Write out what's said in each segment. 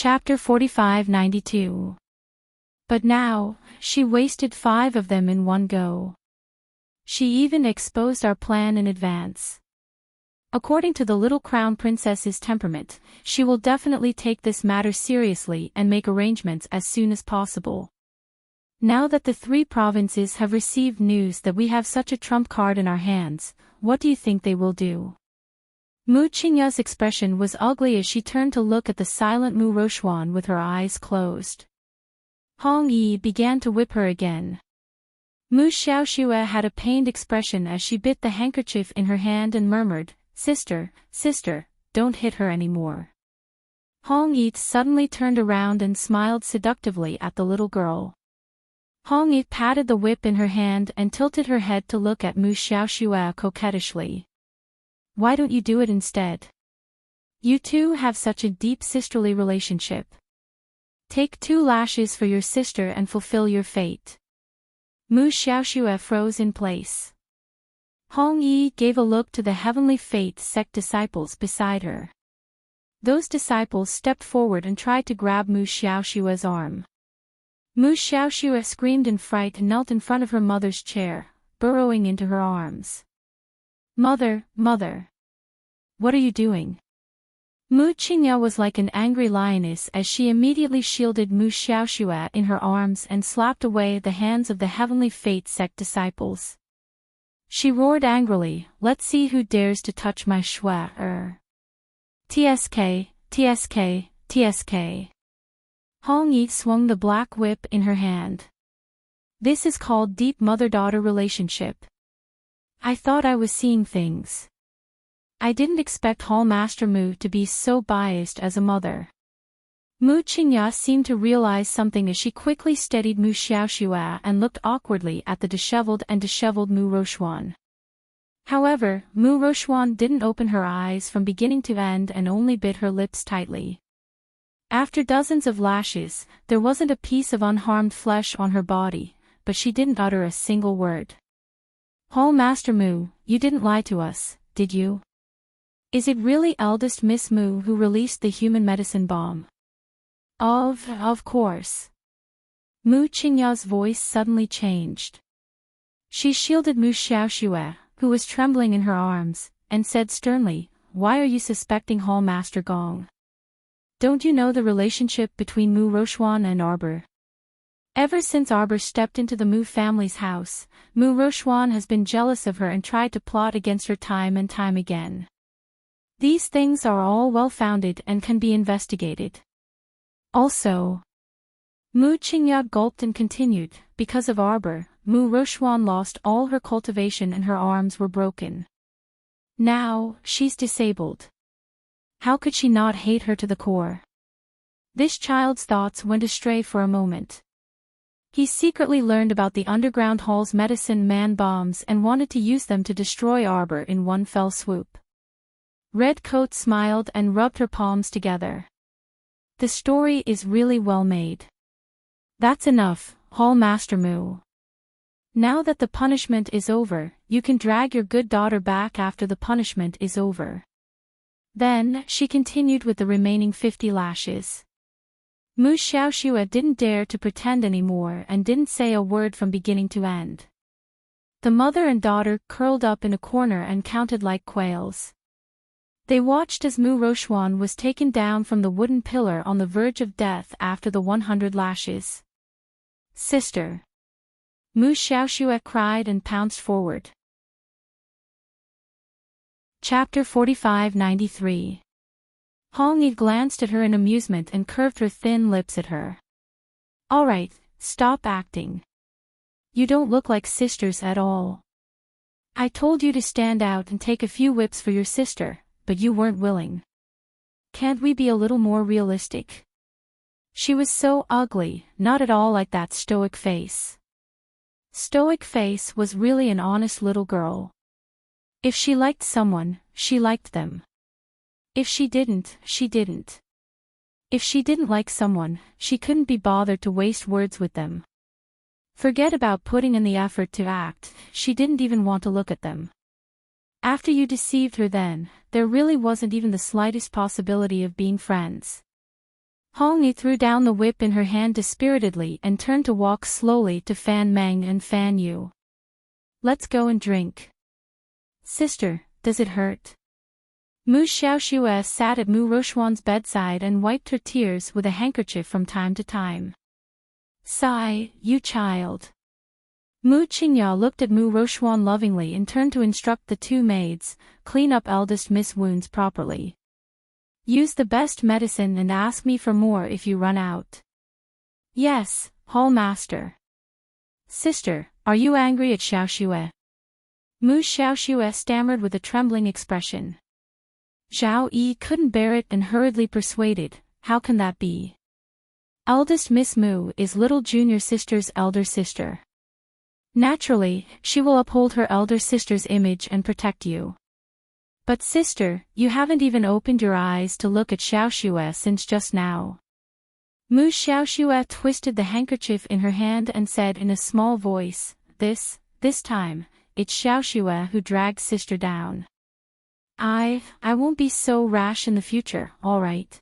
Chapter 4592. But now, she wasted 5 of them in one go. She even exposed our plan in advance. According to the little crown princess's temperament, she will definitely take this matter seriously and make arrangements as soon as possible. Now that the 3 provinces have received news that we have such a trump card in our hands, what do you think they will do? Mu Qingya's expression was ugly as she turned to look at the silent Mu Rochuan with her eyes closed. Hong Yi began to whip her again. Mu Xiaoxue had a pained expression as she bit the handkerchief in her hand and murmured, "Sister, sister, don't hit her anymore." Hong Yi suddenly turned around and smiled seductively at the little girl. Hong Yi patted the whip in her hand and tilted her head to look at Mu Xiaoxue coquettishly. "Why don't you do it instead? You two have such a deep sisterly relationship. Take 2 lashes for your sister and fulfill your fate." Mu Xiaoxue froze in place. Hong Yi gave a look to the Heavenly Fate sect disciples beside her. Those disciples stepped forward and tried to grab Mu Xiaoxue's arm. Mu Xiaoxue screamed in fright and knelt in front of her mother's chair, burrowing into her arms. "Mother, mother! What are you doing?" Mu Qingya was like an angry lioness as she immediately shielded Mu Xiaoxue in her arms and slapped away the hands of the Heavenly Fate sect disciples. She roared angrily, "Let's see who dares to touch my Shui-er. TSK, TSK, TSK. Hong Yi swung the black whip in her hand. "This is called deep mother-daughter relationship. I thought I was seeing things. I didn't expect Hall Master Mu to be so biased as a mother." Mu Qingya seemed to realize something as she quickly steadied Mu Xiaoxue and looked awkwardly at the disheveled Mu Rochuan. However, Mu Rochuan didn't open her eyes from beginning to end and only bit her lips tightly. After dozens of lashes, there wasn't a piece of unharmed flesh on her body, but she didn't utter a single word. "Hall Master Mu, you didn't lie to us, did you? Is it really eldest Miss Mu who released the human medicine bomb?" Of course." Mu Qingya's voice suddenly changed. She shielded Mu Xiaoxue, who was trembling in her arms, and said sternly, "Why are you suspecting Hall Master Gong? Don't you know the relationship between Mu Rochuan and Arbor? Ever since Arbor stepped into the Mu family's house, Mu Rochuan has been jealous of her and tried to plot against her time and time again. These things are all well-founded and can be investigated. Also..." Mu Qingya gulped and continued, "Because of Arbor, Mu Rochuan lost all her cultivation and her arms were broken. Now, she's disabled. How could she not hate her to the core?" This child's thoughts went astray for a moment. He secretly learned about the underground hall's medicine man bombs and wanted to use them to destroy Arbor in one fell swoop. Red Coat smiled and rubbed her palms together. "The story is really well made. That's enough, Hall Master Mu. Now that the punishment is over, you can drag your good daughter back after the punishment is over." Then, she continued with the remaining 50 lashes. Mu Xiaoxue didn't dare to pretend anymore and didn't say a word from beginning to end. The mother and daughter curled up in a corner and counted like quails. They watched as Mu Rochuan was taken down from the wooden pillar on the verge of death after the 100 lashes. "Sister!" Mu Xiaoxue cried and pounced forward. Chapter 4593. Hong Yi glanced at her in amusement and curved her thin lips at her. "All right, stop acting. You don't look like sisters at all. I told you to stand out and take a few whips for your sister, but you weren't willing. Can't we be a little more realistic?" She was so ugly, not at all like that stoic face. Stoic face was really an honest little girl. If she liked someone, she liked them. If she didn't, she didn't. If she didn't like someone, she couldn't be bothered to waste words with them. Forget about putting in the effort to act, she didn't even want to look at them. After you deceived her then, there really wasn't even the slightest possibility of being friends. Hongyi threw down the whip in her hand dispiritedly and turned to walk slowly to Fan Meng and Fan Yu. Let's go and drink. Sister, does it hurt? Mu Xiaoxue sat at Mu Rochuan's bedside and wiped her tears with a handkerchief from time to time. Sigh, you child. Mu Qingya looked at Mu Rochuan lovingly and turned to instruct the two maids, clean up eldest Miss wounds properly. Use the best medicine and ask me for more if you run out. Yes, Hall Master. Sister, are you angry at Xiaoxue? Mu Xiaoxue stammered with a trembling expression. Zhao Yi couldn't bear it and hurriedly persuaded, how can that be? Eldest Miss Mu is little junior sister's elder sister. Naturally, she will uphold her elder sister's image and protect you. But sister, you haven't even opened your eyes to look at Xiaoxue since just now. Mu Xiaoxue twisted the handkerchief in her hand and said in a small voice, this time, it's Xiaoxue who dragged sister down. I won't be so rash in the future, alright?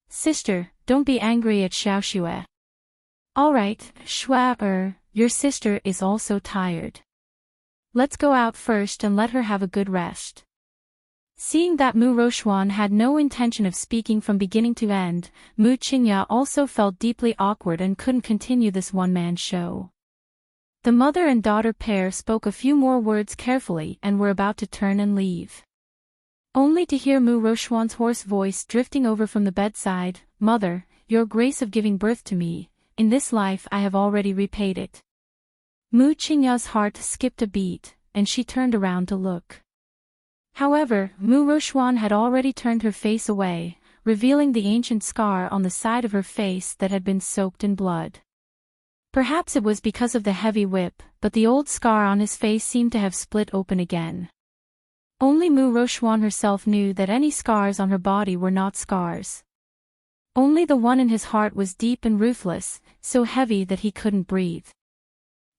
Sister, don't be angry at Xiaoxue. Alright, Xue, your sister is also tired. Let's go out first and let her have a good rest. Seeing that Mu Rochuan had no intention of speaking from beginning to end, Mu Qingya also felt deeply awkward and couldn't continue this one-man show. The mother and daughter pair spoke a few more words carefully and were about to turn and leave. Only to hear Mu Rochuan's hoarse voice drifting over from the bedside, Mother, your grace of giving birth to me, in this life I have already repaid it. Mu Qingya's heart skipped a beat, and she turned around to look. However, Mu Rochuan had already turned her face away, revealing the ancient scar on the side of her face that had been soaked in blood. Perhaps it was because of the heavy whip, but the old scar on his face seemed to have split open again. Only Mu Rochuan herself knew that any scars on her body were not scars. Only the one in his heart was deep and ruthless, so heavy that he couldn't breathe.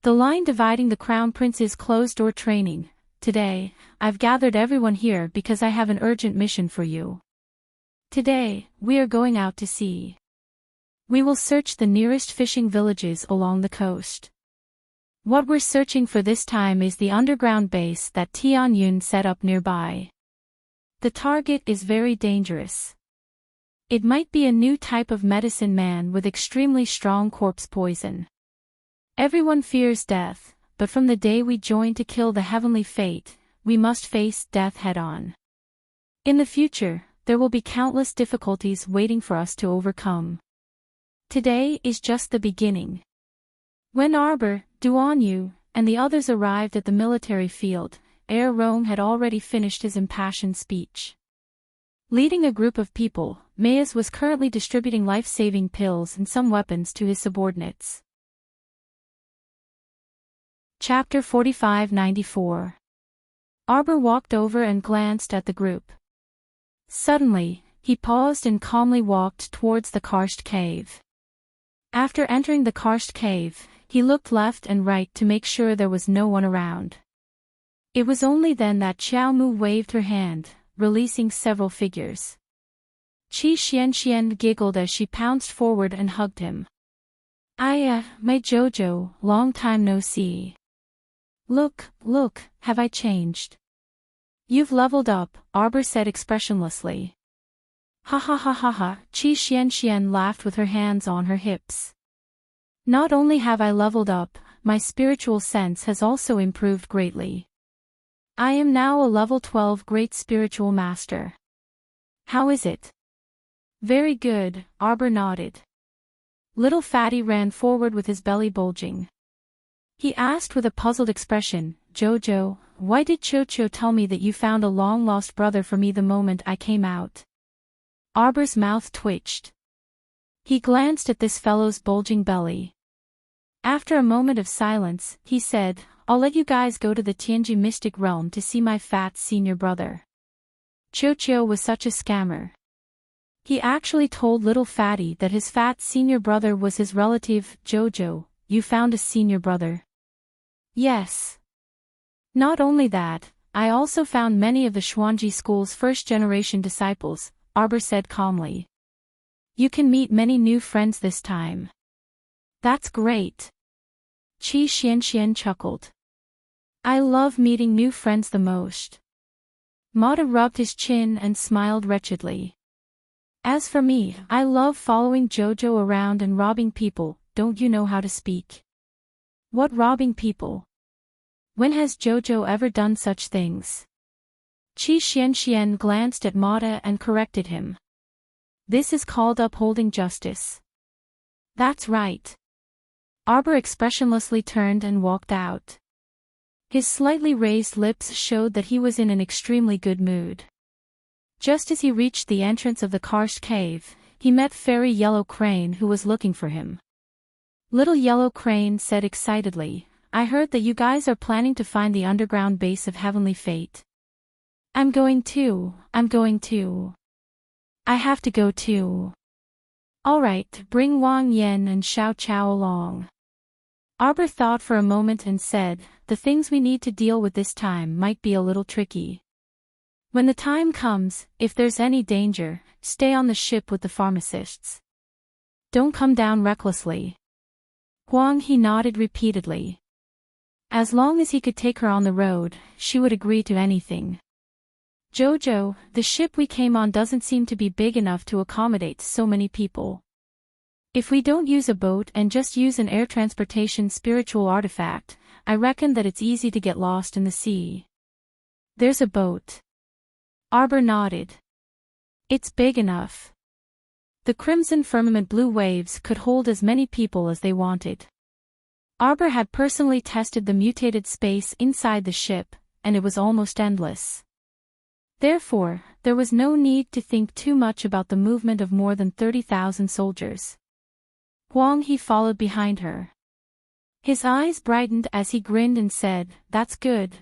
The line dividing the Crown Prince's closed-door training, today, I've gathered everyone here because I have an urgent mission for you. Today, we are going out to sea. We will search the nearest fishing villages along the coast. What we're searching for this time is the underground base that Tianyun set up nearby. The target is very dangerous. It might be a new type of medicine man with extremely strong corpse poison. Everyone fears death, but from the day we join to kill the heavenly fate, we must face death head-on. In the future, there will be countless difficulties waiting for us to overcome. Today is just the beginning. When Arbor, Duanyu, and the others arrived at the military field, Air Rome had already finished his impassioned speech. Leading a group of people, Mayas was currently distributing life-saving pills and some weapons to his subordinates. Chapter 45-94. Arbor walked over and glanced at the group. Suddenly, he paused and calmly walked towards the karst cave. After entering the karst cave, he looked left and right to make sure there was no one around. It was only then that Xiao Mu waved her hand, releasing several figures. Qi Xianxian giggled as she pounced forward and hugged him. My Jojo, long time no see. Look, have I changed? You've leveled up, Arbor said expressionlessly. Ha ha ha ha ha, Qi Xianxian laughed with her hands on her hips. Not only have I leveled up, my spiritual sense has also improved greatly. I am now a level 12 great spiritual master. How is it? Very good, Arbor nodded. Little Fatty ran forward with his belly bulging. He asked with a puzzled expression, Jojo, why did Chocho tell me that you found a long-lost brother for me the moment I came out? Arbor's mouth twitched. He glanced at this fellow's bulging belly. After a moment of silence, he said, I'll let you guys go to the Tianji mystic realm to see my fat senior brother. Chocho was such a scammer. He actually told little Fatty that his fat senior brother was his relative. Jojo, you found a senior brother? Yes. Not only that, I also found many of the Xuanji school's first-generation disciples, Arbor said calmly. You can meet many new friends this time. That's great. Qi Xianxian chuckled. I love meeting new friends the most. Mata rubbed his chin and smiled wretchedly. As for me, I love following Jojo around and robbing people. Don't you know how to speak? What robbing people? When has Jojo ever done such things? Qi Xianxian glanced at Mata and corrected him. This is called upholding justice. That's right. Arbor expressionlessly turned and walked out. His slightly raised lips showed that he was in an extremely good mood. Just as he reached the entrance of the karst cave, he met Fairy Yellow Crane who was looking for him. Little Yellow Crane said excitedly, I heard that you guys are planning to find the underground base of Heavenly Fate. I'm going too. I have to go too. Alright, bring Wang Yen and Xiao Chao along. Arbor thought for a moment and said, the things we need to deal with this time might be a little tricky. When the time comes, if there's any danger, stay on the ship with the pharmacists. Don't come down recklessly. Huang He nodded repeatedly. As long as he could take her on the road, she would agree to anything. Jojo, the ship we came on doesn't seem to be big enough to accommodate so many people. If we don't use a boat and just use an air transportation spiritual artifact, I reckon that it's easy to get lost in the sea. There's a boat. Arbor nodded. It's big enough. The crimson firmament blue waves could hold as many people as they wanted. Arbor had personally tested the mutated space inside the ship, and it was almost endless. Therefore, there was no need to think too much about the movement of more than 30,000 soldiers. Huang He followed behind her. His eyes brightened as he grinned and said, that's good.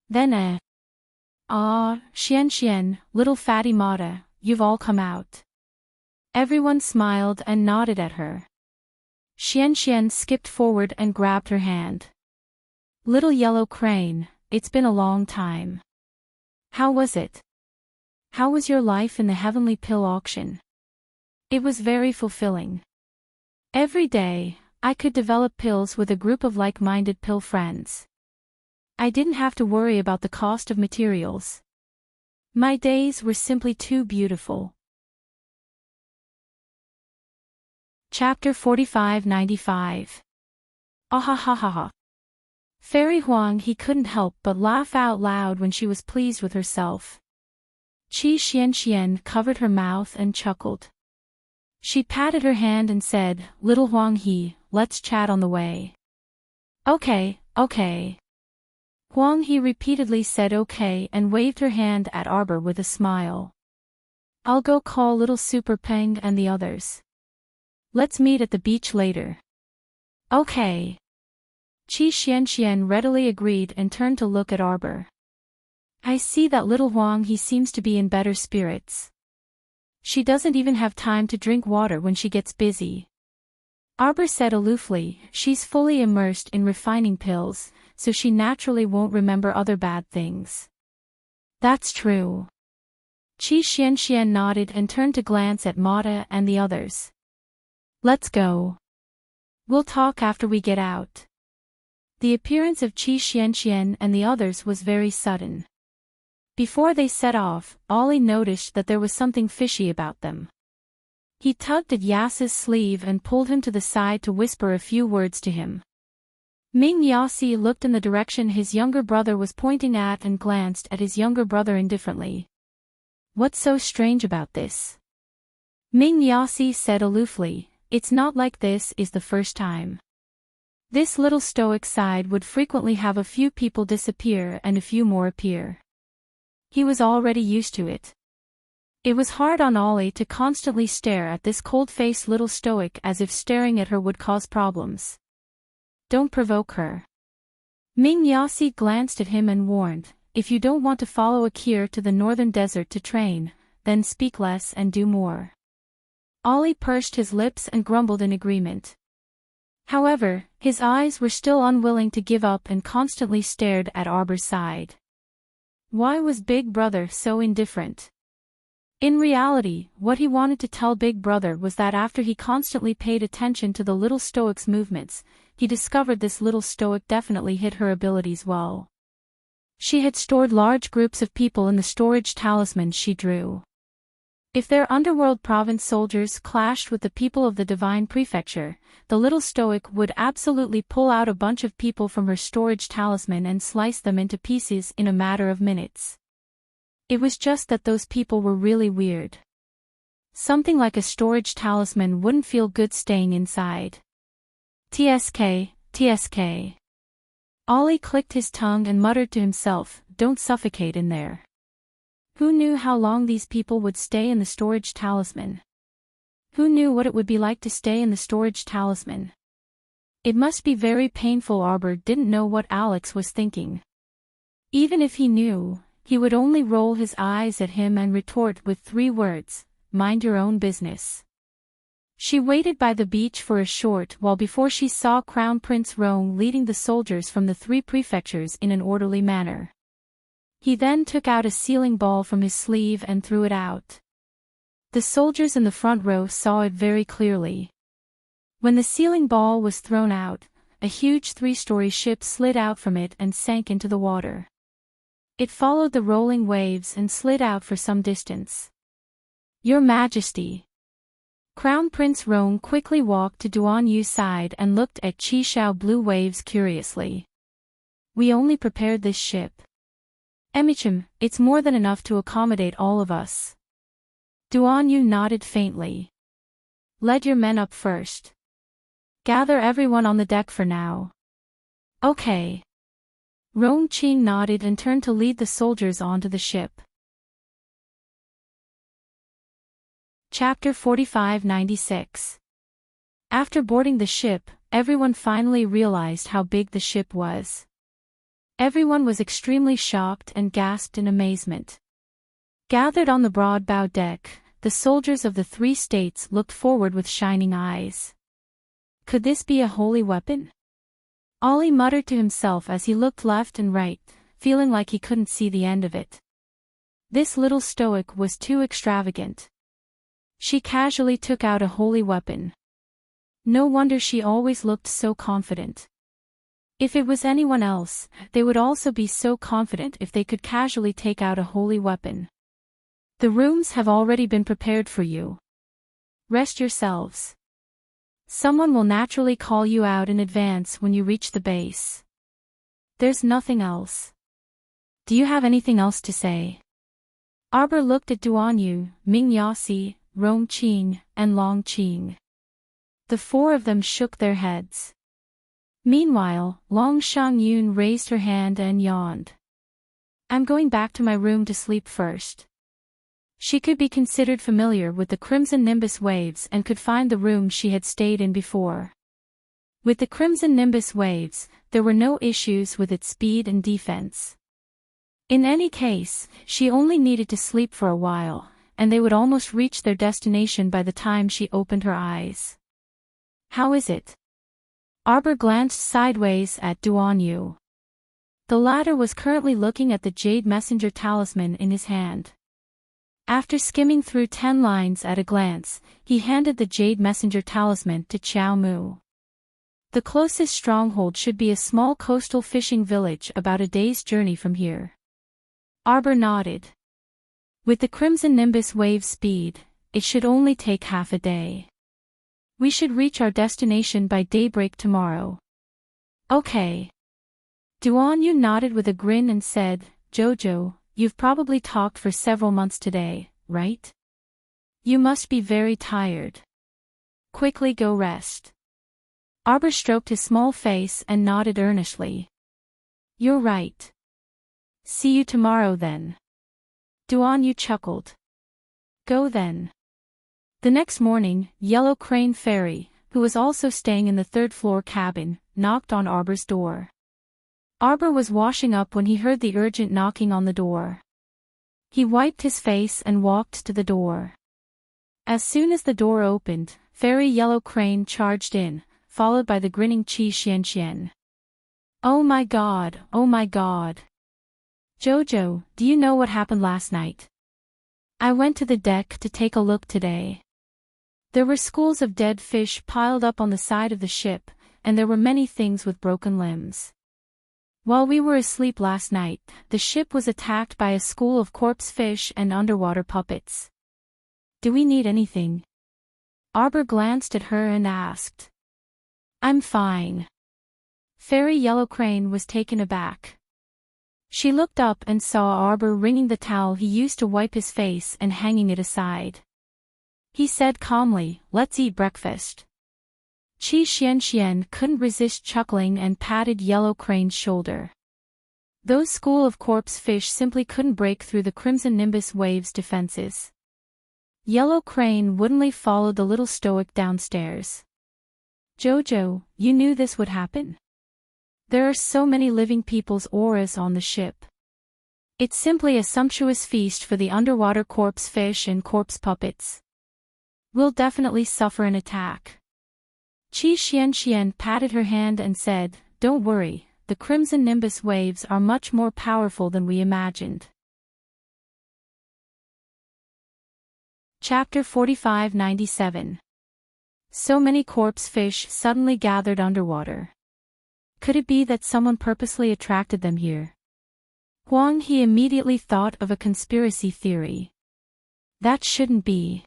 Then Xian, little fatty Mata, you've all come out. Everyone smiled and nodded at her. Xian skipped forward and grabbed her hand. Little Yellow Crane, it's been a long time. How was it? How was your life in the Heavenly Pill auction? It was very fulfilling. Every day, I could develop pills with a group of like-minded pill friends. I didn't have to worry about the cost of materials. My days were simply too beautiful. Chapter 4595. Ahahaha. Fairy Huang He couldn't help but laugh out loud when she was pleased with herself. Qi Xianxian covered her mouth and chuckled. She patted her hand and said, Little Huang He, let's chat on the way. Okay. Huang He repeatedly said okay and waved her hand at Arbor with a smile. I'll go call little Super Peng and the others. Let's meet at the beach later. Okay. Qi Xianxian readily agreed and turned to look at Arbor. I see that little Huang He seems to be in better spirits. She doesn't even have time to drink water when she gets busy. Arbor said aloofly, she's fully immersed in refining pills, so she naturally won't remember other bad things. That's true. Qi Xianxian nodded and turned to glance at Mata and the others. Let's go. We'll talk after we get out. The appearance of Qi Xianxian and the others was very sudden. Before they set off, Ollie noticed that there was something fishy about them. He tugged at Yas's sleeve and pulled him to the side to whisper a few words to him. Ming Yasi looked in the direction his younger brother was pointing at and glanced at his younger brother indifferently. What's so strange about this? Ming Yasi said aloofly, it's not like this is the first time. This little stoic side would frequently have a few people disappear and a few more appear. He was already used to it. It was hard on Ollie to constantly stare at this cold-faced little stoic as if staring at her would cause problems. Don't provoke her. Ming Yasi glanced at him and warned, if you don't want to follow Akir to the northern desert to train, then speak less and do more. Ollie pursed his lips and grumbled in agreement. However, his eyes were still unwilling to give up and constantly stared at Arbor's side. Why was Big Brother so indifferent? In reality, what he wanted to tell Big Brother was that after he constantly paid attention to the little stoic's movements, he discovered this little stoic definitely hid her abilities well. She had stored large groups of people in the storage talismans she drew. If their underworld province soldiers clashed with the people of the Divine Prefecture, the little stoic would absolutely pull out a bunch of people from her storage talisman and slice them into pieces in a matter of minutes. It was just that those people were really weird. Something like a storage talisman wouldn't feel good staying inside. TSK, TSK. Ollie clicked his tongue and muttered to himself, "Don't suffocate in there." Who knew how long these people would stay in the storage talisman? Who knew what it would be like to stay in the storage talisman? It must be very painful. Arbor didn't know what Alex was thinking. Even if he knew, he would only roll his eyes at him and retort with 3 words, "Mind your own business." She waited by the beach for a short while before she saw Crown Prince Roan leading the soldiers from the 3 prefectures in an orderly manner. He then took out a sealing ball from his sleeve and threw it out. The soldiers in the front row saw it very clearly. When the sealing ball was thrown out, a huge 3-story ship slid out from it and sank into the water. It followed the rolling waves and slid out for some distance. "Your Majesty." Crown Prince Roan quickly walked to Duan Yu's side and looked at Chi Shao blue waves curiously. "We only prepared this ship. Emichim, it's more than enough to accommodate all of us." Duan Yu nodded faintly. "Lead your men up first. Gather everyone on the deck for now." "Okay." Roan Qing nodded and turned to lead the soldiers onto the ship. Chapter 4596. After boarding the ship, everyone finally realized how big the ship was. Everyone was extremely shocked and gasped in amazement. Gathered on the broad bow deck, the soldiers of the 3 states looked forward with shining eyes. Could this be a holy weapon? Ollie muttered to himself as he looked left and right, feeling like he couldn't see the end of it. This little stoic was too extravagant. She casually took out a holy weapon. No wonder she always looked so confident. If it was anyone else, they would also be so confident if they could casually take out a holy weapon. "The rooms have already been prepared for you. Rest yourselves. Someone will naturally call you out in advance when you reach the base. There's nothing else. Do you have anything else to say?" Arbor looked at Duan Yu, Ming Yasi, Rong Qing, and Long Qing. The 4 of them shook their heads. Meanwhile, Long Shangyun raised her hand and yawned. "I'm going back to my room to sleep first." She could be considered familiar with the Crimson Nimbus waves and could find the room she had stayed in before. With the Crimson Nimbus waves, there were no issues with its speed and defense. In any case, she only needed to sleep for a while, and they would almost reach their destination by the time she opened her eyes. "How is it?" Arbor glanced sideways at Duan Yu. The latter was currently looking at the Jade Messenger talisman in his hand. After skimming through 10 lines at a glance, he handed the Jade Messenger talisman to Qiao Mu. The closest stronghold should be a small coastal fishing village about a day's journey from here. Arbor nodded. With the Crimson Nimbus wave speed, it should only take half a day. We should reach our destination by daybreak tomorrow. Okay. Duan Yu nodded with a grin and said, "Jojo, you've probably talked for several months today, right? You must be very tired. Quickly go rest." Arbor stroked his small face and nodded earnestly. "You're right. See you tomorrow then." Duan Yu chuckled. "Go then." The next morning, Yellow Crane Fairy, who was also staying in the 3rd-floor cabin, knocked on Arbor's door. Arbor was washing up when he heard the urgent knocking on the door. He wiped his face and walked to the door. As soon as the door opened, Fairy Yellow Crane charged in, followed by the grinning Qi Xianxian. "Oh my god, oh my god. Jojo, do you know what happened last night?" I went to the deck to take a look today. There were schools of dead fish piled up on the side of the ship, and there were many things with broken limbs. While we were asleep last night, the ship was attacked by a school of corpse fish and underwater puppets. Do we need anything? Arbor glanced at her and asked. I'm fine. Fairy Yellow Crane was taken aback. She looked up and saw Arbor wringing the towel he used to wipe his face and hanging it aside. He said calmly, "Let's eat breakfast." Qi Xian couldn't resist chuckling and patted Yellow Crane's shoulder. Those school of corpse fish simply couldn't break through the Crimson Nimbus wave's defenses. Yellow Crane woodenly followed the little stoic downstairs. Jojo, you knew this would happen? There are so many living people's auras on the ship. It's simply a sumptuous feast for the underwater corpse fish and corpse puppets. We'll definitely suffer an attack. Qi Xian patted her hand and said, "Don't worry, the Crimson Nimbus waves are much more powerful than we imagined." Chapter 4597. So many corpse fish suddenly gathered underwater. Could it be that someone purposely attracted them here? Huang He immediately thought of a conspiracy theory. That shouldn't be.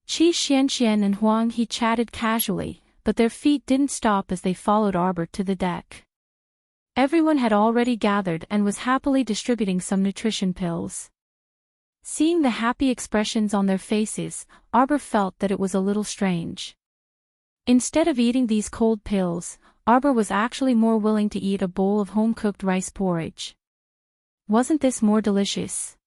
Qi Xian and Huang He chatted casually, but their feet didn't stop as they followed Arbor to the deck. Everyone had already gathered and was happily distributing some nutrition pills. Seeing the happy expressions on their faces, Arbor felt that it was a little strange. Instead of eating these cold pills, Arbor was actually more willing to eat a bowl of home-cooked rice porridge. Wasn't this more delicious?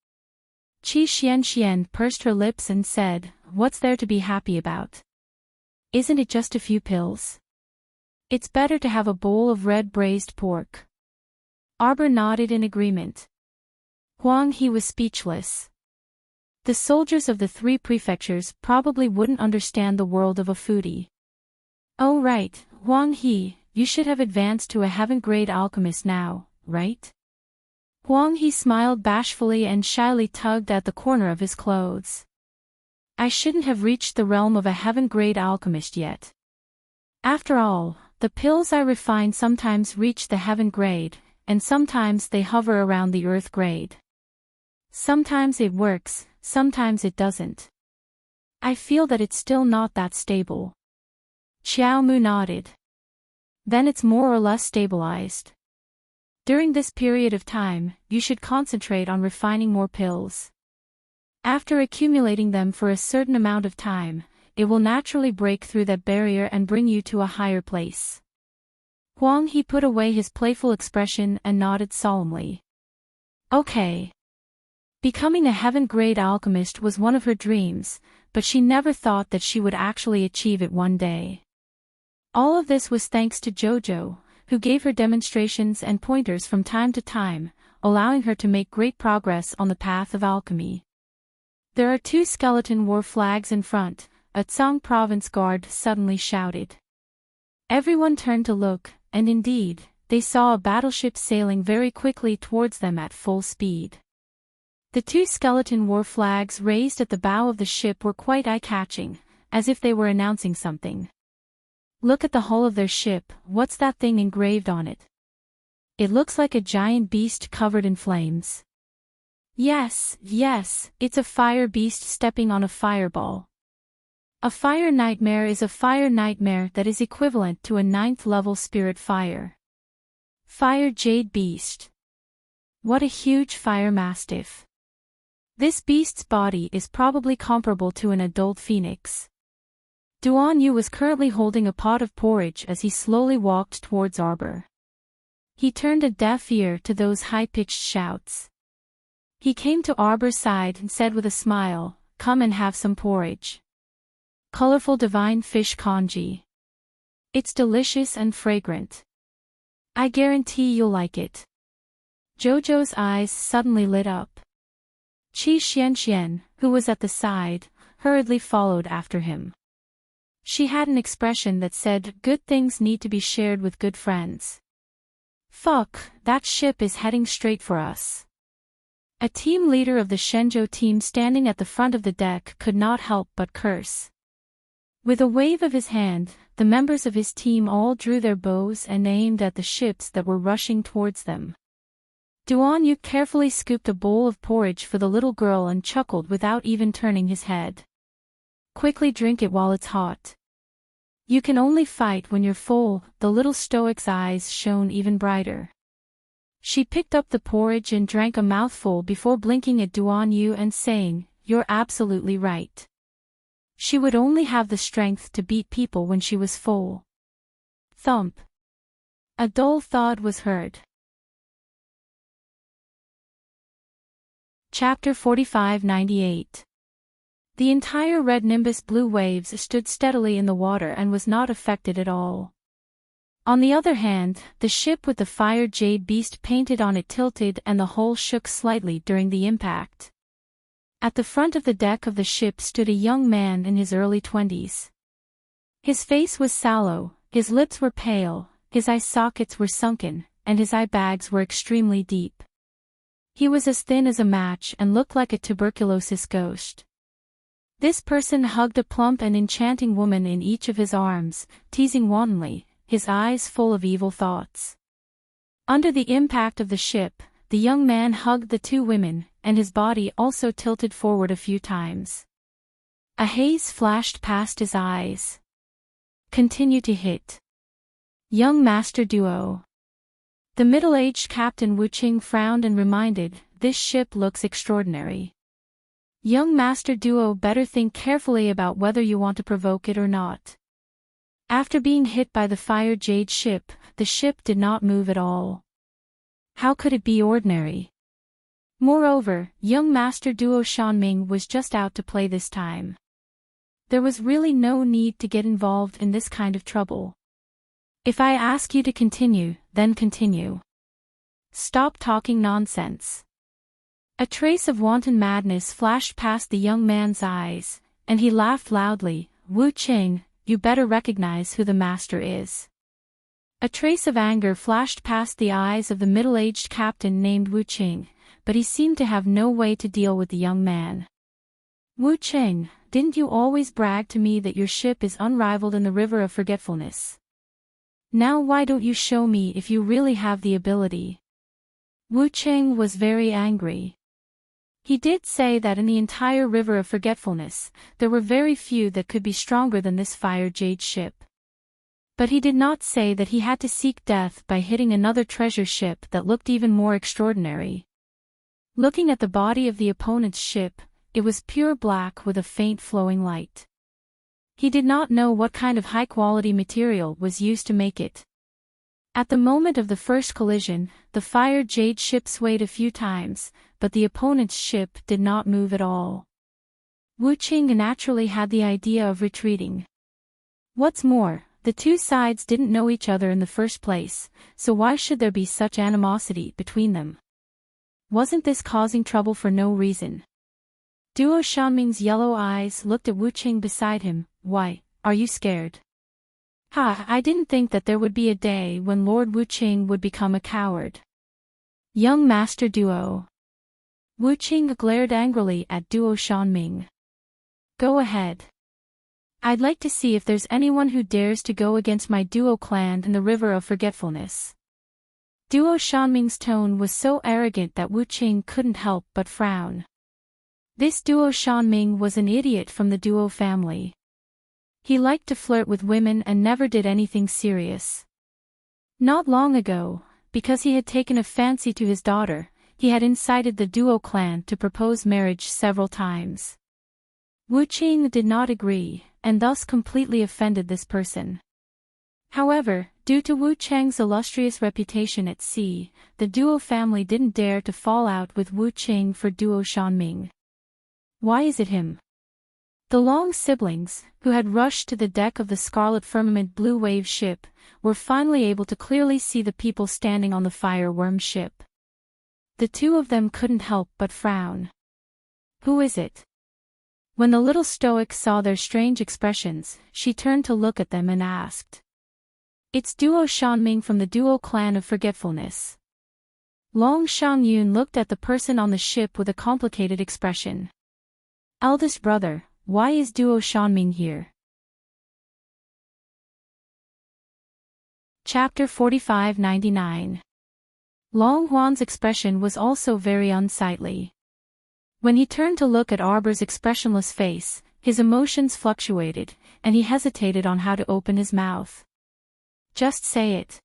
Qi Xian pursed her lips and said, "What's there to be happy about? Isn't it just a few pills? It's better to have a bowl of red braised pork." Arbor nodded in agreement. Huang He was speechless. The soldiers of the 3 prefectures probably wouldn't understand the world of a foodie. Oh right, Huang He, you should have advanced to a heaven-grade alchemist now, right? Huang He smiled bashfully and shyly tugged at the corner of his clothes. I shouldn't have reached the realm of a heaven-grade alchemist yet. After all, the pills I refine sometimes reach the heaven grade, and sometimes they hover around the earth grade. Sometimes it works, sometimes it doesn't. I feel that it's still not that stable. Xiao Mu nodded. Then it's more or less stabilized. During this period of time, you should concentrate on refining more pills. After accumulating them for a certain amount of time, it will naturally break through that barrier and bring you to a higher place. Huang He put away his playful expression and nodded solemnly. Okay. Becoming a heaven-grade alchemist was one of her dreams, but she never thought that she would actually achieve it one day. All of this was thanks to Jojo, who gave her demonstrations and pointers from time to time, allowing her to make great progress on the path of alchemy. There are 2 skeleton war flags in front, a Tsang province guard suddenly shouted. Everyone turned to look, and indeed, they saw a battleship sailing very quickly towards them at full speed. The 2 skeleton war flags raised at the bow of the ship were quite eye-catching, as if they were announcing something. Look at the hull of their ship, what's that thing engraved on it? It looks like a giant beast covered in flames. Yes, it's a fire beast stepping on a fireball. A fire nightmare is a fire nightmare that is equivalent to a 9th level spirit fire. Fire Jade Beast. What a huge fire mastiff. This beast's body is probably comparable to an adult phoenix. Duan Yu was currently holding a pot of porridge as he slowly walked towards Arbor. He turned a deaf ear to those high-pitched shouts. He came to Arbor's side and said with a smile, "Come and have some porridge. Colorful divine fish congee. It's delicious and fragrant. I guarantee you'll like it." Jojo's eyes suddenly lit up. Qi Xian, who was at the side, hurriedly followed after him. She had an expression that said, "Good things need to be shared with good friends." Fuck, that ship is heading straight for us. A team leader of the Shenzhou team standing at the front of the deck could not help but curse. With a wave of his hand, the members of his team all drew their bows and aimed at the ships that were rushing towards them. Duan Yu carefully scooped a bowl of porridge for the little girl and chuckled without even turning his head. Quickly drink it while it's hot. You can only fight when you're full. The little stoic's eyes shone even brighter. She picked up the porridge and drank a mouthful before blinking at Duan Yu and saying, "You're absolutely right." She would only have the strength to beat people when she was full. Thump. A dull thud was heard. Chapter 4598. The entire red nimbus blue waves stood steadily in the water and was not affected at all. On the other hand, the ship with the fire jade beast painted on it tilted and the hull shook slightly during the impact. At the front of the deck of the ship stood a young man in his early 20s. His face was sallow, his lips were pale, his eye sockets were sunken, and his eye bags were extremely deep. He was as thin as a match and looked like a tuberculosis ghost. This person hugged a plump and enchanting woman in each of his arms, teasing wantonly, his eyes full of evil thoughts. Under the impact of the ship, the young man hugged the two women, and his body also tilted forward a few times. A haze flashed past his eyes. Continue to hit. Young Master Duo. The middle-aged Captain Wu Qing frowned and reminded, "This ship looks extraordinary. Young Master Duo, better think carefully about whether you want to provoke it or not." After being hit by the fire jade ship, the ship did not move at all. How could it be ordinary? Moreover, young Master Duo Shanming was just out to play this time. There was really no need to get involved in this kind of trouble. If I ask you to continue, then continue. Stop talking nonsense. A trace of wanton madness flashed past the young man's eyes, and he laughed loudly. "Wu Qing, you better recognize who the master is." A trace of anger flashed past the eyes of the middle-aged captain named Wu Qing, but he seemed to have no way to deal with the young man. "Wu Qing, didn't you always brag to me that your ship is unrivaled in the River of Forgetfulness? Now why don't you show me if you really have the ability?" Wu Qing was very angry. He did say that in the entire River of Forgetfulness, there were very few that could be stronger than this fire jade ship. But he did not say that he had to seek death by hitting another treasure ship that looked even more extraordinary. Looking at the body of the opponent's ship, it was pure black with a faint flowing light. He did not know what kind of high-quality material was used to make it. At the moment of the first collision, the fire jade ship swayed a few times, but the opponent's ship did not move at all. Wu Qing naturally had the idea of retreating. What's more, the two sides didn't know each other in the first place, so why should there be such animosity between them? Wasn't this causing trouble for no reason? Duo Shanming's yellow eyes looked at Wu Qing beside him. "Why, are you scared?" "Ha, I didn't think that there would be a day when Lord Wu Qing would become a coward." Young Master Duo. Wu Qing glared angrily at Duo Shanming. "Go ahead. I'd like to see if there's anyone who dares to go against my Duo clan in the River of Forgetfulness." Duo Shanming's tone was so arrogant that Wu Qing couldn't help but frown. This Duo Shanming was an idiot from the Duo family. He liked to flirt with women and never did anything serious. Not long ago, because he had taken a fancy to his daughter, he had incited the Duo clan to propose marriage several times. Wu Qing did not agree, and thus completely offended this person. However, due to Wu Cheng's illustrious reputation at sea, the Duo family didn't dare to fall out with Wu Qing for Duo Shanming. Why is it him? The Long siblings, who had rushed to the deck of the Scarlet Firmament Blue Wave ship, were finally able to clearly see the people standing on the Fireworm ship. The two of them couldn't help but frown. Who is it? When the little stoic saw their strange expressions, she turned to look at them and asked. It's Duo Shanming from the Duo clan of Forgetfulness. Long Shangyun looked at the person on the ship with a complicated expression. Eldest brother, why is Duo Shanming here? Chapter 4599. Long Huan's expression was also very unsightly. When he turned to look at Arbor's expressionless face, his emotions fluctuated, and he hesitated on how to open his mouth. Just say it.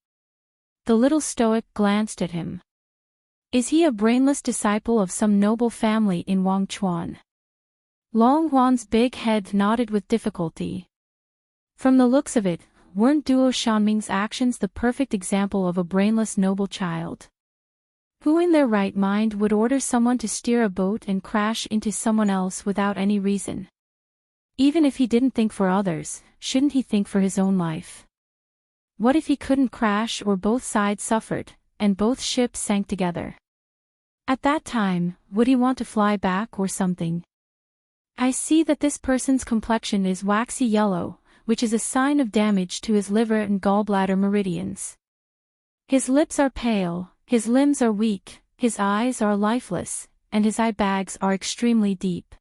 The little stoic glanced at him. Is he a brainless disciple of some noble family in Wangchuan? Long Huan's big head nodded with difficulty. From the looks of it, weren't Duo Shanming's actions the perfect example of a brainless noble child? Who in their right mind would order someone to steer a boat and crash into someone else without any reason? Even if he didn't think for others, shouldn't he think for his own life? What if he couldn't crash or both sides suffered, and both ships sank together? At that time, would he want to fly back or something? I see that this person's complexion is waxy yellow, which is a sign of damage to his liver and gallbladder meridians. His lips are pale, his limbs are weak, his eyes are lifeless, and his eye bags are extremely deep.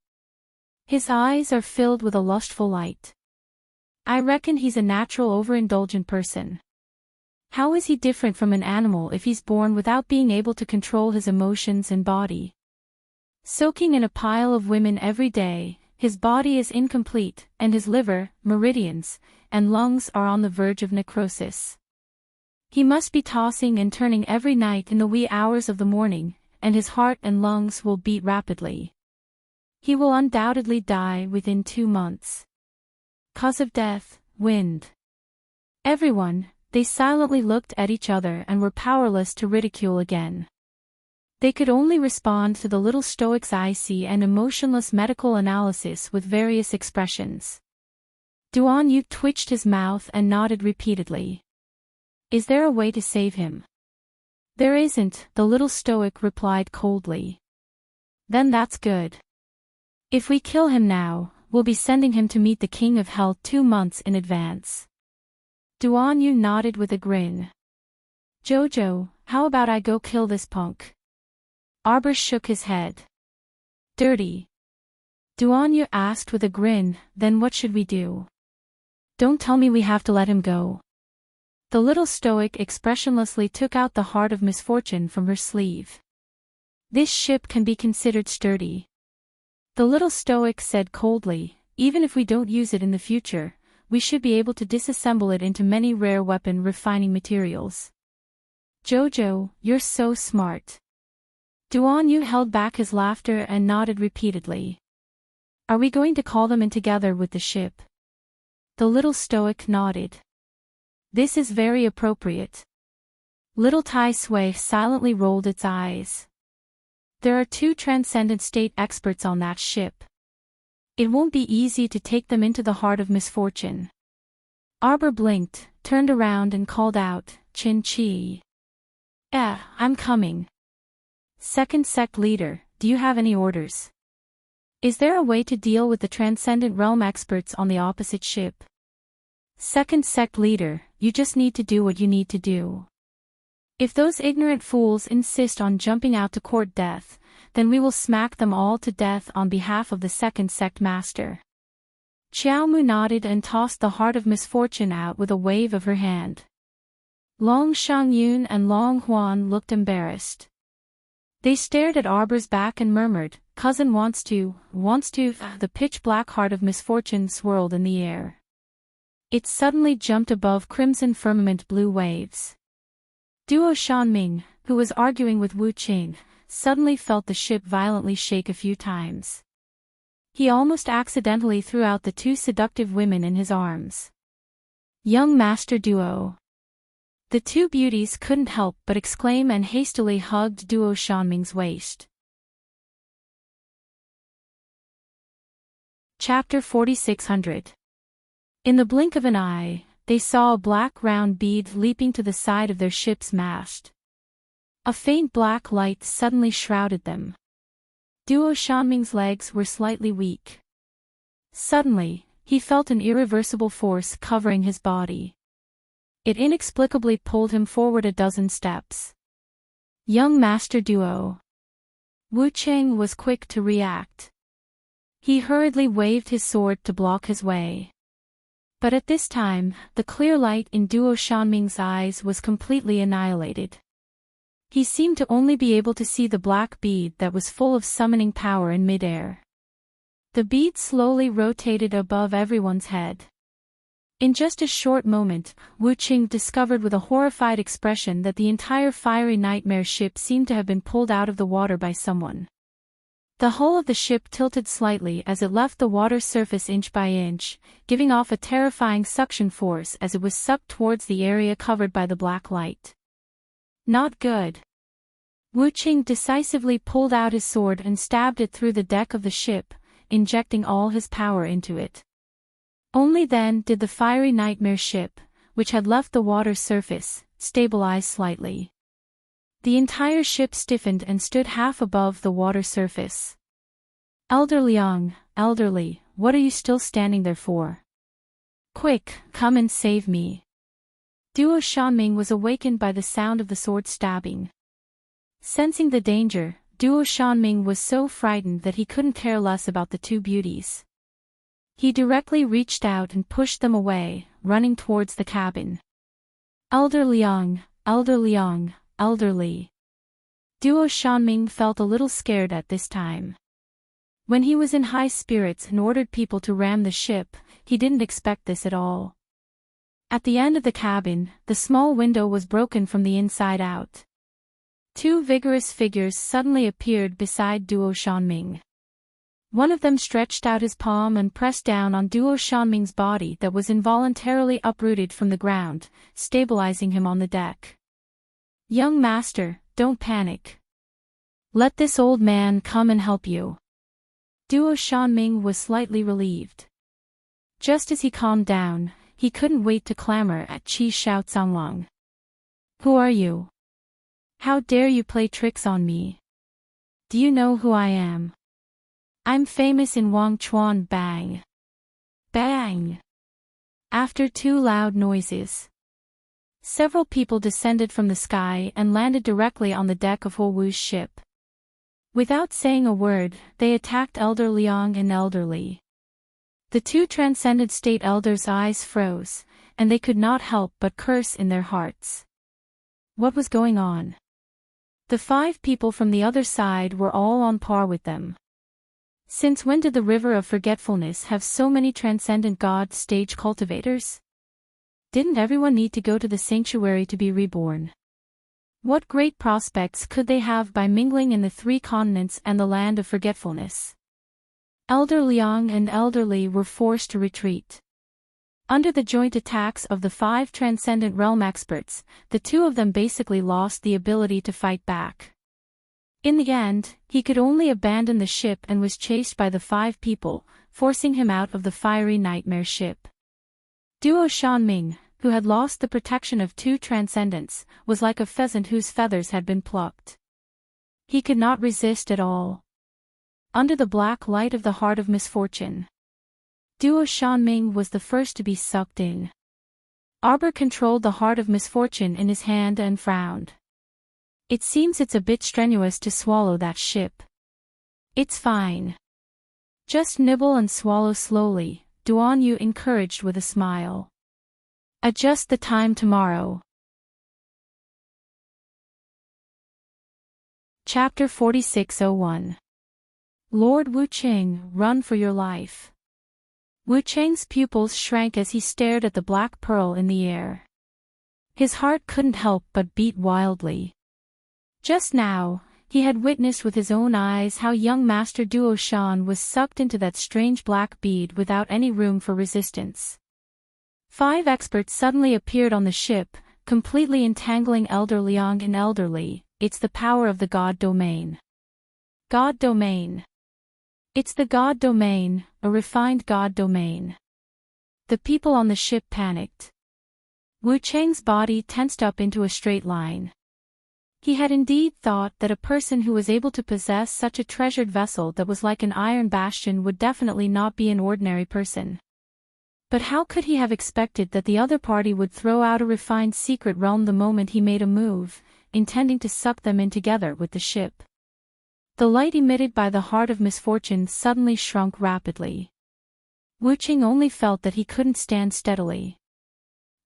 His eyes are filled with a lustful light. I reckon he's a natural overindulgent person. How is he different from an animal if he's born without being able to control his emotions and body? Soaking in a pile of women every day, his body is incomplete, and his liver, meridians, and lungs are on the verge of necrosis. He must be tossing and turning every night in the wee hours of the morning, and his heart and lungs will beat rapidly. He will undoubtedly die within 2 months. Cause of death, wind. Everyone, they silently looked at each other and were powerless to ridicule again. They could only respond to the little stoic's icy and emotionless medical analysis with various expressions. Duan Yu twitched his mouth and nodded repeatedly. Is there a way to save him? There isn't, the little stoic replied coldly. Then that's good. If we kill him now, we'll be sending him to meet the King of Hell 2 months in advance. Duan Yu nodded with a grin. Jojo, how about I go kill this punk? Arbor shook his head. Dirty. Duan Yu asked with a grin, then what should we do? Don't tell me we have to let him go. The little stoic expressionlessly took out the heart of misfortune from her sleeve. This ship can be considered sturdy. The little stoic said coldly, even if we don't use it in the future, we should be able to disassemble it into many rare weapon refining materials. Jojo, you're so smart. Duan Yu held back his laughter and nodded repeatedly. Are we going to call them in together with the ship? The little stoic nodded. This is very appropriate. Little Tai Sui silently rolled its eyes. There are 2 transcendent state experts on that ship. It won't be easy to take them into the heart of misfortune. Arbor blinked, turned around and called out, Chin Chi. I'm coming. Second sect leader, do you have any orders? Is there a way to deal with the transcendent realm experts on the opposite ship? Second sect leader, you just need to do what you need to do. If those ignorant fools insist on jumping out to court death, then we will smack them all to death on behalf of the second sect master. Xiao Mu nodded and tossed the heart of misfortune out with a wave of her hand. Long Shangyun and Long Huan looked embarrassed. They stared at Arbor's back and murmured, cousin wants to. The pitch-black heart of misfortune swirled in the air. It suddenly jumped above crimson firmament blue waves. Duo Shanming, who was arguing with Wu Qing, suddenly felt the ship violently shake a few times. He almost accidentally threw out the 2 seductive women in his arms. Young Master Duo. The 2 beauties couldn't help but exclaim and hastily hugged Duo Shanming's waist. Chapter 4600. In the blink of an eye, they saw a black round bead leaping to the side of their ship's mast. A faint black light suddenly shrouded them. Duo Shanming's legs were slightly weak. Suddenly, he felt an irreversible force covering his body. It inexplicably pulled him forward a dozen steps. Young Master Duo. Wu Cheng was quick to react. He hurriedly waved his sword to block his way. But at this time, the clear light in Duo Shanming's eyes was completely annihilated. He seemed to only be able to see the black bead that was full of summoning power in midair. The bead slowly rotated above everyone's head. In just a short moment, Wu Qing discovered with a horrified expression that the entire fiery nightmare ship seemed to have been pulled out of the water by someone. The hull of the ship tilted slightly as it left the water surface inch by inch, giving off a terrifying suction force as it was sucked towards the area covered by the black light. Not good. Wu Qing decisively pulled out his sword and stabbed it through the deck of the ship, injecting all his power into it. Only then did the fiery nightmare ship, which had left the water surface, stabilize slightly. The entire ship stiffened and stood half above the water surface. Elder Liang, elderly, what are you still standing there for? Quick, come and save me. Duo Shanming was awakened by the sound of the sword stabbing. Sensing the danger, Duo Shanming was so frightened that he couldn't care less about the two beauties. He directly reached out and pushed them away, running towards the cabin. Elder Liang, elderly. Duo Shanming felt a little scared at this time. When he was in high spirits and ordered people to ram the ship, he didn't expect this at all. At the end of the cabin, the small window was broken from the inside out. Two vigorous figures suddenly appeared beside Duo Shanming. One of them stretched out his palm and pressed down on Duo Shanming's body that was involuntarily uprooted from the ground, stabilizing him on the deck. Young master, don't panic. Let this old man come and help you. Duo Shanming was slightly relieved. Just as he calmed down, he couldn't wait to clamor at Qi Shao Zhanglang. Who are you? How dare you play tricks on me? Do you know who I am? I'm famous in Wangchuan. Bang. Bang. After two loud noises, several people descended from the sky and landed directly on the deck of Huo Wu's ship. Without saying a word, they attacked Elder Liang and Elderly. The two transcendent state elders' eyes froze, and they could not help but curse in their hearts. What was going on? The five people from the other side were all on par with them. Since when did the River of Forgetfulness have so many transcendent god stage cultivators? Didn't everyone need to go to the sanctuary to be reborn? What great prospects could they have by mingling in the three continents and the land of forgetfulness? Elder Liang and Elderly were forced to retreat. Under the joint attacks of the five transcendent realm experts, the two of them basically lost the ability to fight back. In the end, he could only abandon the ship and was chased by the five people, forcing him out of the fiery nightmare ship. Duo Shanming, who had lost the protection of two transcendents, was like a pheasant whose feathers had been plucked. He could not resist at all. Under the black light of the heart of misfortune, Duo Shanming was the first to be sucked in. Arbor controlled the heart of misfortune in his hand and frowned. It seems it's a bit strenuous to swallow that ship. It's fine. Just nibble and swallow slowly, Duan Yu encouraged with a smile. Adjust the time tomorrow. Chapter 4601. Lord Wu Qing, run for your life. Wu Cheng's pupils shrank as he stared at the black pearl in the air. His heart couldn't help but beat wildly. Just now, he had witnessed with his own eyes how young Master Duo Shan was sucked into that strange black bead without any room for resistance. Five experts suddenly appeared on the ship, completely entangling Elder Liang and Elderly. It's the power of the God Domain. God Domain. It's the God Domain, a refined God Domain. The people on the ship panicked. Wu Cheng's body tensed up into a straight line. He had indeed thought that a person who was able to possess such a treasured vessel that was like an iron bastion would definitely not be an ordinary person. But how could he have expected that the other party would throw out a refined secret realm the moment he made a move, intending to suck them in together with the ship. The light emitted by the Heart of Misfortune suddenly shrunk rapidly. Wu-Ching only felt that he couldn't stand steadily.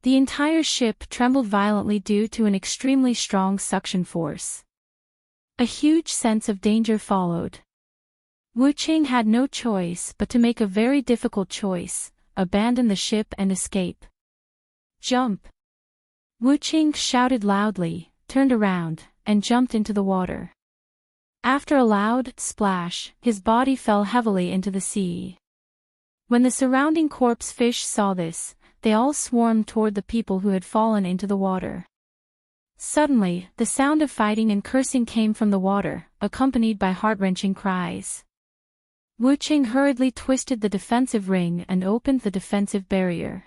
The entire ship trembled violently due to an extremely strong suction force. A huge sense of danger followed. Wu-Ching had no choice but to make a very difficult choice: abandon the ship and escape. Jump! Wu-Ching shouted loudly, turned around, and jumped into the water. After a loud splash, his body fell heavily into the sea. When the surrounding corpse fish saw this, they all swarmed toward the people who had fallen into the water. Suddenly, the sound of fighting and cursing came from the water, accompanied by heart-wrenching cries. Wu-Ching hurriedly twisted the defensive ring and opened the defensive barrier.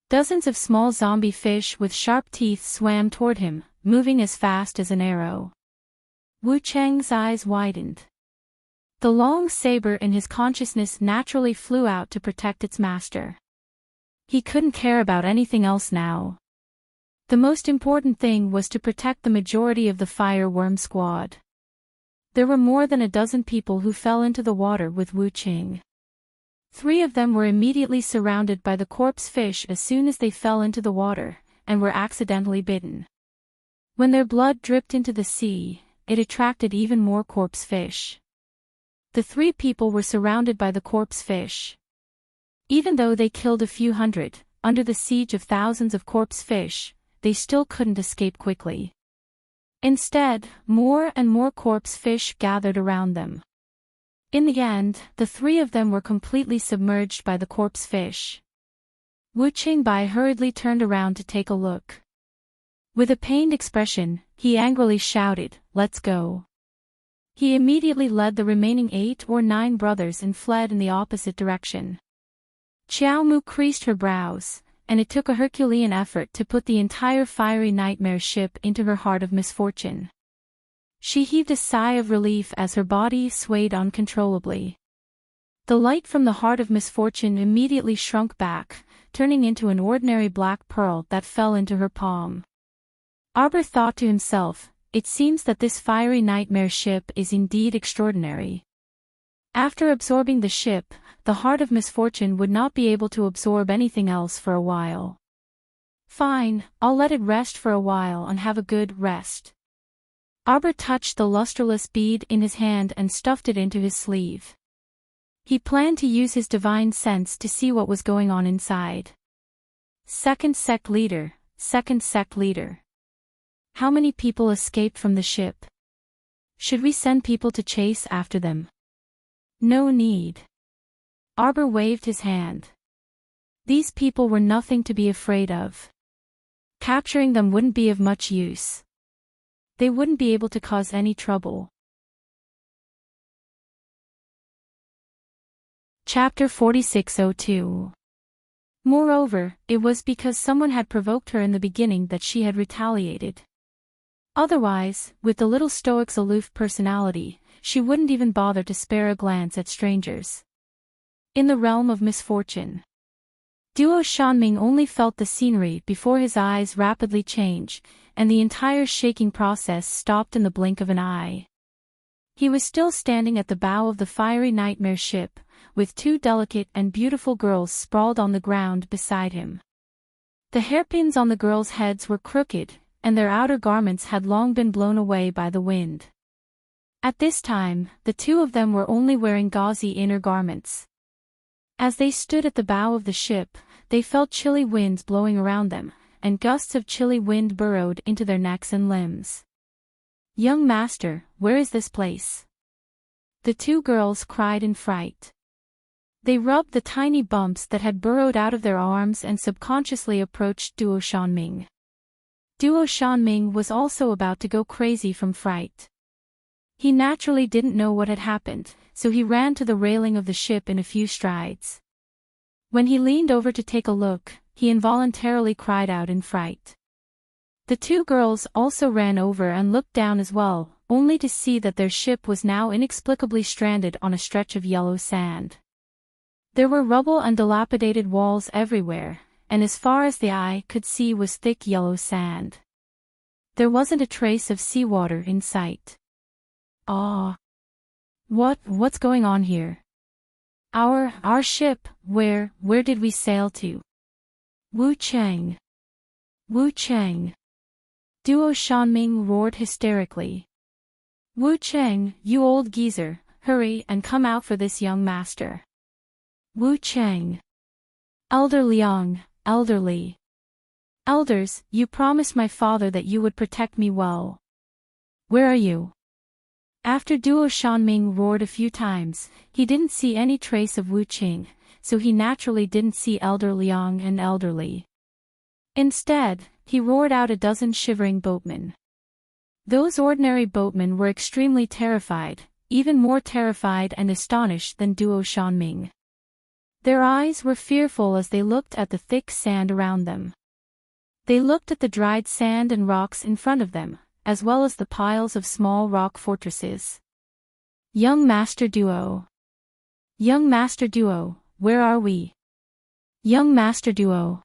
Dozens of small zombie fish with sharp teeth swam toward him, moving as fast as an arrow. Wu-Chang's eyes widened. The long saber in his consciousness naturally flew out to protect its master. He couldn't care about anything else now. The most important thing was to protect the majority of the fireworm squad. There were more than a dozen people who fell into the water with Wu-Ching. 3 of them were immediately surrounded by the corpse fish as soon as they fell into the water, and were accidentally bitten. When their blood dripped into the sea, it attracted even more corpse fish. The 3 people were surrounded by the corpse fish. Even though they killed a few hundred, under the siege of thousands of corpse fish, they still couldn't escape quickly. Instead, more and more corpse fish gathered around them. In the end, the 3 of them were completely submerged by the corpse fish. Wu-Ching hurriedly turned around to take a look. With a pained expression, he angrily shouted, "Let's go." He immediately led the remaining 8 or 9 brothers and fled in the opposite direction. Qiao Mu creased her brows, and it took a Herculean effort to put the entire fiery nightmare ship into her Heart of Misfortune. She heaved a sigh of relief as her body swayed uncontrollably. The light from the Heart of Misfortune immediately shrunk back, turning into an ordinary black pearl that fell into her palm. Arbor thought to himself, "It seems that this fiery nightmare ship is indeed extraordinary." After absorbing the ship, the Heart of Misfortune would not be able to absorb anything else for a while. Fine, I'll let it rest for a while and have a good rest. Arbor touched the lustreless bead in his hand and stuffed it into his sleeve. He planned to use his divine sense to see what was going on inside. Second sect leader, second sect leader. How many people escaped from the ship? Should we send people to chase after them? No need. Arbor waved his hand. These people were nothing to be afraid of. Capturing them wouldn't be of much use. They wouldn't be able to cause any trouble. Chapter 4602. Moreover, it was because someone had provoked her in the beginning that she had retaliated. Otherwise, with the little stoic's aloof personality, she wouldn't even bother to spare a glance at strangers. In the realm of misfortune, Duo Shanming only felt the scenery before his eyes rapidly changed, and the entire shaking process stopped in the blink of an eye. He was still standing at the bow of the fiery nightmare ship, with 2 delicate and beautiful girls sprawled on the ground beside him. The hairpins on the girls' heads were crooked, and their outer garments had long been blown away by the wind. At this time, the 2 of them were only wearing gauzy inner garments. As they stood at the bow of the ship, they felt chilly winds blowing around them, and gusts of chilly wind burrowed into their necks and limbs. "Young master, where is this place?" The 2 girls cried in fright. They rubbed the tiny bumps that had burrowed out of their arms and subconsciously approached Duo Shanming. Duo Shanming was also about to go crazy from fright. He naturally didn't know what had happened, so he ran to the railing of the ship in a few strides. When he leaned over to take a look, he involuntarily cried out in fright. The 2 girls also ran over and looked down as well, only to see that their ship was now inexplicably stranded on a stretch of yellow sand. There were rubble and dilapidated walls everywhere, and as far as the eye could see was thick yellow sand. There wasn't a trace of seawater in sight. Ah. What's going on here? Our ship, where did we sail to? Wu Cheng. Wu Cheng. Duo Shanming roared hysterically. Wu Cheng, you old geezer, hurry and come out for this young master. Wu Cheng. Elder Liang, elderly. Elders, you promised my father that you would protect me well. Where are you? After Duo Shanming roared a few times, he didn't see any trace of Wu Qing, so he naturally didn't see Elder Liang and elderly. Instead, he roared out a dozen shivering boatmen. Those ordinary boatmen were extremely terrified, even more terrified and astonished than Duo Shanming. Their eyes were fearful as they looked at the thick sand around them. They looked at the dried sand and rocks in front of them, as well as the piles of small rock fortresses. Young Master Duo. Young Master Duo, where are we? Young Master Duo.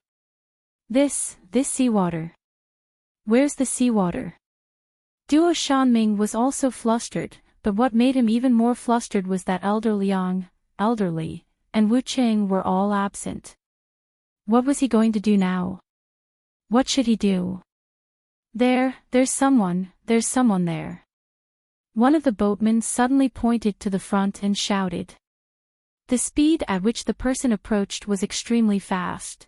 This seawater. Where's the seawater? Duo Shanming was also flustered, but what made him even more flustered was that Elder Liang, elderly, and Wu Qing were all absent. What was he going to do now? What should he do? There's someone there. One of the boatmen suddenly pointed to the front and shouted. The speed at which the person approached was extremely fast.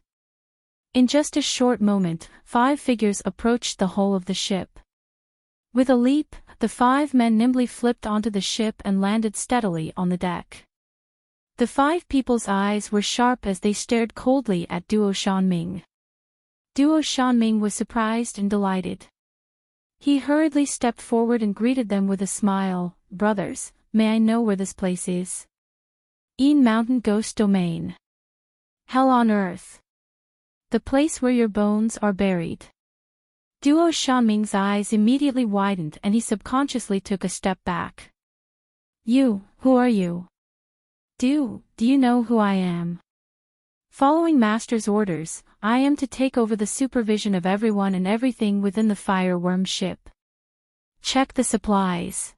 In just a short moment, 5 figures approached the hull of the ship. With a leap, the 5 men nimbly flipped onto the ship and landed steadily on the deck. The 5 people's eyes were sharp as they stared coldly at Duo Shanming. Duo Shanming was surprised and delighted. He hurriedly stepped forward and greeted them with a smile. Brothers, may I know where this place is? Een Mountain Ghost Domain. Hell on Earth. The place where your bones are buried. Duo Shanming's eyes immediately widened and he subconsciously took a step back. You, who are you? Do you know who I am? Following Master's orders, I am to take over the supervision of everyone and everything within the fireworm ship. Check the supplies.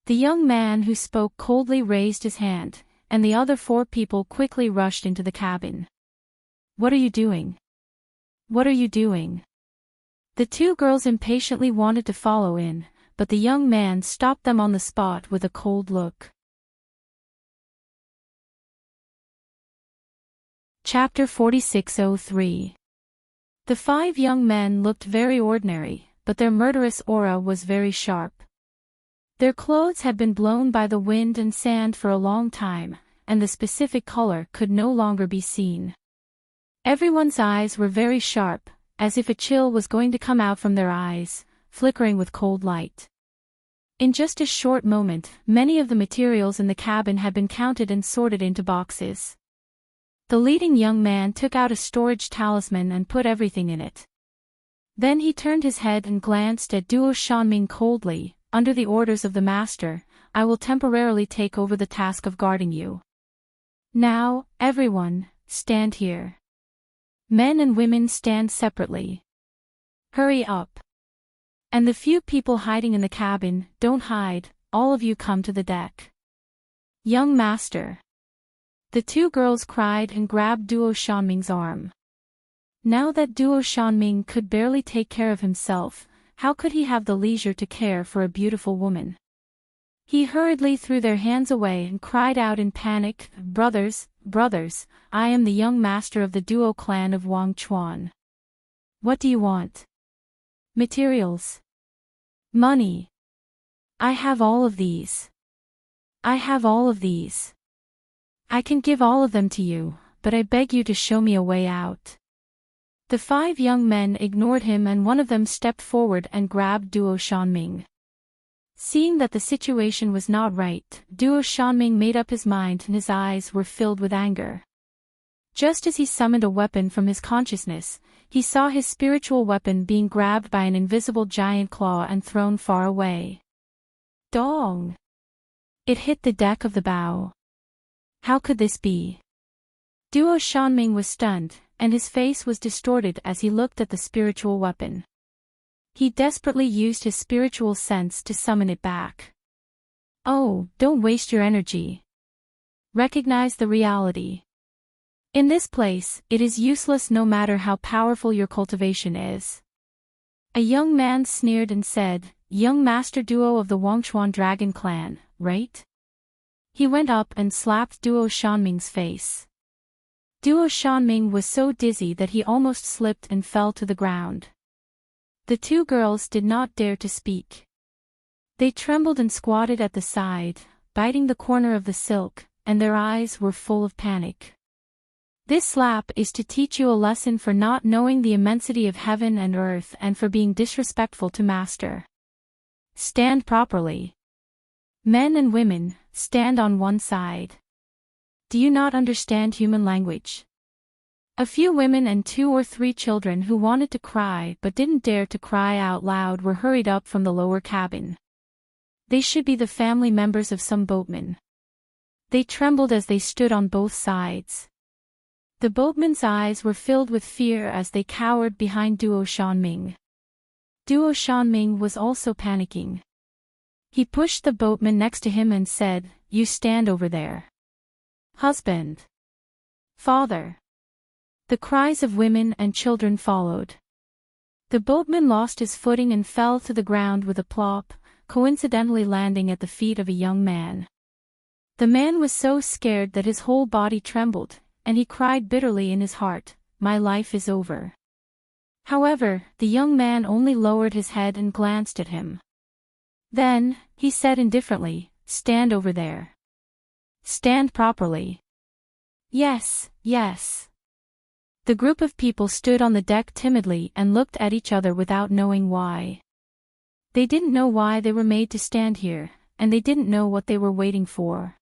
The young man who spoke coldly raised his hand, and the other 4 people quickly rushed into the cabin. What are you doing? What are you doing? The 2 girls impatiently wanted to follow in, but the young man stopped them on the spot with a cold look. Chapter 4603. The 5 young men looked very ordinary, but their murderous aura was very sharp. Their clothes had been blown by the wind and sand for a long time, and the specific color could no longer be seen. Everyone's eyes were very sharp, as if a chill was going to come out from their eyes, flickering with cold light. In just a short moment, many of the materials in the cabin had been counted and sorted into boxes. The leading young man took out a storage talisman and put everything in it. Then he turned his head and glanced at Duo Shanming coldly. Under the orders of the master, I will temporarily take over the task of guarding you. Now, everyone, stand here. Men and women stand separately. Hurry up. And the few people hiding in the cabin, don't hide, all of you come to the deck. Young master. The 2 girls cried and grabbed Duo Shanming's arm. Now that Duo Shanming could barely take care of himself, how could he have the leisure to care for a beautiful woman? He hurriedly threw their hands away and cried out in panic, Brothers, I am the young master of the Duo clan of Wang Chuan. What do you want? Materials. Money. I have all of these. I can give all of them to you, but I beg you to show me a way out. The 5 young men ignored him and one of them stepped forward and grabbed Duo Shanming. Seeing that the situation was not right, Duo Shanming made up his mind and his eyes were filled with anger. Just as he summoned a weapon from his consciousness, he saw his spiritual weapon being grabbed by an invisible giant claw and thrown far away. Dong! It hit the deck of the bow. How could this be? Duo Shanming was stunned, and his face was distorted as he looked at the spiritual weapon. He desperately used his spiritual sense to summon it back. Oh, don't waste your energy. Recognize the reality. In this place, it is useless no matter how powerful your cultivation is. A young man sneered and said, "Young master duo of the Wangchuan dragon clan, right?" He went up and slapped Duo Shanming's face. Duo Shanming was so dizzy that he almost slipped and fell to the ground. The two girls did not dare to speak. They trembled and squatted at the side, biting the corner of the silk, and their eyes were full of panic. This slap is to teach you a lesson for not knowing the immensity of heaven and earth and for being disrespectful to master. Stand properly. Men and women, stand on one side. Do you not understand human language? A few women and 2 or 3 children who wanted to cry but didn't dare to cry out loud were hurried up from the lower cabin. They should be the family members of some boatmen. They trembled as they stood on both sides. The boatmen's eyes were filled with fear as they cowered behind Duo Shanming. Duo Shanming was also panicking. He pushed the boatman next to him and said, "You stand over there." Husband. Father. The cries of women and children followed. The boatman lost his footing and fell to the ground with a plop, coincidentally landing at the feet of a young man. The man was so scared that his whole body trembled, and he cried bitterly in his heart, "My life is over." However, the young man only lowered his head and glanced at him. Then, he said indifferently, "Stand over there. Stand properly." "Yes, yes." The group of people stood on the deck timidly and looked at each other without knowing why. They didn't know why they were made to stand here, and they didn't know what they were waiting for.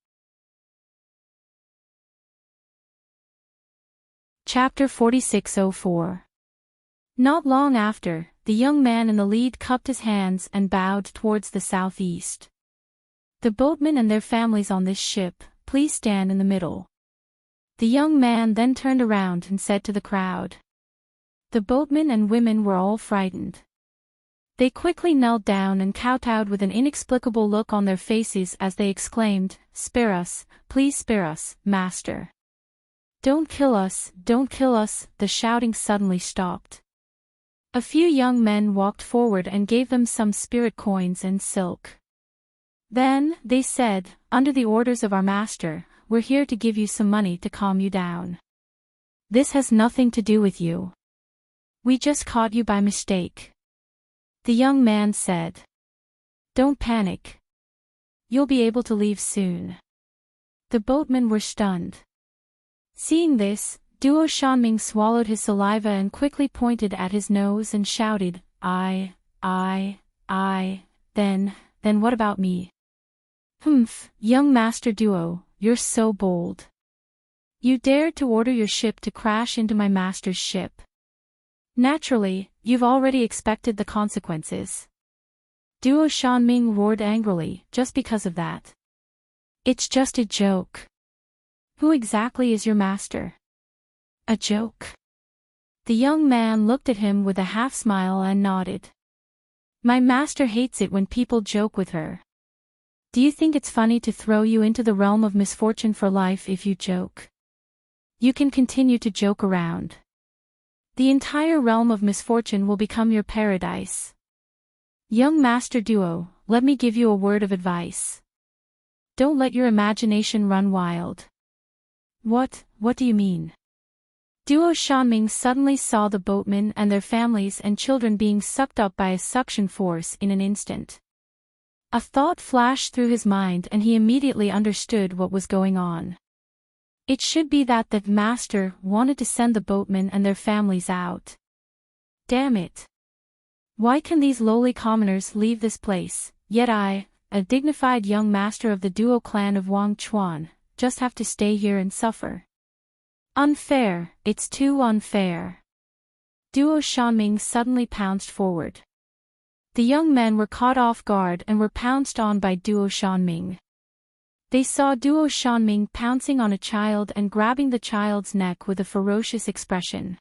Chapter 4604. Not long after, the young man in the lead cupped his hands and bowed towards the southeast. "The boatmen and their families on this ship, please stand in the middle." The young man then turned around and said to the crowd. The boatmen and women were all frightened. They quickly knelt down and kowtowed with an inexplicable look on their faces as they exclaimed, "Spare us, please spare us, master. Don't kill us, don't kill us." The shouting suddenly stopped. A few young men walked forward and gave them some spirit coins and silk. Then, they said, "Under the orders of our master, we're here to give you some money to calm you down. This has nothing to do with you. We just caught you by mistake." The young man said, "Don't panic. You'll be able to leave soon." The boatmen were stunned. Seeing this, Duo Shanming swallowed his saliva and quickly pointed at his nose and shouted, I, then what about me?" "Humph, young Master Duo, you're so bold. You dared to order your ship to crash into my master's ship. Naturally, you've already expected the consequences." Duo Shanming roared angrily, "Just because of that. It's just a joke. Who exactly is your master?" "A joke?" The young man looked at him with a half-smile and nodded. "My master hates it when people joke with her. Do you think it's funny to throw you into the realm of misfortune for life if you joke? You can continue to joke around. The entire realm of misfortune will become your paradise. Young Master Duo, let me give you a word of advice. Don't let your imagination run wild." What do you mean?" Duo Shanming suddenly saw the boatmen and their families and children being sucked up by a suction force in an instant. A thought flashed through his mind and he immediately understood what was going on. It should be that the master wanted to send the boatmen and their families out. Damn it. Why can these lowly commoners leave this place, yet I, a dignified young master of the Duo clan of Wang Chuan, just have to stay here and suffer? Unfair, it's too unfair. Duo Shanming suddenly pounced forward. The young men were caught off guard and were pounced on by Duo Shanming. They saw Duo Shanming pouncing on a child and grabbing the child's neck with a ferocious expression.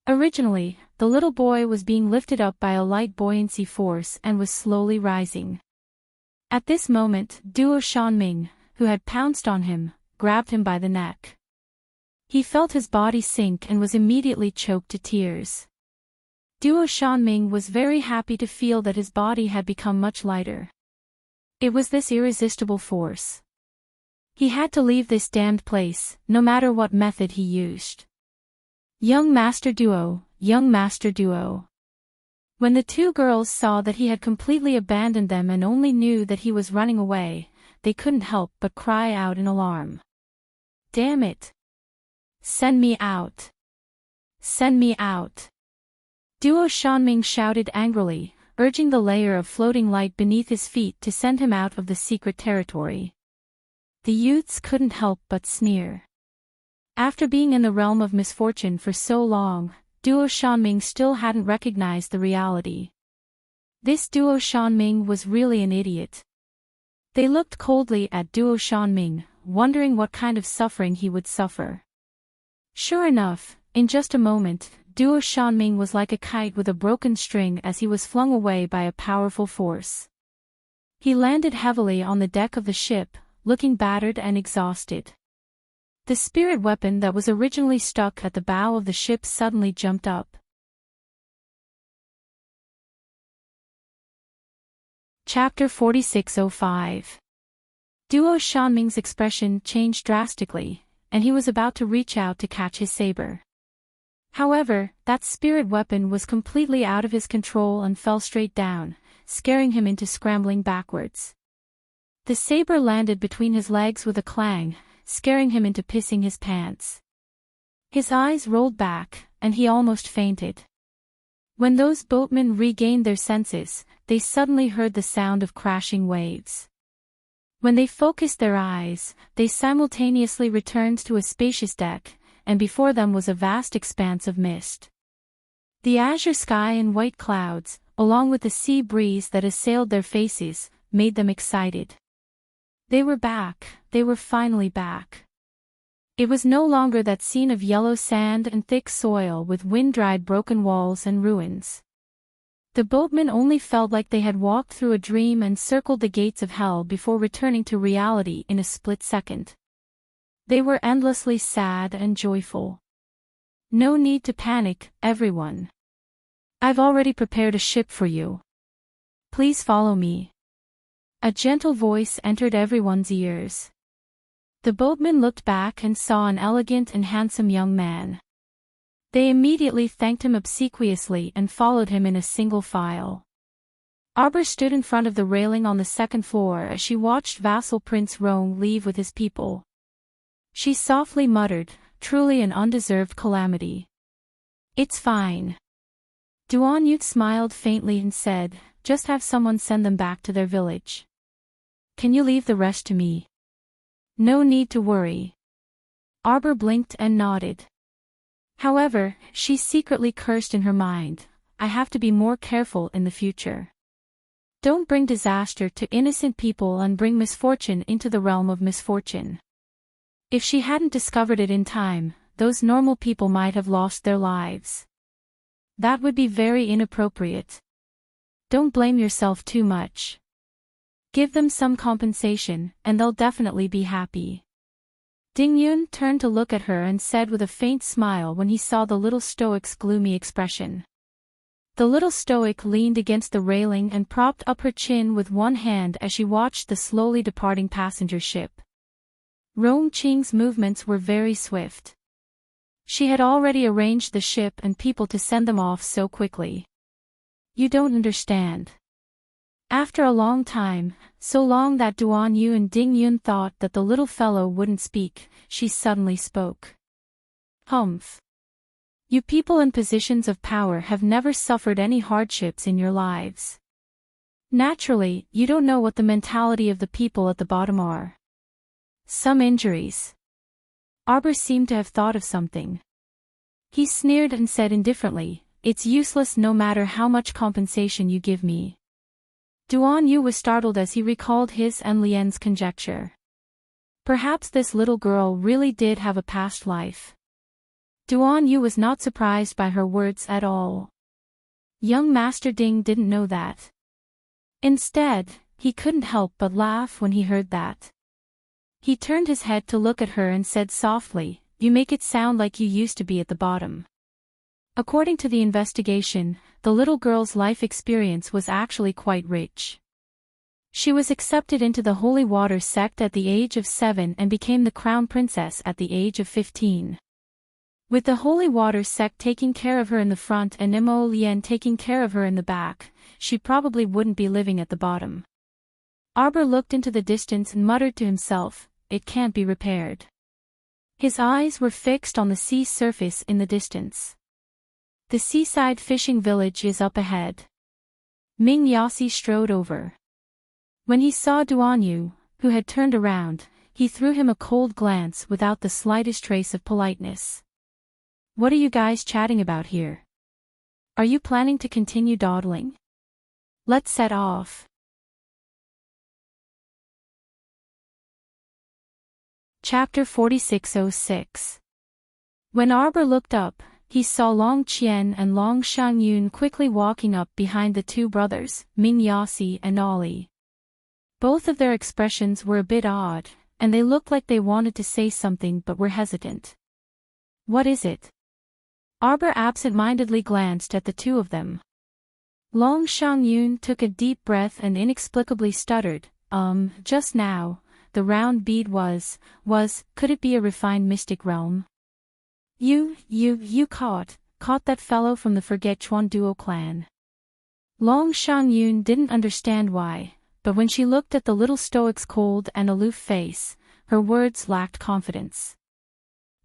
Originally, the little boy was being lifted up by a light buoyancy force and was slowly rising. At this moment, Duo Shanming, who had pounced on him, grabbed him by the neck. He felt his body sink and was immediately choked to tears. Duo Shanming was very happy to feel that his body had become much lighter. It was this irresistible force. He had to leave this damned place, no matter what method he used. Young Master Duo, young Master Duo. When the two girls saw that he had completely abandoned them and only knew that he was running away, they couldn't help but cry out in alarm. Damn it! Send me out! Send me out! Duo Shanming shouted angrily, urging the layer of floating light beneath his feet to send him out of the secret territory. The youths couldn't help but sneer. After being in the realm of misfortune for so long, Duo Shanming still hadn't recognized the reality. This Duo Shanming was really an idiot. They looked coldly at Duo Shanming, wondering what kind of suffering he would suffer. Sure enough, in just a moment, Duo Shanming was like a kite with a broken string as he was flung away by a powerful force. He landed heavily on the deck of the ship, looking battered and exhausted. The spirit weapon that was originally stuck at the bow of the ship suddenly jumped up. Chapter 4605. Duo Shanming's expression changed drastically, and he was about to reach out to catch his saber. However, that spirit weapon was completely out of his control and fell straight down, scaring him into scrambling backwards. The saber landed between his legs with a clang, scaring him into pissing his pants. His eyes rolled back, and he almost fainted. When those boatmen regained their senses, they suddenly heard the sound of crashing waves. When they focused their eyes, they simultaneously returned to a spacious deck, and before them was a vast expanse of mist. The azure sky and white clouds, along with the sea breeze that assailed their faces, made them excited. They were back, they were finally back. It was no longer that scene of yellow sand and thick soil with wind-dried broken walls and ruins. The boatmen only felt like they had walked through a dream and circled the gates of hell before returning to reality in a split second. They were endlessly sad and joyful. No need to panic, everyone. I've already prepared a ship for you. Please follow me. A gentle voice entered everyone's ears. The boatmen looked back and saw an elegant and handsome young man. They immediately thanked him obsequiously and followed him in a single file. Arbor stood in front of the railing on the second floor as she watched vassal Prince Rong leave with his people. She softly muttered, truly an undeserved calamity. It's fine. Duan Yut smiled faintly and said, just have someone send them back to their village. Can you leave the rest to me? No need to worry. Arbor blinked and nodded. However, she secretly cursed in her mind, I have to be more careful in the future. Don't bring disaster to innocent people and bring misfortune into the realm of misfortune. If she hadn't discovered it in time, those normal people might have lost their lives. That would be very inappropriate. Don't blame yourself too much. Give them some compensation, and they'll definitely be happy. Ding Yun turned to look at her and said with a faint smile when he saw the little stoic's gloomy expression. The little stoic leaned against the railing and propped up her chin with one hand as she watched the slowly departing passenger ship. Rong Qing's movements were very swift. She had already arranged the ship and people to send them off so quickly. You don't understand. After a long time, so long that Duan Yu and Ding Yun thought that the little fellow wouldn't speak, she suddenly spoke. Humph. You people in positions of power have never suffered any hardships in your lives. Naturally, you don't know what the mentality of the people at the bottom are. Some injuries. Arbor seemed to have thought of something. He sneered and said indifferently, it's useless no matter how much compensation you give me. Duan Yu was startled as he recalled his and Lian's conjecture. Perhaps this little girl really did have a past life. Duan Yu was not surprised by her words at all. Young Master Ding didn't know that. Instead, he couldn't help but laugh when he heard that. He turned his head to look at her and said softly, "You make it sound like you used to be at the bottom." According to the investigation, the little girl's life experience was actually quite rich. She was accepted into the Holy Water sect at the age of 7 and became the crown princess at the age of 15. With the Holy Water sect taking care of her in the front and Mo Lien taking care of her in the back, she probably wouldn't be living at the bottom. Arbor looked into the distance and muttered to himself, "It can't be repaired." His eyes were fixed on the sea surface in the distance. The seaside fishing village is up ahead. Ming Yasi strode over. When he saw Duan Yu, who had turned around, he threw him a cold glance without the slightest trace of politeness. "What are you guys chatting about here? Are you planning to continue dawdling? Let's set off." Chapter 4606. When Arbor looked up, he saw Long Qian and Long Shangyun quickly walking up behind the two brothers, Ming Yasi and Ollie. Both of their expressions were a bit odd, and they looked like they wanted to say something but were hesitant. "What is it?" Arbor absent-mindedly glanced at the two of them. Long Shangyun took a deep breath and inexplicably stuttered, Just now. The round bead could it be a refined mystic realm?" You caught that fellow from the Forget Chuan Duo clan." Long Shangyun didn't understand why, but when she looked at the little stoic's cold and aloof face, her words lacked confidence.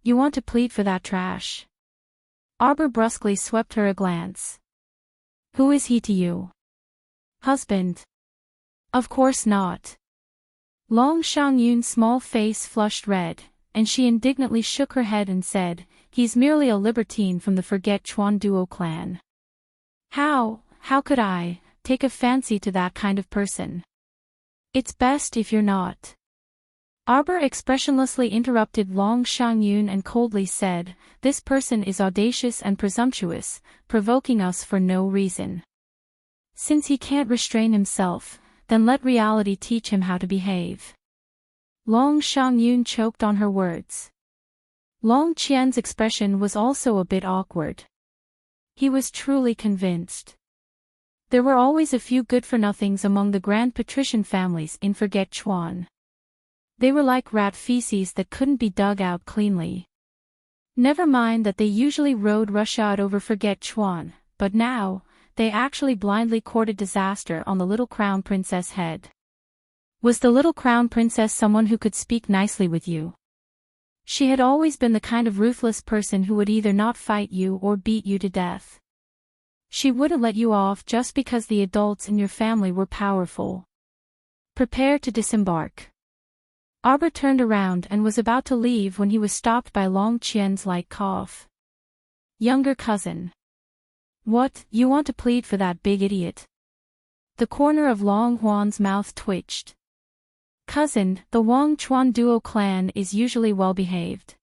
"You want to plead for that trash?" Arbor brusquely swept her a glance. "Who is he to you? Husband?" "Of course not." Long Shangyun's small face flushed red, and she indignantly shook her head and said, "He's merely a libertine from the Forget Chuan Duo clan." How could I take a fancy to that kind of person?" "It's best if you're not." Arbor expressionlessly interrupted Long Shangyun and coldly said, "This person is audacious and presumptuous, provoking us for no reason. Since he can't restrain himself, then let reality teach him how to behave." Long Shangyun choked on her words. Long Qian's expression was also a bit awkward. He was truly convinced. There were always a few good-for-nothings among the grand patrician families in Forget Chuan. They were like rat feces that couldn't be dug out cleanly. Never mind that they usually rode roughshod over Forget Chuan, but now, they actually blindly courted disaster on the little crown princess' head. Was the little crown princess someone who could speak nicely with you? She had always been the kind of ruthless person who would either not fight you or beat you to death. She wouldn't let you off just because the adults in your family were powerful. Prepare to disembark. Arbor turned around and was about to leave when he was stopped by Long Qian's light cough. "Younger cousin. What, you want to plead for that big idiot?" The corner of Long Huan's mouth twitched. "Cousin, the Wang Chuan Duo clan is usually well-behaved.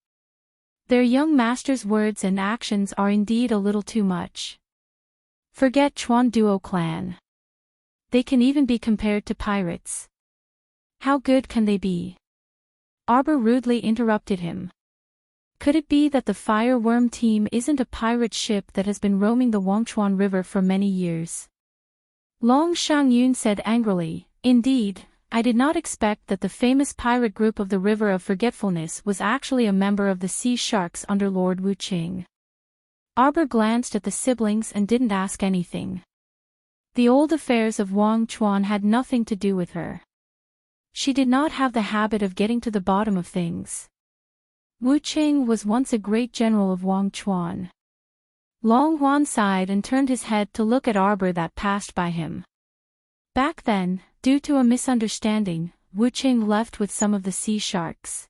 Their young master's words and actions are indeed a little too much. Forget Chuan Duo clan. They can even be compared to pirates. How good can they be?" Arbor rudely interrupted him. Could it be that the Fireworm team isn't a pirate ship that has been roaming the Wangchuan River for many years? Long Shangyun said angrily, "Indeed, I did not expect that the famous pirate group of the River of Forgetfulness was actually a member of the Sea Sharks under Lord Wu Qing." Arbor glanced at the siblings and didn't ask anything. The old affairs of Wang Chuan had nothing to do with her. She did not have the habit of getting to the bottom of things. Wu Qing was once a great general of Wang Chuan. Long Huan sighed and turned his head to look at Arbor that passed by him. Back then, due to a misunderstanding, Wu Qing left with some of the sea sharks.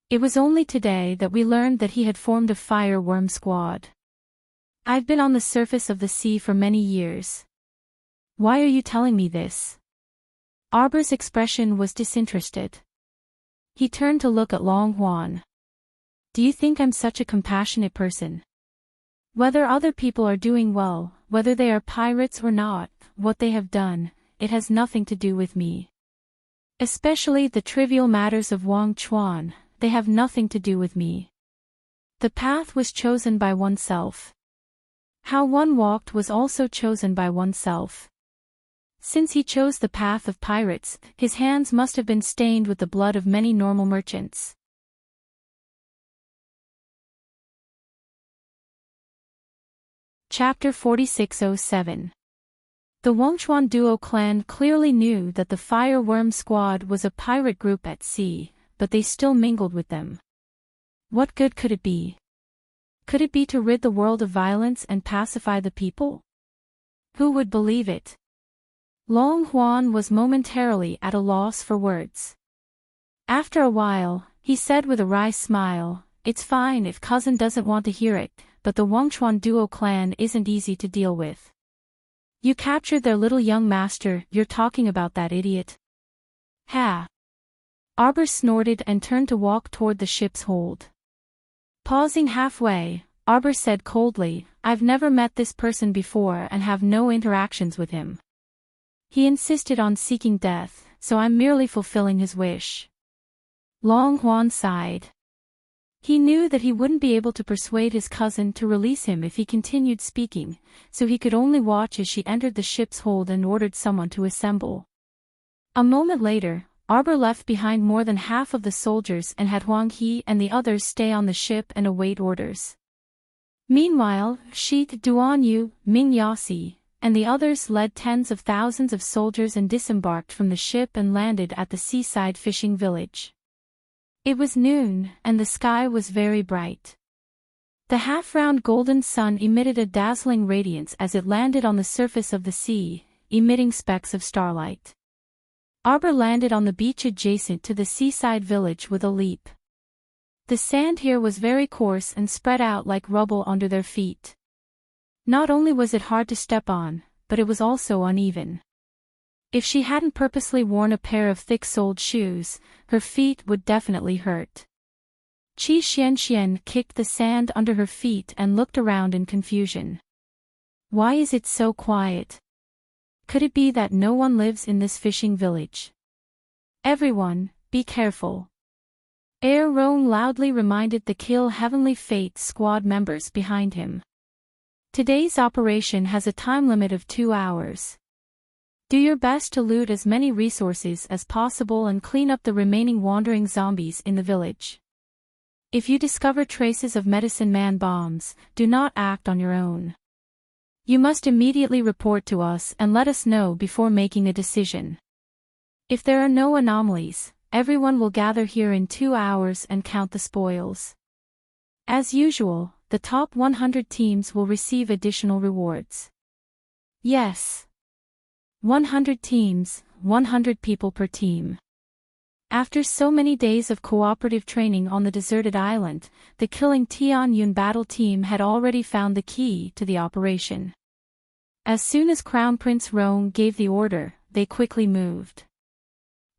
It was only today that we learned that he had formed a fireworm squad. "I've been on the surface of the sea for many years. Why are you telling me this?" Arbor's expression was disinterested. He turned to look at Long Huan. Do you think I'm such a compassionate person? Whether other people are doing well, whether they are pirates or not, what they have done, it has nothing to do with me. Especially the trivial matters of Wang Chuan, they have nothing to do with me. The path was chosen by oneself. How one walked was also chosen by oneself. Since he chose the path of pirates, his hands must have been stained with the blood of many normal merchants. Chapter 4607. The Wangchuan duo clan clearly knew that the Fireworm squad was a pirate group at sea, but they still mingled with them. What good could it be? Could it be to rid the world of violence and pacify the people? Who would believe it? Long Huan was momentarily at a loss for words. After a while, he said with a wry smile, "It's fine if cousin doesn't want to hear it, but the Wangchuan duo clan isn't easy to deal with. You captured their little young master, you're talking about that idiot." Ha! Arbor snorted and turned to walk toward the ship's hold. Pausing halfway, Arbor said coldly, "I've never met this person before and have no interactions with him. He insisted on seeking death, so I'm merely fulfilling his wish." Long Huan sighed. He knew that he wouldn't be able to persuade his cousin to release him if he continued speaking, so he could only watch as she entered the ship's hold and ordered someone to assemble. A moment later, Arbor left behind more than half of the soldiers and had Huang He and the others stay on the ship and await orders. Meanwhile, Shi Duanyu, Ming Yasi, and the others led tens of thousands of soldiers and disembarked from the ship and landed at the seaside fishing village. It was noon, and the sky was very bright. The half-round golden sun emitted a dazzling radiance as it landed on the surface of the sea, emitting specks of starlight. Arbor landed on the beach adjacent to the seaside village with a leap. The sand here was very coarse and spread out like rubble under their feet. Not only was it hard to step on, but it was also uneven. If she hadn't purposely worn a pair of thick-soled shoes, her feet would definitely hurt. Qi Xianxian kicked the sand under her feet and looked around in confusion. Why is it so quiet? Could it be that no one lives in this fishing village? Everyone, be careful. Air Rong loudly reminded the Kill Heavenly Fate squad members behind him. Today's operation has a time limit of 2 hours. Do your best to loot as many resources as possible and clean up the remaining wandering zombies in the village. If you discover traces of Medicine Man bombs, do not act on your own. You must immediately report to us and let us know before making a decision. If there are no anomalies, everyone will gather here in 2 hours and count the spoils. As usual, the top 100 teams will receive additional rewards. Yes. 100 teams, 100 people per team. After so many days of cooperative training on the deserted island, the Killing Tian Yun battle team had already found the key to the operation. As soon as Crown Prince Rong gave the order, they quickly moved.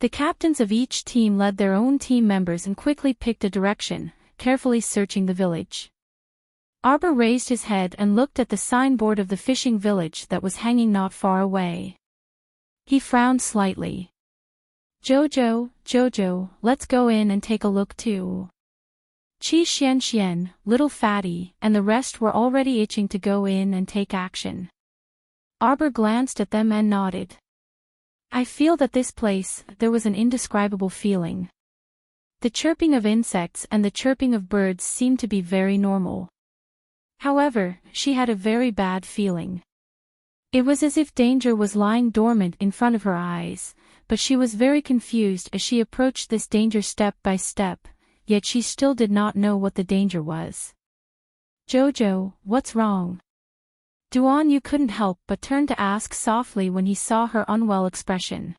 The captains of each team led their own team members and quickly picked a direction, carefully searching the village. Arbor raised his head and looked at the signboard of the fishing village that was hanging not far away. He frowned slightly. Jojo, let's go in and take a look too. Qi Xianxian, Little Fatty, and the rest were already itching to go in and take action. Arbor glanced at them and nodded. I feel that this place, there was an indescribable feeling. The chirping of insects and the chirping of birds seemed to be very normal. However, she had a very bad feeling. It was as if danger was lying dormant in front of her eyes, but she was very confused as she approached this danger step by step, yet she still did not know what the danger was. Jojo, what's wrong? Duan couldn't help but turn to ask softly when he saw her unwell expression.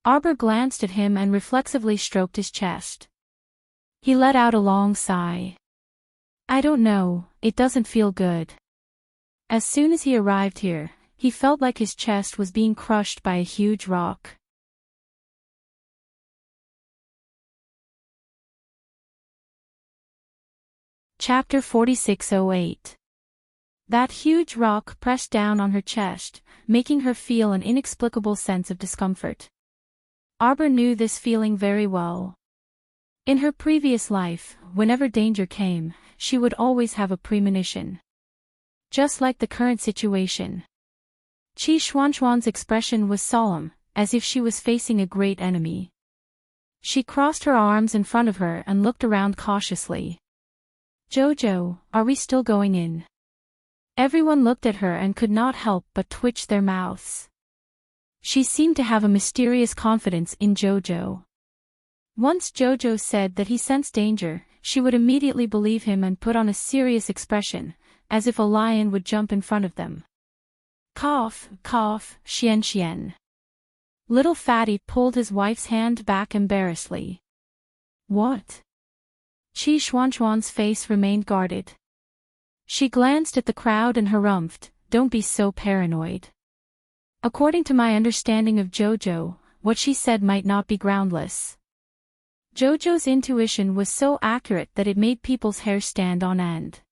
Arbor glanced at him and reflexively stroked his chest. He let out a long sigh. I don't know, it doesn't feel good. As soon as he arrived here, he felt like his chest was being crushed by a huge rock. Chapter 4608. That huge rock pressed down on her chest, making her feel an inexplicable sense of discomfort. Arbor knew this feeling very well. In her previous life, whenever danger came, she would always have a premonition. Just like the current situation. Qi Xuanxuan's expression was solemn, as if she was facing a great enemy. She crossed her arms in front of her and looked around cautiously. "Jojo, are we still going in?" Everyone looked at her and could not help but twitch their mouths. She seemed to have a mysterious confidence in Jojo. Once Jojo said that he sensed danger, she would immediately believe him and put on a serious expression, as if a lion would jump in front of them. Cough, cough, Xian. Little Fatty pulled his wife's hand back embarrassedly. What? Qi Xuanxuan's face remained guarded. She glanced at the crowd and harumphed, "Don't be so paranoid." According to my understanding of Jojo, what she said might not be groundless. Jojo's intuition was so accurate that it made people's hair stand on end.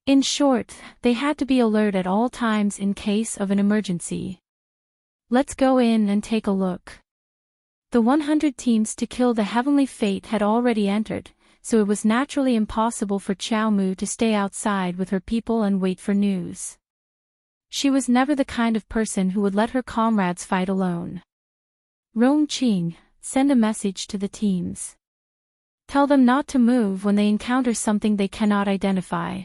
In short, they had to be alert at all times in case of an emergency. Let's go in and take a look. The 100 teams to kill the Heavenly Fate had already entered, so it was naturally impossible for Qiao Mu to stay outside with her people and wait for news. She was never the kind of person who would let her comrades fight alone. Rong Qing, send a message to the teams. Tell them not to move when they encounter something they cannot identify.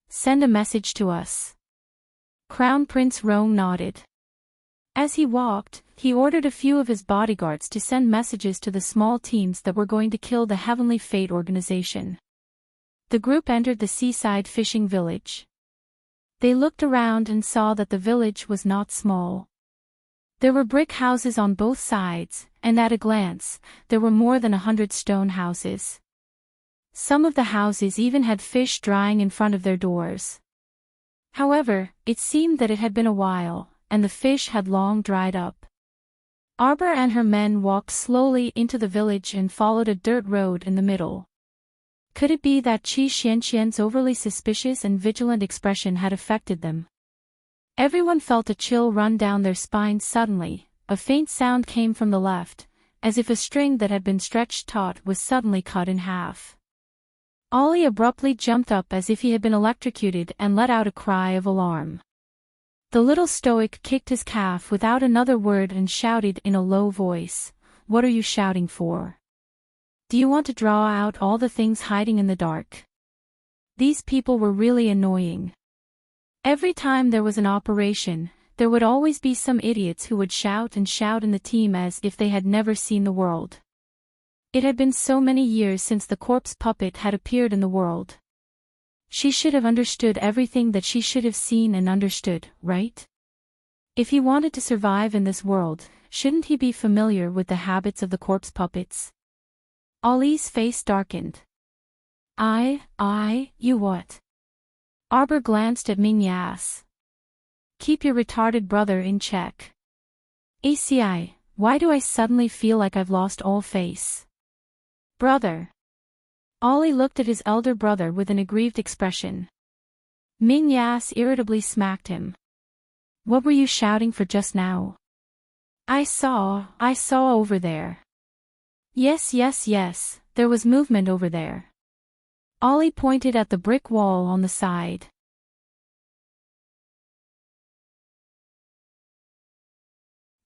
Send a message to us. Crown Prince Rong nodded. As he walked, he ordered a few of his bodyguards to send messages to the small teams that were going to kill the Heavenly Fate organization. The group entered the seaside fishing village. They looked around and saw that the village was not small. There were brick houses on both sides, and at a glance, there were more than 100 stone houses. Some of the houses even had fish drying in front of their doors. However, it seemed that it had been a while, and the fish had long dried up. Arbor and her men walked slowly into the village and followed a dirt road in the middle. Could it be that Qi Xianxian's overly suspicious and vigilant expression had affected them? Everyone felt a chill run down their spines suddenly. A faint sound came from the left, as if a string that had been stretched taut was suddenly cut in half. Ollie abruptly jumped up as if he had been electrocuted and let out a cry of alarm. The little stoic kicked his calf without another word and shouted in a low voice, "What are you shouting for? Do you want to draw out all the things hiding in the dark?" These people were really annoying. Every time there was an operation, there would always be some idiots who would shout and shout in the team as if they had never seen the world. It had been so many years since the corpse puppet had appeared in the world. She should have understood everything that she should have seen and understood, right? If he wanted to survive in this world, shouldn't he be familiar with the habits of the corpse puppets? Ollie's face darkened. You what? Arbor glanced at Mingyas. Keep your retarded brother in check. ACI, why do I suddenly feel like I've lost all face? Brother. Ollie looked at his elder brother with an aggrieved expression. Mingyas irritably smacked him. What were you shouting for just now? I saw over there. Yes, there was movement over there. Ollie pointed at the brick wall on the side.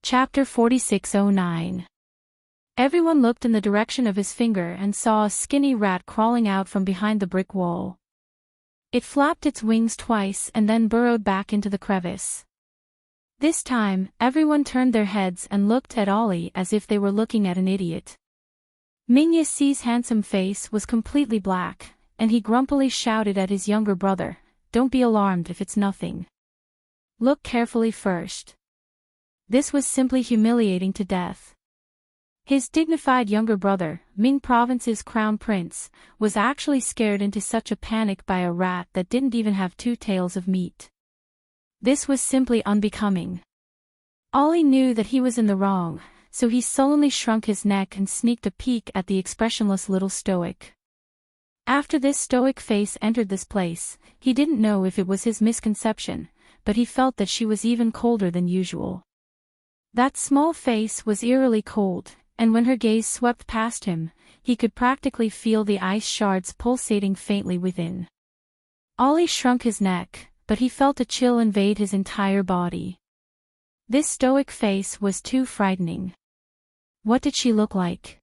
Chapter 4609. Everyone looked in the direction of his finger and saw a skinny rat crawling out from behind the brick wall. It flapped its wings twice and then burrowed back into the crevice. This time, everyone turned their heads and looked at Ollie as if they were looking at an idiot. Mingyas's handsome face was completely black, and he grumpily shouted at his younger brother, "Don't be alarmed if it's nothing. Look carefully first." This was simply humiliating to death. His dignified younger brother, Ming Province's crown prince, was actually scared into such a panic by a rat that didn't even have 2 tails of meat. This was simply unbecoming. Ollie knew that he was in the wrong, so he sullenly shrunk his neck and sneaked a peek at the expressionless little stoic. After this stoic face entered this place, he didn't know if it was his misconception, but he felt that she was even colder than usual. That small face was eerily cold, and when her gaze swept past him, he could practically feel the ice shards pulsating faintly within. Ollie shrunk his neck, but he felt a chill invade his entire body. This stoic face was too frightening. What did she look like?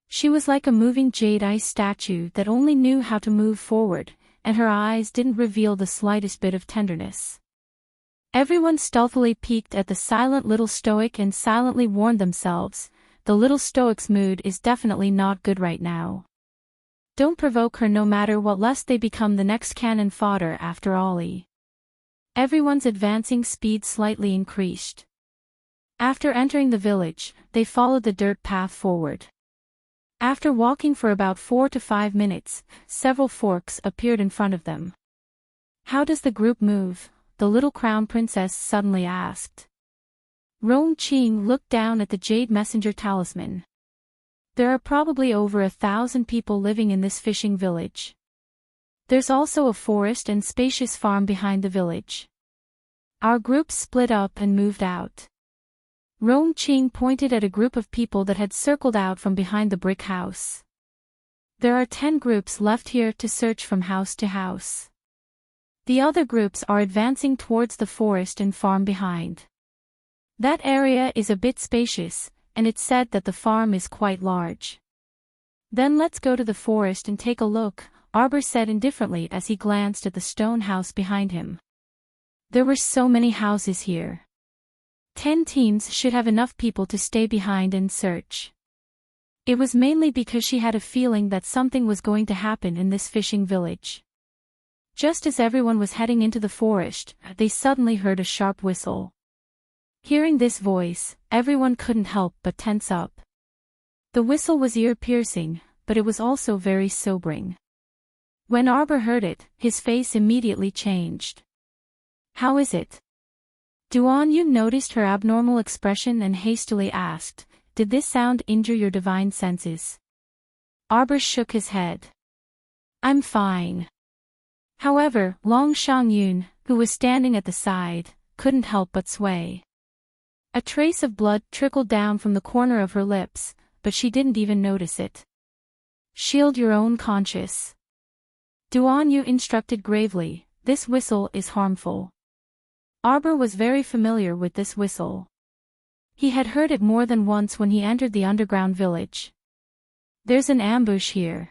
She was like a moving jade ice statue that only knew how to move forward, and her eyes didn't reveal the slightest bit of tenderness. Everyone stealthily peeked at the silent little stoic and silently warned themselves, the little stoic's mood is definitely not good right now. Don't provoke her no matter what, lest they become the next cannon fodder after Ollie. Everyone's advancing speed slightly increased. After entering the village, they followed the dirt path forward. After walking for about 4 to 5 minutes, several forks appeared in front of them. How does the group move? The little crown princess suddenly asked. Rong Qing looked down at the jade messenger talisman. There are probably over 1,000 people living in this fishing village. There's also a forest and spacious farm behind the village. Our group split up and moved out. Rong Qing pointed at a group of people that had circled out from behind the brick house. There are 10 groups left here to search from house to house. The other groups are advancing towards the forest and farm behind. That area is a bit spacious, and it's said that the farm is quite large. Then let's go to the forest and take a look, Arbor said indifferently as he glanced at the stone house behind him. There were so many houses here. 10 teams should have enough people to stay behind and search. It was mainly because she had a feeling that something was going to happen in this fishing village. Just as everyone was heading into the forest, they suddenly heard a sharp whistle. Hearing this voice, everyone couldn't help but tense up. The whistle was ear-piercing, but it was also very sobering. When Arbor heard it, his face immediately changed. How is it? Duan Yu noticed her abnormal expression and hastily asked, did this sound injure your divine senses? Arbor shook his head. I'm fine. However, Long Shangyun, who was standing at the side, couldn't help but sway. A trace of blood trickled down from the corner of her lips, but she didn't even notice it. Shield your own conscience. Duan Yu instructed gravely, this whistle is harmful. Arbor was very familiar with this whistle. He had heard it more than once when he entered the underground village. There's an ambush here.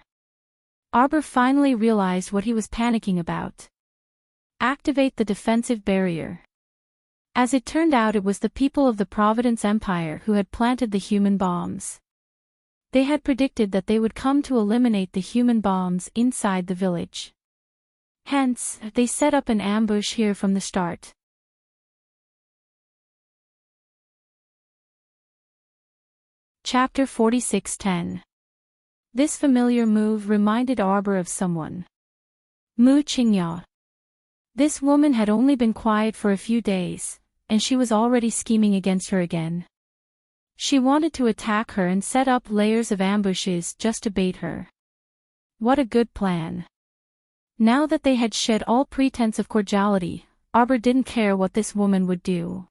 Arbor finally realized what he was panicking about. Activate the defensive barrier. As it turned out, it was the people of the Providence Empire who had planted the human bombs. They had predicted that they would come to eliminate the human bombs inside the village. Hence, they set up an ambush here from the start. Chapter 46:10. This familiar move reminded Arbor of someone. Mu Qingya. This woman had only been quiet for a few days, and she was already scheming against her again. She wanted to attack her and set up layers of ambushes just to bait her. What a good plan. Now that they had shed all pretense of cordiality, Arbor didn't care what this woman would do.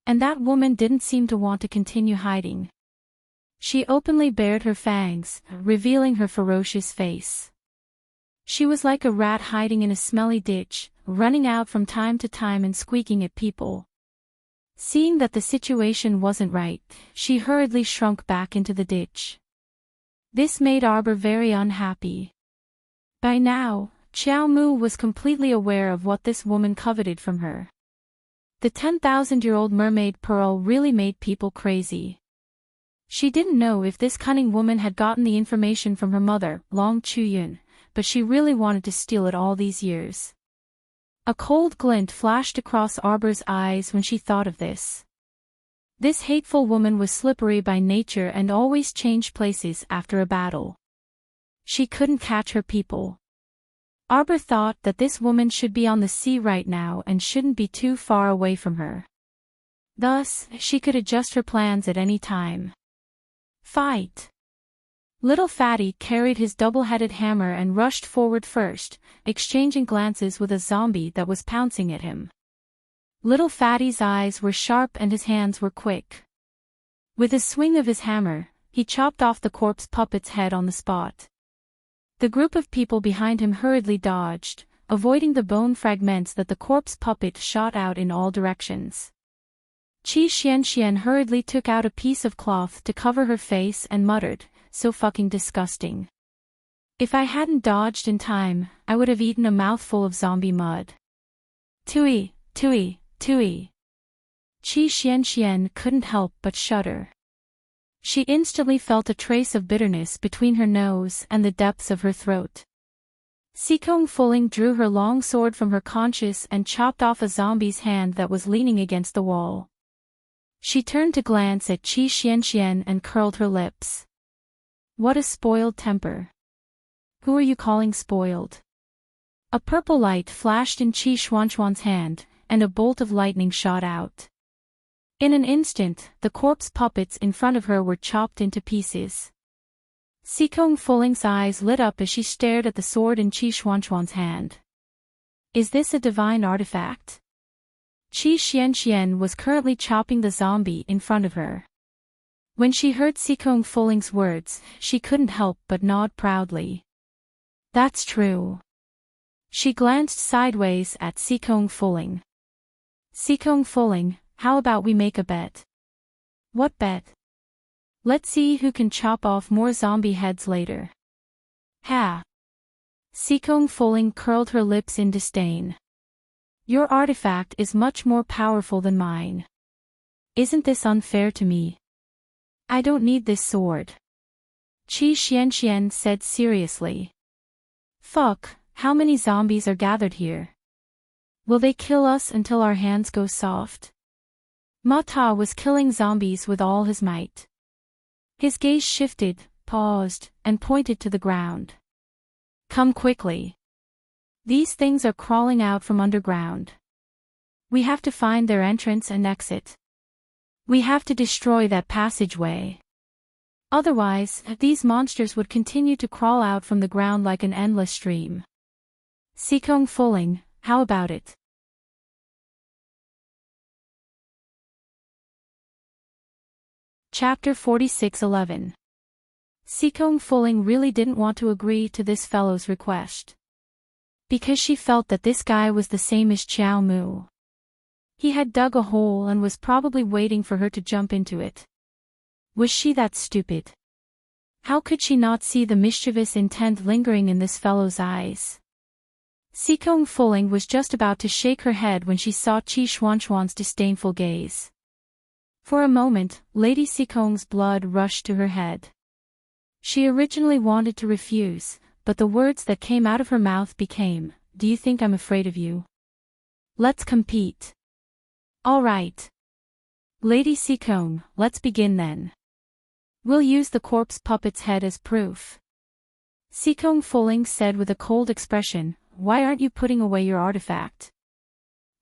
And that woman didn't seem to want to continue hiding. She openly bared her fangs, revealing her ferocious face. She was like a rat hiding in a smelly ditch, running out from time to time and squeaking at people. Seeing that the situation wasn't right, she hurriedly shrunk back into the ditch. This made Arbor very unhappy. By now, Xiao Mu was completely aware of what this woman coveted from her. The 10,000-year-old mermaid pearl really made people crazy. She didn't know if this cunning woman had gotten the information from her mother, Long Chuyun, but she really wanted to steal it all these years. A cold glint flashed across Arbor's eyes when she thought of this. This hateful woman was slippery by nature and always changed places after a battle. She couldn't catch her people. Arbor thought that this woman should be on the sea right now and shouldn't be too far away from her. Thus, she could adjust her plans at any time. Fight! Little Fatty carried his double-headed hammer and rushed forward first, exchanging glances with a zombie that was pouncing at him. Little Fatty's eyes were sharp and his hands were quick. With a swing of his hammer, he chopped off the corpse puppet's head on the spot. The group of people behind him hurriedly dodged, avoiding the bone fragments that the corpse puppet shot out in all directions. Qi Xianxian hurriedly took out a piece of cloth to cover her face and muttered, "So fucking disgusting. If I hadn't dodged in time, I would have eaten a mouthful of zombie mud." Tui, tui, tui. Qi Xianxian couldn't help but shudder. She instantly felt a trace of bitterness between her nose and the depths of her throat. Sikong Fuling drew her long sword from her conscious and chopped off a zombie's hand that was leaning against the wall. She turned to glance at Qi Xianxian and curled her lips. What a spoiled temper. Who are you calling spoiled? A purple light flashed in Qi Xuanxuan's hand, and a bolt of lightning shot out. In an instant, the corpse puppets in front of her were chopped into pieces. Sikong Fuling's eyes lit up as she stared at the sword in Qi Xuanxuan's hand. Is this a divine artifact? Qi Xianxian was currently chopping the zombie in front of her. When she heard Sikong Fuling's words, she couldn't help but nod proudly. That's true. She glanced sideways at Sikong Fuling. Sikong Fuling, how about we make a bet? What bet? Let's see who can chop off more zombie heads later. Ha! Sikong Fuling curled her lips in disdain. Your artifact is much more powerful than mine. Isn't this unfair to me? I don't need this sword. Qi Xianxian said seriously. Fuck, how many zombies are gathered here? Will they kill us until our hands go soft? Ma Ta was killing zombies with all his might. His gaze shifted, paused, and pointed to the ground. Come quickly. These things are crawling out from underground. We have to find their entrance and exit. We have to destroy that passageway. Otherwise, these monsters would continue to crawl out from the ground like an endless stream. Sikong Fuling, how about it? Chapter 46:11. Sikong Fuling really didn't want to agree to this fellow's request. Because she felt that this guy was the same as Qiao Mu. He had dug a hole and was probably waiting for her to jump into it. Was she that stupid? How could she not see the mischievous intent lingering in this fellow's eyes? Sikong Fuling was just about to shake her head when she saw Qi Xuanxuan's disdainful gaze. For a moment, Lady Sikong's blood rushed to her head. She originally wanted to refuse, but the words that came out of her mouth became, "Do you think I'm afraid of you? Let's compete." All right. Lady Sikong, let's begin then. We'll use the corpse puppet's head as proof. Sikong Fuling said with a cold expression, why aren't you putting away your artifact?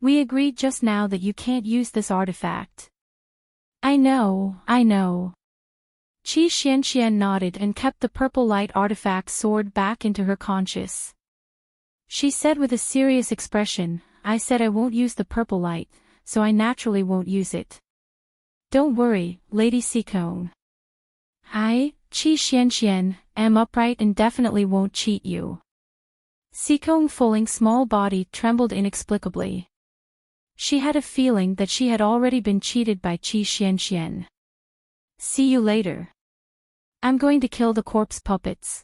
We agreed just now that you can't use this artifact. I know. Qi Xianxian nodded and kept the purple light artifact sword back into her conscious. She said with a serious expression, I said I won't use the purple light, so I naturally won't use it. Don't worry, Lady Sikong. I, Qi Xianxian, am upright and definitely won't cheat you. Sikong Fuling's small body trembled inexplicably. She had a feeling that she had already been cheated by Qi Xianxian. See you later. I'm going to kill the corpse puppets.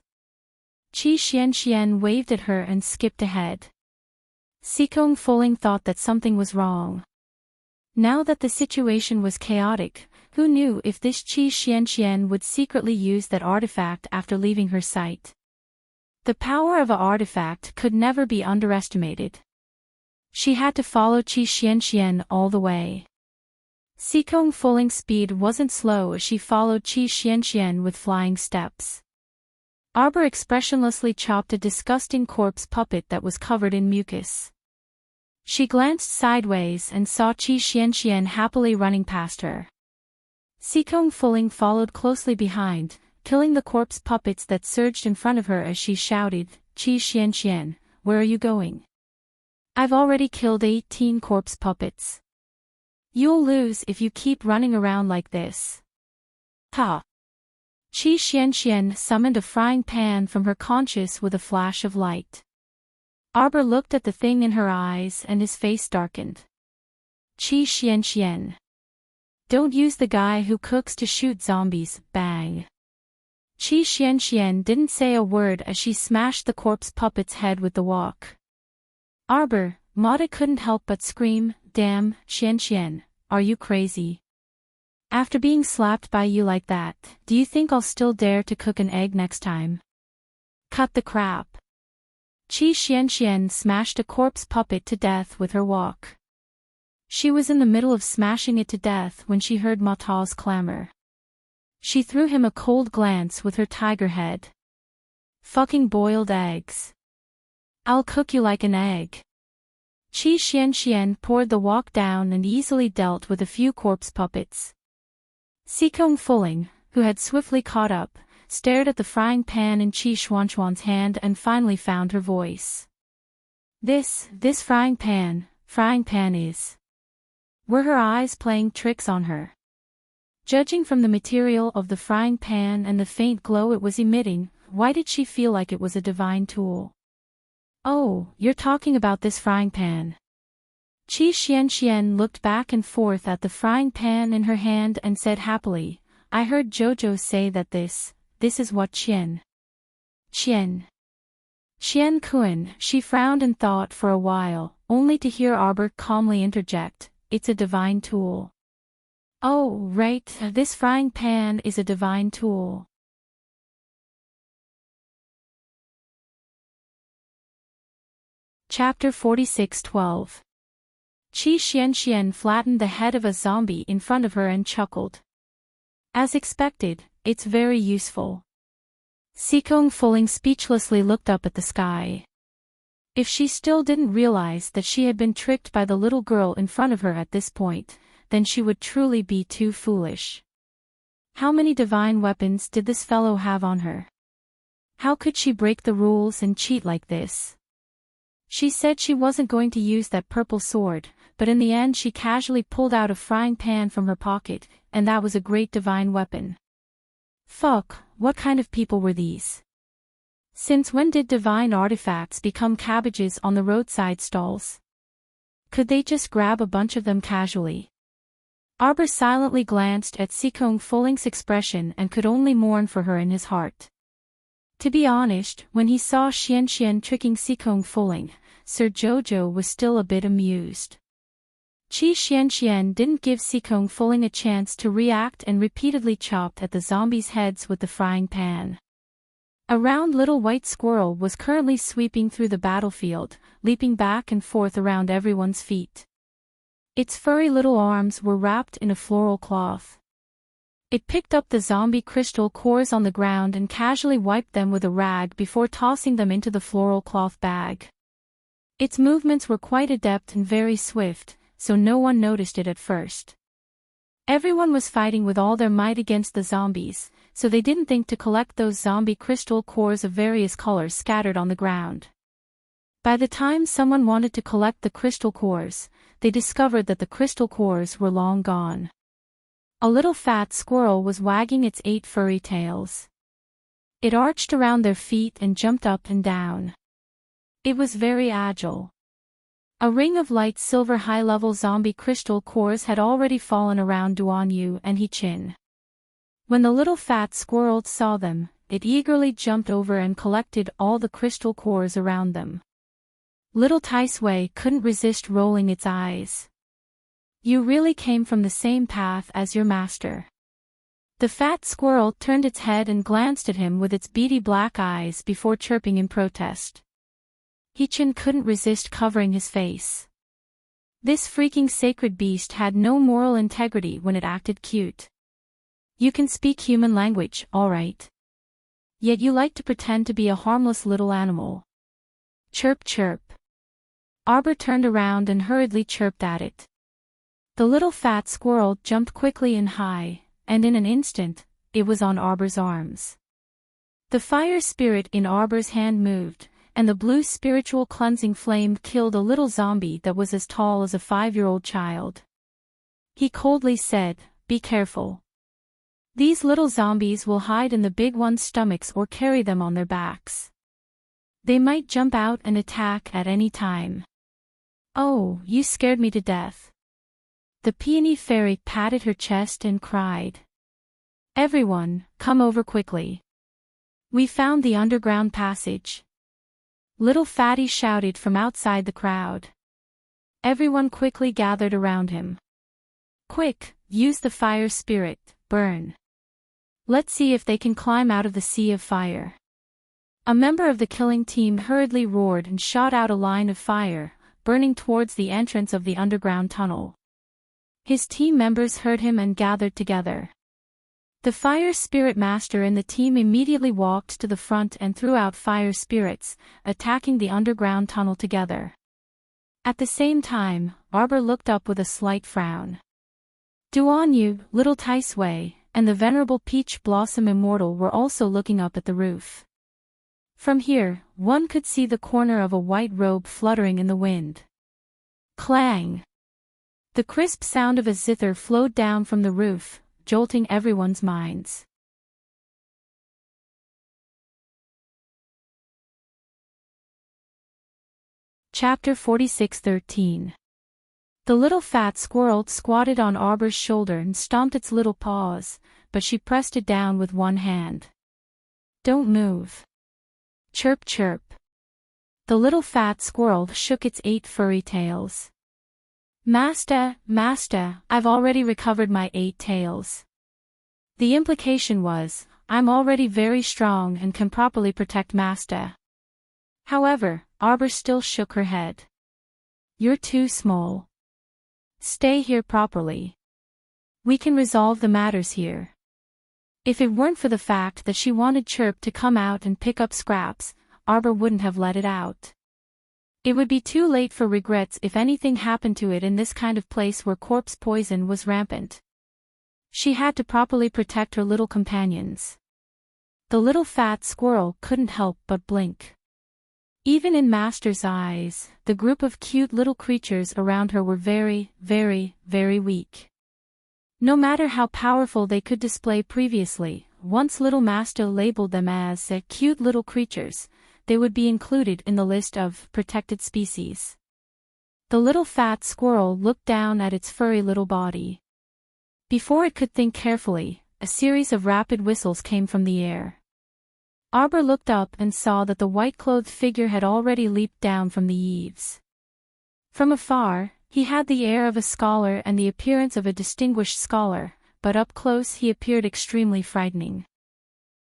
Qi Xianxian waved at her and skipped ahead. Sikong Fuling thought that something was wrong. Now that the situation was chaotic, who knew if this Qi Xianxian would secretly use that artifact after leaving her sight? The power of an artifact could never be underestimated. She had to follow Qi Xianxian all the way. Sikong Fuling's speed wasn't slow as she followed Qi Xianxian with flying steps. Arbor expressionlessly chopped a disgusting corpse puppet that was covered in mucus. She glanced sideways and saw Qi Xianxian happily running past her. Sikong Fuling followed closely behind, killing the corpse puppets that surged in front of her as she shouted, "Qi Xian Xian, where are you going? I've already killed 18 corpse puppets. You'll lose if you keep running around like this." Ha! Qi Xian Xian summoned a frying pan from her conscious with a flash of light. Arbor looked at the thing in her eyes and his face darkened. "Qi Xian Xian. Don't use the guy who cooks to shoot zombies." Bang. Qi Xian Xian didn't say a word as she smashed the corpse puppet's head with the wok. Arbor, Mata couldn't help but scream, "Damn, Xian Xian, are you crazy? After being slapped by you like that, do you think I'll still dare to cook an egg next time? Cut the crap." Qi Xian Xian smashed a corpse puppet to death with her wok. She was in the middle of smashing it to death when she heard Mata's clamor. She threw him a cold glance with her tiger head. "Fucking boiled eggs. I'll cook you like an egg." Qi Xian Xian poured the wok down and easily dealt with a few corpse puppets. Sikong Fuling, who had swiftly caught up, stared at the frying pan in Qi Xuanxuan's hand and finally found her voice. This frying pan is. Were her eyes playing tricks on her? Judging from the material of the frying pan and the faint glow it was emitting, why did she feel like it was a divine tool? "Oh, you're talking about this frying pan." Qi Xian Xian looked back and forth at the frying pan in her hand and said happily, "I heard Jojo say that this is what Qian Kun." She frowned and thought for a while, only to hear Arbor calmly interject, "It's a divine tool." "Oh, right, this frying pan is a divine tool." Chapter 46:12. Qi Xian Xian flattened the head of a zombie in front of her and chuckled. "As expected, it's very useful." Sikong Fuling speechlessly looked up at the sky. If she still didn't realize that she had been tricked by the little girl in front of her at this point, then she would truly be too foolish. How many divine weapons did this fellow have on her? How could she break the rules and cheat like this? She said she wasn't going to use that purple sword, but in the end she casually pulled out a frying pan from her pocket, and that was a great divine weapon. Fuck, what kind of people were these? Since when did divine artifacts become cabbages on the roadside stalls? Could they just grab a bunch of them casually? Arbor silently glanced at Sikong Fuling's expression and could only mourn for her in his heart. To be honest, when he saw Xian Xian tricking Sikong Fuling, Sir Jojo was still a bit amused. Qi Xian Xian didn't give Sikong Fuling a chance to react and repeatedly chopped at the zombies' heads with the frying pan. A round little white squirrel was currently sweeping through the battlefield, leaping back and forth around everyone's feet. Its furry little arms were wrapped in a floral cloth. It picked up the zombie crystal cores on the ground and casually wiped them with a rag before tossing them into the floral cloth bag. Its movements were quite adept and very swift, so no one noticed it at first. Everyone was fighting with all their might against the zombies, so they didn't think to collect those zombie crystal cores of various colors scattered on the ground. By the time someone wanted to collect the crystal cores, they discovered that the crystal cores were long gone. A little fat squirrel was wagging its 8 furry tails. It arched around their feet and jumped up and down. It was very agile. A ring of light silver high-level zombie crystal cores had already fallen around Duan Yu and He Chin. When the little fat squirrel saw them, it eagerly jumped over and collected all the crystal cores around them. Little Tai Sui couldn't resist rolling its eyes. "You really came from the same path as your master." The fat squirrel turned its head and glanced at him with its beady black eyes before chirping in protest. He-chin couldn't resist covering his face. This freaking sacred beast had no moral integrity when it acted cute. You can speak human language, all right. Yet you like to pretend to be a harmless little animal. Chirp chirp. Arbor turned around and hurriedly chirped at it. The little fat squirrel jumped quickly and high, and in an instant, it was on Arbor's arms. The fire spirit in Arbor's hand moved, and the blue spiritual cleansing flame killed a little zombie that was as tall as a 5-year-old child. He coldly said, "Be careful. These little zombies will hide in the big ones' stomachs or carry them on their backs. They might jump out and attack at any time." "Oh, you scared me to death." The peony fairy patted her chest and cried. "Everyone, come over quickly. We found the underground passage." Little Fatty shouted from outside the crowd. Everyone quickly gathered around him. "Quick, use the fire spirit, burn. Let's see if they can climb out of the sea of fire." A member of the killing team hurriedly roared and shot out a line of fire, burning towards the entrance of the underground tunnel. His team members heard him and gathered together. The fire spirit master and the team immediately walked to the front and threw out fire spirits, attacking the underground tunnel together. At the same time, Arbor looked up with a slight frown. Duanyu, Little Ticeway, and the venerable Peach Blossom Immortal were also looking up at the roof. From here, one could see the corner of a white robe fluttering in the wind. Clang! The crisp sound of a zither flowed down from the roof, jolting everyone's minds. Chapter 46:13. The little fat squirrel squatted on Arbor's shoulder and stomped its little paws, but she pressed it down with one hand. "Don't move. Chirp chirp." The little fat squirrel shook its 8 furry tails. Master, I've already recovered my 8 tails." The implication was, "I'm already very strong and can properly protect Master." However, Arbor still shook her head. "You're too small. Stay here properly. We can resolve the matters here." If it weren't for the fact that she wanted Chirp to come out and pick up scraps, Arbor wouldn't have let it out. It would be too late for regrets if anything happened to it in this kind of place where corpse poison was rampant. She had to properly protect her little companions. The little fat squirrel couldn't help but blink. Even in Master's eyes, the group of cute little creatures around her were very, very, very weak. No matter how powerful they could display previously, once little Master labeled them as cute little creatures, they would be included in the list of protected species. The little fat squirrel looked down at its furry little body. Before it could think carefully, a series of rapid whistles came from the air. Arbor looked up and saw that the white-clothed figure had already leaped down from the eaves. From afar, he had the air of a scholar and the appearance of a distinguished scholar, but up close he appeared extremely frightening.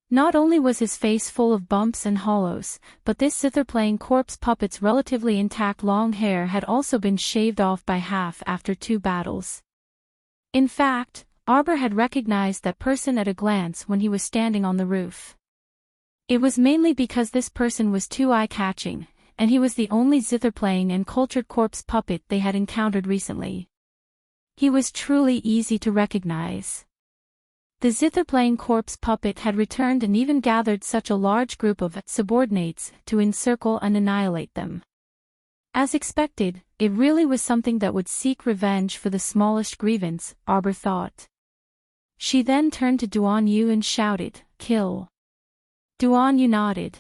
Not only was his face full of bumps and hollows, but this zither-playing corpse puppet's relatively intact long hair had also been shaved off by half after 2 battles. In fact, Arbor had recognized that person at a glance when he was standing on the roof. It was mainly because this person was too eye-catching, and he was the only zither-playing and cultured corpse puppet they had encountered recently. He was truly easy to recognize. The zither-playing corpse puppet had returned and even gathered such a large group of subordinates to encircle and annihilate them. As expected, it really was something that would seek revenge for the smallest grievance, Arbor thought. She then turned to Duanyu and shouted, "Kill." Duanyu nodded.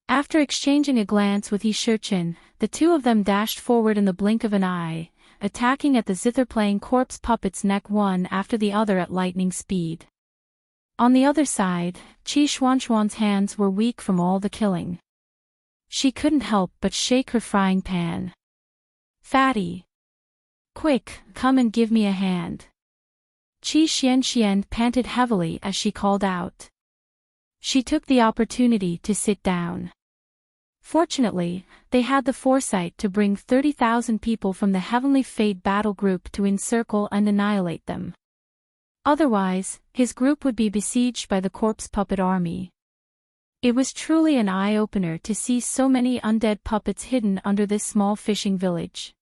After exchanging a glance with Yishurchin, the two of them dashed forward in the blink of an eye, attacking at the zither-playing corpse puppet's neck one after the other at lightning speed. On the other side, Qi Xuanxuan's hands were weak from all the killing. She couldn't help but shake her frying pan. "Fatty! Quick, come and give me a hand." Qi Xianxian panted heavily as she called out. She took the opportunity to sit down. Fortunately, they had the foresight to bring 30,000 people from the Heavenly Fate battle group to encircle and annihilate them. Otherwise, his group would be besieged by the corpse puppet army. It was truly an eye-opener to see so many undead puppets hidden under this small fishing village.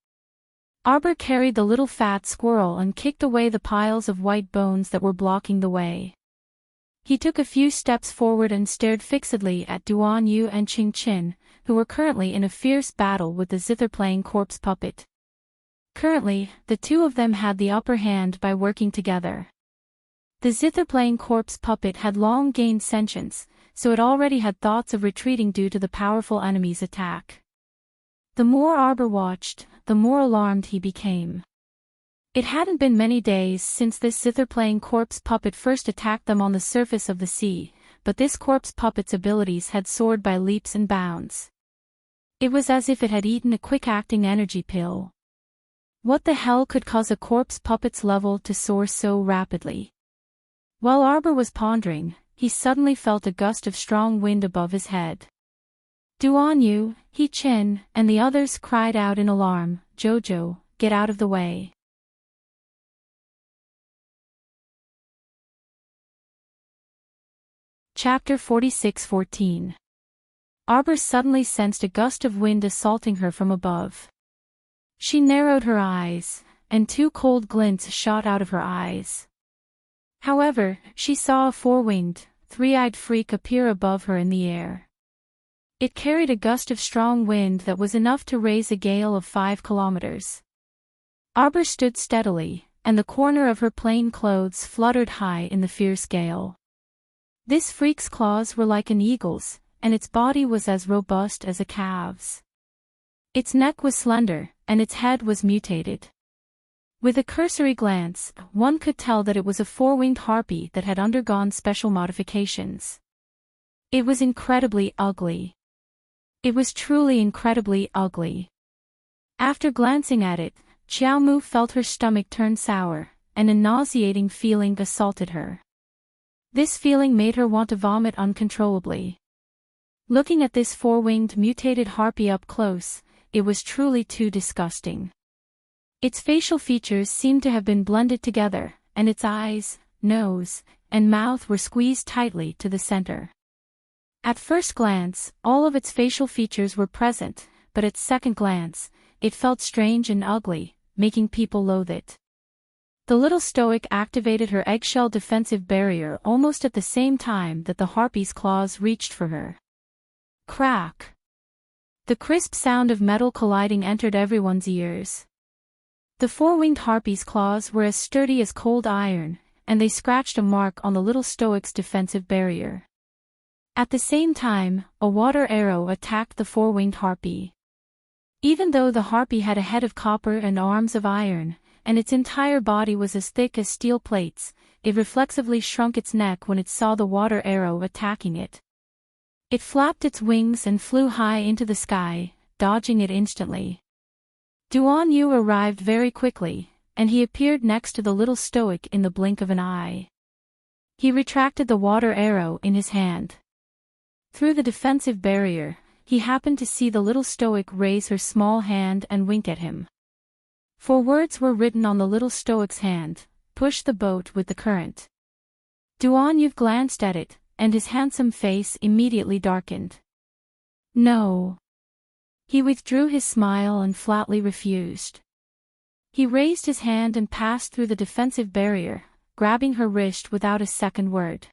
Arbor carried the little fat squirrel and kicked away the piles of white bones that were blocking the way. He took a few steps forward and stared fixedly at Duan Yu and Qing Qin, who were currently in a fierce battle with the zither-playing corpse puppet. Currently, the two of them had the upper hand by working together. The zither-playing corpse puppet had long gained sentience, so it already had thoughts of retreating due to the powerful enemy's attack. The more Arbor watched, the more alarmed he became. It hadn't been many days since this zither-playing corpse puppet first attacked them on the surface of the sea, but this corpse puppet's abilities had soared by leaps and bounds. It was as if it had eaten a quick-acting energy pill. What the hell could cause a corpse puppet's level to soar so rapidly? While Arbor was pondering, he suddenly felt a gust of strong wind above his head. Duan Yu, He Qin, and the others cried out in alarm, "Jojo, get out of the way." Chapter 46:14. Arbor suddenly sensed a gust of wind assaulting her from above. She narrowed her eyes, and two cold glints shot out of her eyes. However, she saw a four-winged, three-eyed freak appear above her in the air. It carried a gust of strong wind that was enough to raise a gale of 5 kilometers. Arbor stood steadily, and the corner of her plain clothes fluttered high in the fierce gale. This freak's claws were like an eagle's, and its body was as robust as a calf's. Its neck was slender, and its head was mutated. With a cursory glance, one could tell that it was a four-winged harpy that had undergone special modifications. It was incredibly ugly. It was truly incredibly ugly. After glancing at it, Xiao Mu felt her stomach turn sour, and a nauseating feeling assaulted her. This feeling made her want to vomit uncontrollably. Looking at this four-winged mutated harpy up close, it was truly too disgusting. Its facial features seemed to have been blended together, and its eyes, nose, and mouth were squeezed tightly to the center. At first glance, all of its facial features were present, but at second glance, it felt strange and ugly, making people loathe it. The little stoic activated her eggshell defensive barrier almost at the same time that the harpy's claws reached for her. Crack! The crisp sound of metal colliding entered everyone's ears. The four-winged harpy's claws were as sturdy as cold iron, and they scratched a mark on the little stoic's defensive barrier. At the same time, a water arrow attacked the four-winged harpy. Even though the harpy had a head of copper and arms of iron, and its entire body was as thick as steel plates, it reflexively shrunk its neck when it saw the water arrow attacking it. It flapped its wings and flew high into the sky, dodging it instantly. Duan Yu arrived very quickly, and he appeared next to the little stoic in the blink of an eye. He retracted the water arrow in his hand. Through the defensive barrier, he happened to see the little stoic raise her small hand and wink at him. 4 words were written on the little stoic's hand: "Push the boat with the current." Duan Yu glanced at it, and his handsome face immediately darkened. No. He withdrew his smile and flatly refused. He raised his hand and passed through the defensive barrier, grabbing her wrist without a second word.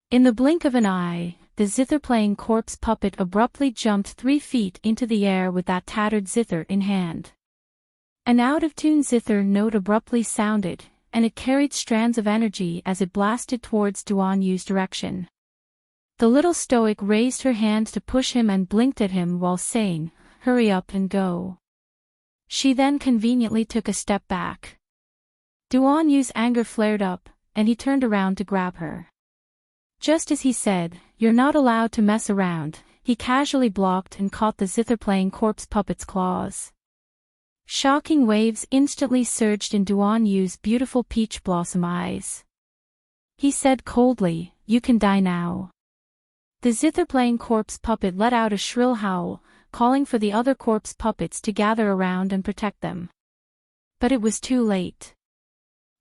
In the blink of an eye, the zither-playing corpse puppet abruptly jumped 3 feet into the air with that tattered zither in hand. An out-of-tune zither note abruptly sounded, and it carried strands of energy as it blasted towards Duan Yu's direction. The little stoic raised her hand to push him and blinked at him while saying, "Hurry up and go." She then conveniently took a step back. Duan Yu's anger flared up, and he turned around to grab her. Just as he said, "You're not allowed to mess around," he casually blocked and caught the zither-playing corpse puppet's claws. Shocking waves instantly surged in Duan Yu's beautiful peach blossom eyes. He said coldly, "You can die now." The zither-playing corpse puppet let out a shrill howl, calling for the other corpse puppets to gather around and protect them. But it was too late.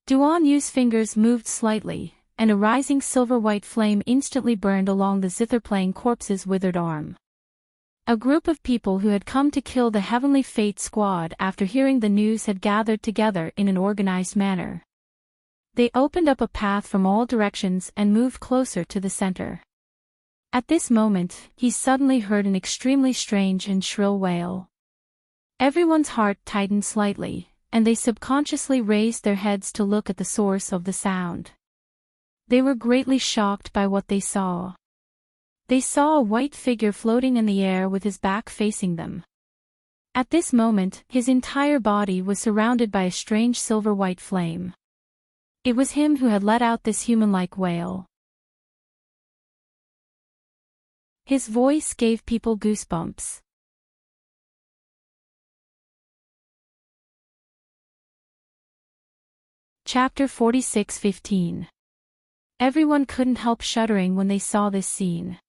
Duan Yu's fingers moved slightly, and a rising silver-white flame instantly burned along the zither-playing corpse's withered arm. A group of people who had come to kill the Heavenly Fate squad after hearing the news had gathered together in an organized manner. They opened up a path from all directions and moved closer to the center. At this moment, he suddenly heard an extremely strange and shrill wail. Everyone's heart tightened slightly, and they subconsciously raised their heads to look at the source of the sound. They were greatly shocked by what they saw. They saw a white figure floating in the air with his back facing them. At this moment, his entire body was surrounded by a strange silver-white flame. It was him who had let out this human-like wail. His voice gave people goosebumps. Chapter 46:15. Everyone couldn't help shuddering when they saw this scene.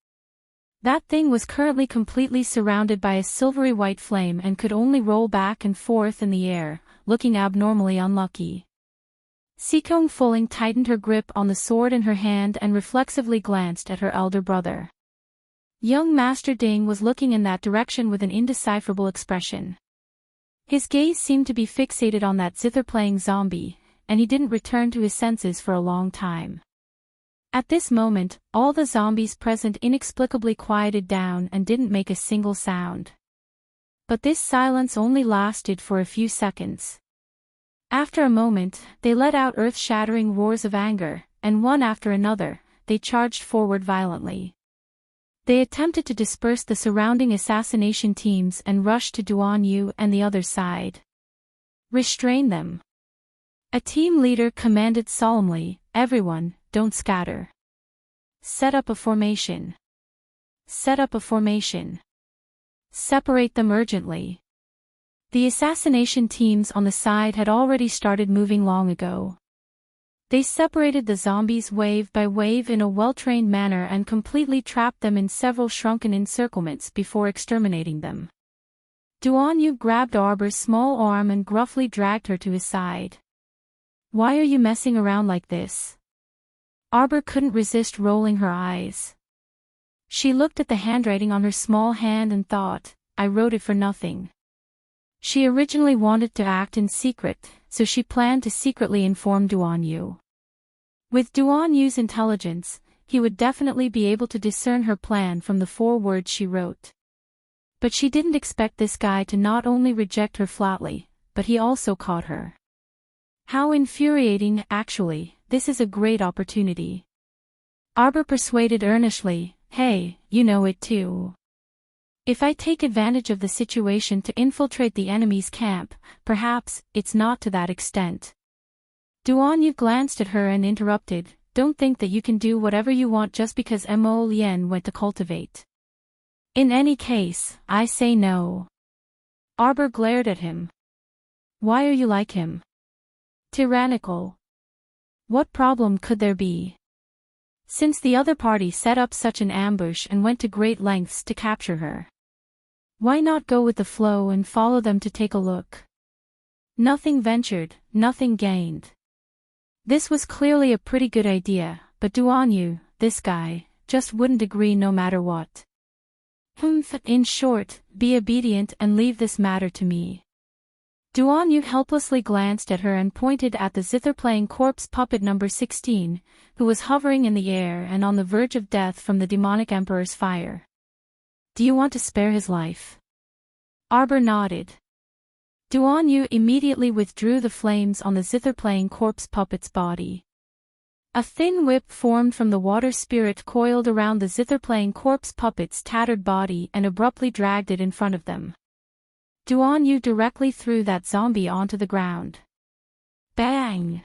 That thing was currently completely surrounded by a silvery white flame and could only roll back and forth in the air, looking abnormally unlucky. Sikong Fuling tightened her grip on the sword in her hand and reflexively glanced at her elder brother. Young Master Ding was looking in that direction with an indecipherable expression. His gaze seemed to be fixated on that zither-playing zombie, and he didn't return to his senses for a long time. At this moment, all the zombies present inexplicably quieted down and didn't make a single sound. But this silence only lasted for a few seconds. After a moment, they let out earth-shattering roars of anger, and one after another, they charged forward violently. They attempted to disperse the surrounding assassination teams and rushed to Duan Yu and the other side. Restrain them. A team leader commanded solemnly, "Everyone, don't scatter. Set up a formation. Set up a formation. Separate them urgently." The assassination teams on the side had already started moving long ago. They separated the zombies wave by wave in a well-trained manner and completely trapped them in several shrunken encirclements before exterminating them. Duan Yu grabbed Arbor's small arm and gruffly dragged her to his side. "Why are you messing around like this?" Arbor couldn't resist rolling her eyes. She looked at the handwriting on her small hand and thought, "I wrote it for nothing." She originally wanted to act in secret, so she planned to secretly inform Duan Yu. With Duan Yu's intelligence, he would definitely be able to discern her plan from the 4 words she wrote. But she didn't expect this guy to not only reject her flatly, but he also caught her. How infuriating, actually, this is a great opportunity. Arbor persuaded earnestly, "Hey, you know it too. If I take advantage of the situation to infiltrate the enemy's camp, perhaps, it's not to that extent." Duan Yu glanced at her and interrupted, "Don't think that you can do whatever you want just because Mo Lien went to cultivate. In any case, I say no." Arbor glared at him. "Why are you like him? Tyrannical. What problem could there be? Since the other party set up such an ambush and went to great lengths to capture her. Why not go with the flow and follow them to take a look? Nothing ventured, nothing gained." This was clearly a pretty good idea, but Duan Yu, this guy, just wouldn't agree no matter what. In short, be obedient and leave this matter to me." Duan Yu helplessly glanced at her and pointed at the zither-playing corpse puppet number 16, who was hovering in the air and on the verge of death from the demonic emperor's fire. "Do you want to spare his life?" Arbor nodded. Duan Yu immediately withdrew the flames on the zither-playing corpse puppet's body. A thin whip formed from the water spirit coiled around the zither-playing corpse puppet's tattered body and abruptly dragged it in front of them. Duan Yu directly threw that zombie onto the ground. Bang!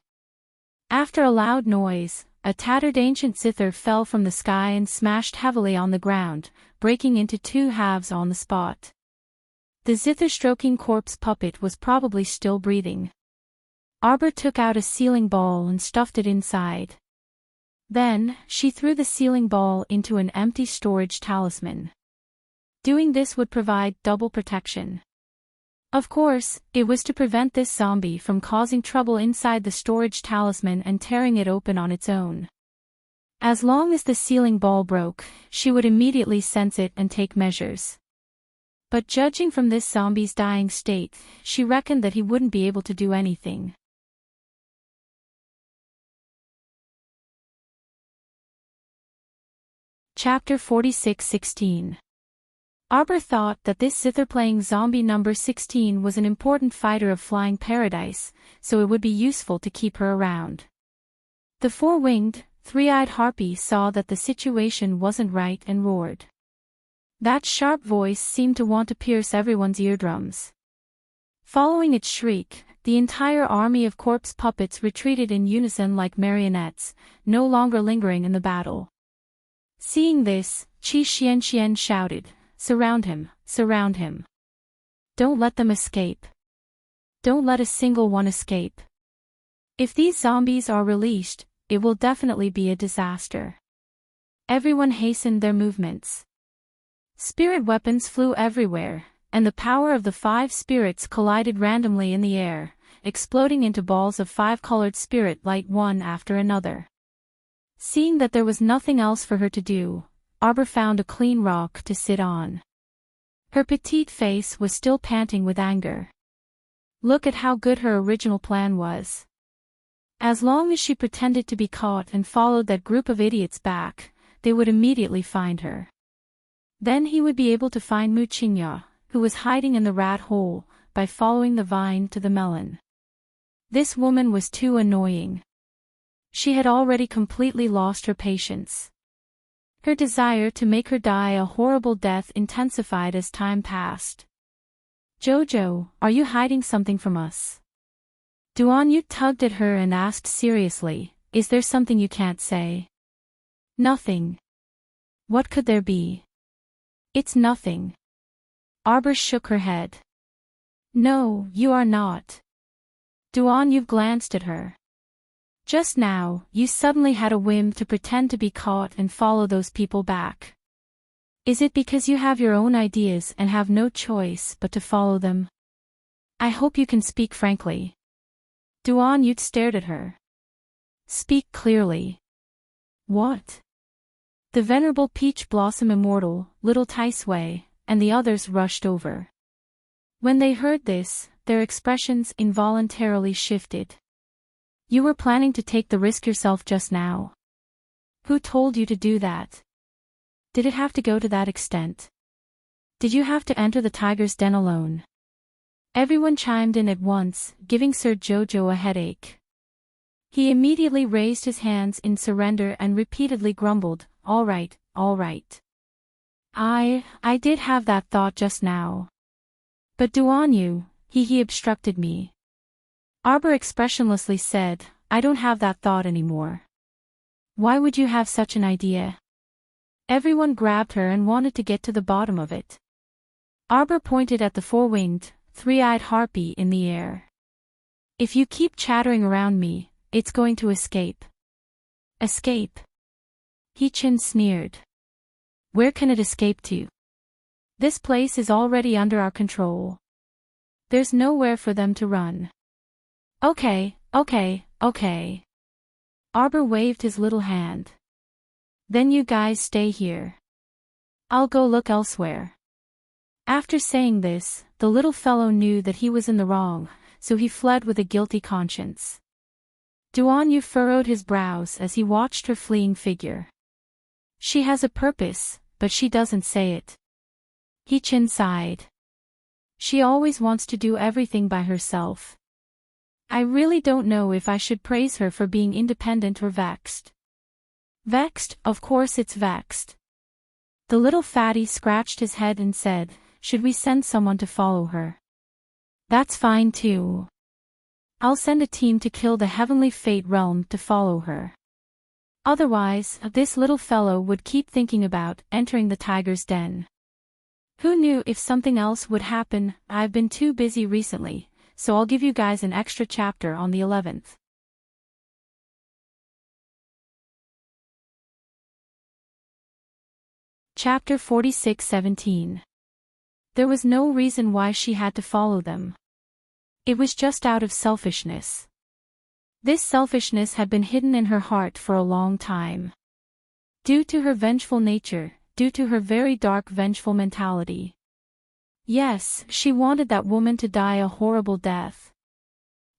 After a loud noise, a tattered ancient zither fell from the sky and smashed heavily on the ground, breaking into 2 halves on the spot. The zither-stroking corpse puppet was probably still breathing. Arbor took out a sealing ball and stuffed it inside. Then, she threw the sealing ball into an empty storage talisman. Doing this would provide double protection. Of course, it was to prevent this zombie from causing trouble inside the storage talisman and tearing it open on its own. As long as the sealing ball broke, she would immediately sense it and take measures. But judging from this zombie's dying state, she reckoned that he wouldn't be able to do anything. Chapter 46:16. Arbor thought that this zither-playing zombie number 16 was an important fighter of flying paradise, so it would be useful to keep her around. The four-winged, three-eyed harpy saw that the situation wasn't right and roared. That sharp voice seemed to want to pierce everyone's eardrums. Following its shriek, the entire army of corpse puppets retreated in unison like marionettes, no longer lingering in the battle. Seeing this, Qi Xianxian shouted, "Surround him, surround him. Don't let them escape. Don't let a single one escape. If these zombies are released, it will definitely be a disaster." Everyone hastened their movements. Spirit weapons flew everywhere, and the power of the 5 spirits collided randomly in the air, exploding into balls of 5-colored spirit light one after another. Seeing that there was nothing else for her to do, Arbor found a clean rock to sit on. Her petite face was still panting with anger. Look at how good her original plan was. As long as she pretended to be caught and followed that group of idiots back, they would immediately find her. Then he would be able to find Mu Qingya, who was hiding in the rat hole, by following the vine to the melon. This woman was too annoying. She had already completely lost her patience. Her desire to make her die a horrible death intensified as time passed. "Jojo, are you hiding something from us?" Duanyu tugged at her and asked seriously, "Is there something you can't say?" "Nothing." "What could there be?" "It's nothing." Arbor shook her head. "No, you are not." Duanyu glanced at her. "Just now, you suddenly had a whim to pretend to be caught and follow those people back. Is it because you have your own ideas and have no choice but to follow them? I hope you can speak frankly." Duanyu stared at her. "Speak clearly." "What?" The venerable Peach Blossom Immortal, Little Taisui, and the others rushed over. When they heard this, their expressions involuntarily shifted. "You were planning to take the risk yourself just now. Who told you to do that? Did it have to go to that extent? Did you have to enter the tiger's den alone?" Everyone chimed in at once, giving Sir Jojo a headache. He immediately raised his hands in surrender and repeatedly grumbled, all right. I did have that thought just now. But Duanyu, he obstructed me." Arbor expressionlessly said, "I don't have that thought anymore." "Why would you have such an idea?" Everyone grabbed her and wanted to get to the bottom of it. Arbor pointed at the four-winged, three-eyed harpy in the air. "If you keep chattering around me, it's going to escape." "Escape?" He-chin sneered. "Where can it escape to? This place is already under our control. There's nowhere for them to run." Okay. Arbor waved his little hand. "Then you guys stay here. I'll go look elsewhere." After saying this, the little fellow knew that he was in the wrong, so he fled with a guilty conscience. Duanyu furrowed his brows as he watched her fleeing figure. "She has a purpose, but she doesn't say it." He-chin sighed. "She always wants to do everything by herself. I really don't know if I should praise her for being independent or vexed." "Vexed? Of course it's vexed." The little fatty scratched his head and said, "Should we send someone to follow her?" "That's fine too. I'll send a team to kill the Heavenly Fate Realm to follow her. Otherwise, this little fellow would keep thinking about entering the tiger's den. Who knew if something else would happen? I've been too busy recently, so I'll give you guys an extra chapter on the 11th. Chapter 46:17. There was no reason why she had to follow them. It was just out of selfishness. This selfishness had been hidden in her heart for a long time. Due to her vengeful nature, due to her very dark vengeful mentality. Yes, she wanted that woman to die a horrible death.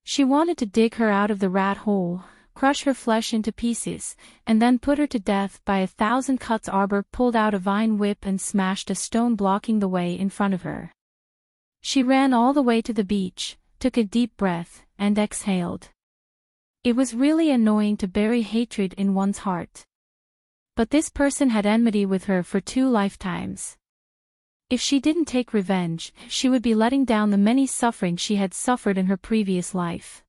She wanted to dig her out of the rat hole, crush her flesh into pieces, and then put her to death by 1,000 cuts. Arbor pulled out a vine whip and smashed a stone blocking the way in front of her. She ran all the way to the beach, took a deep breath, and exhaled. It was really annoying to bury hatred in one's heart. But this person had enmity with her for 2 lifetimes. If she didn't take revenge, she would be letting down the many sufferings she had suffered in her previous life.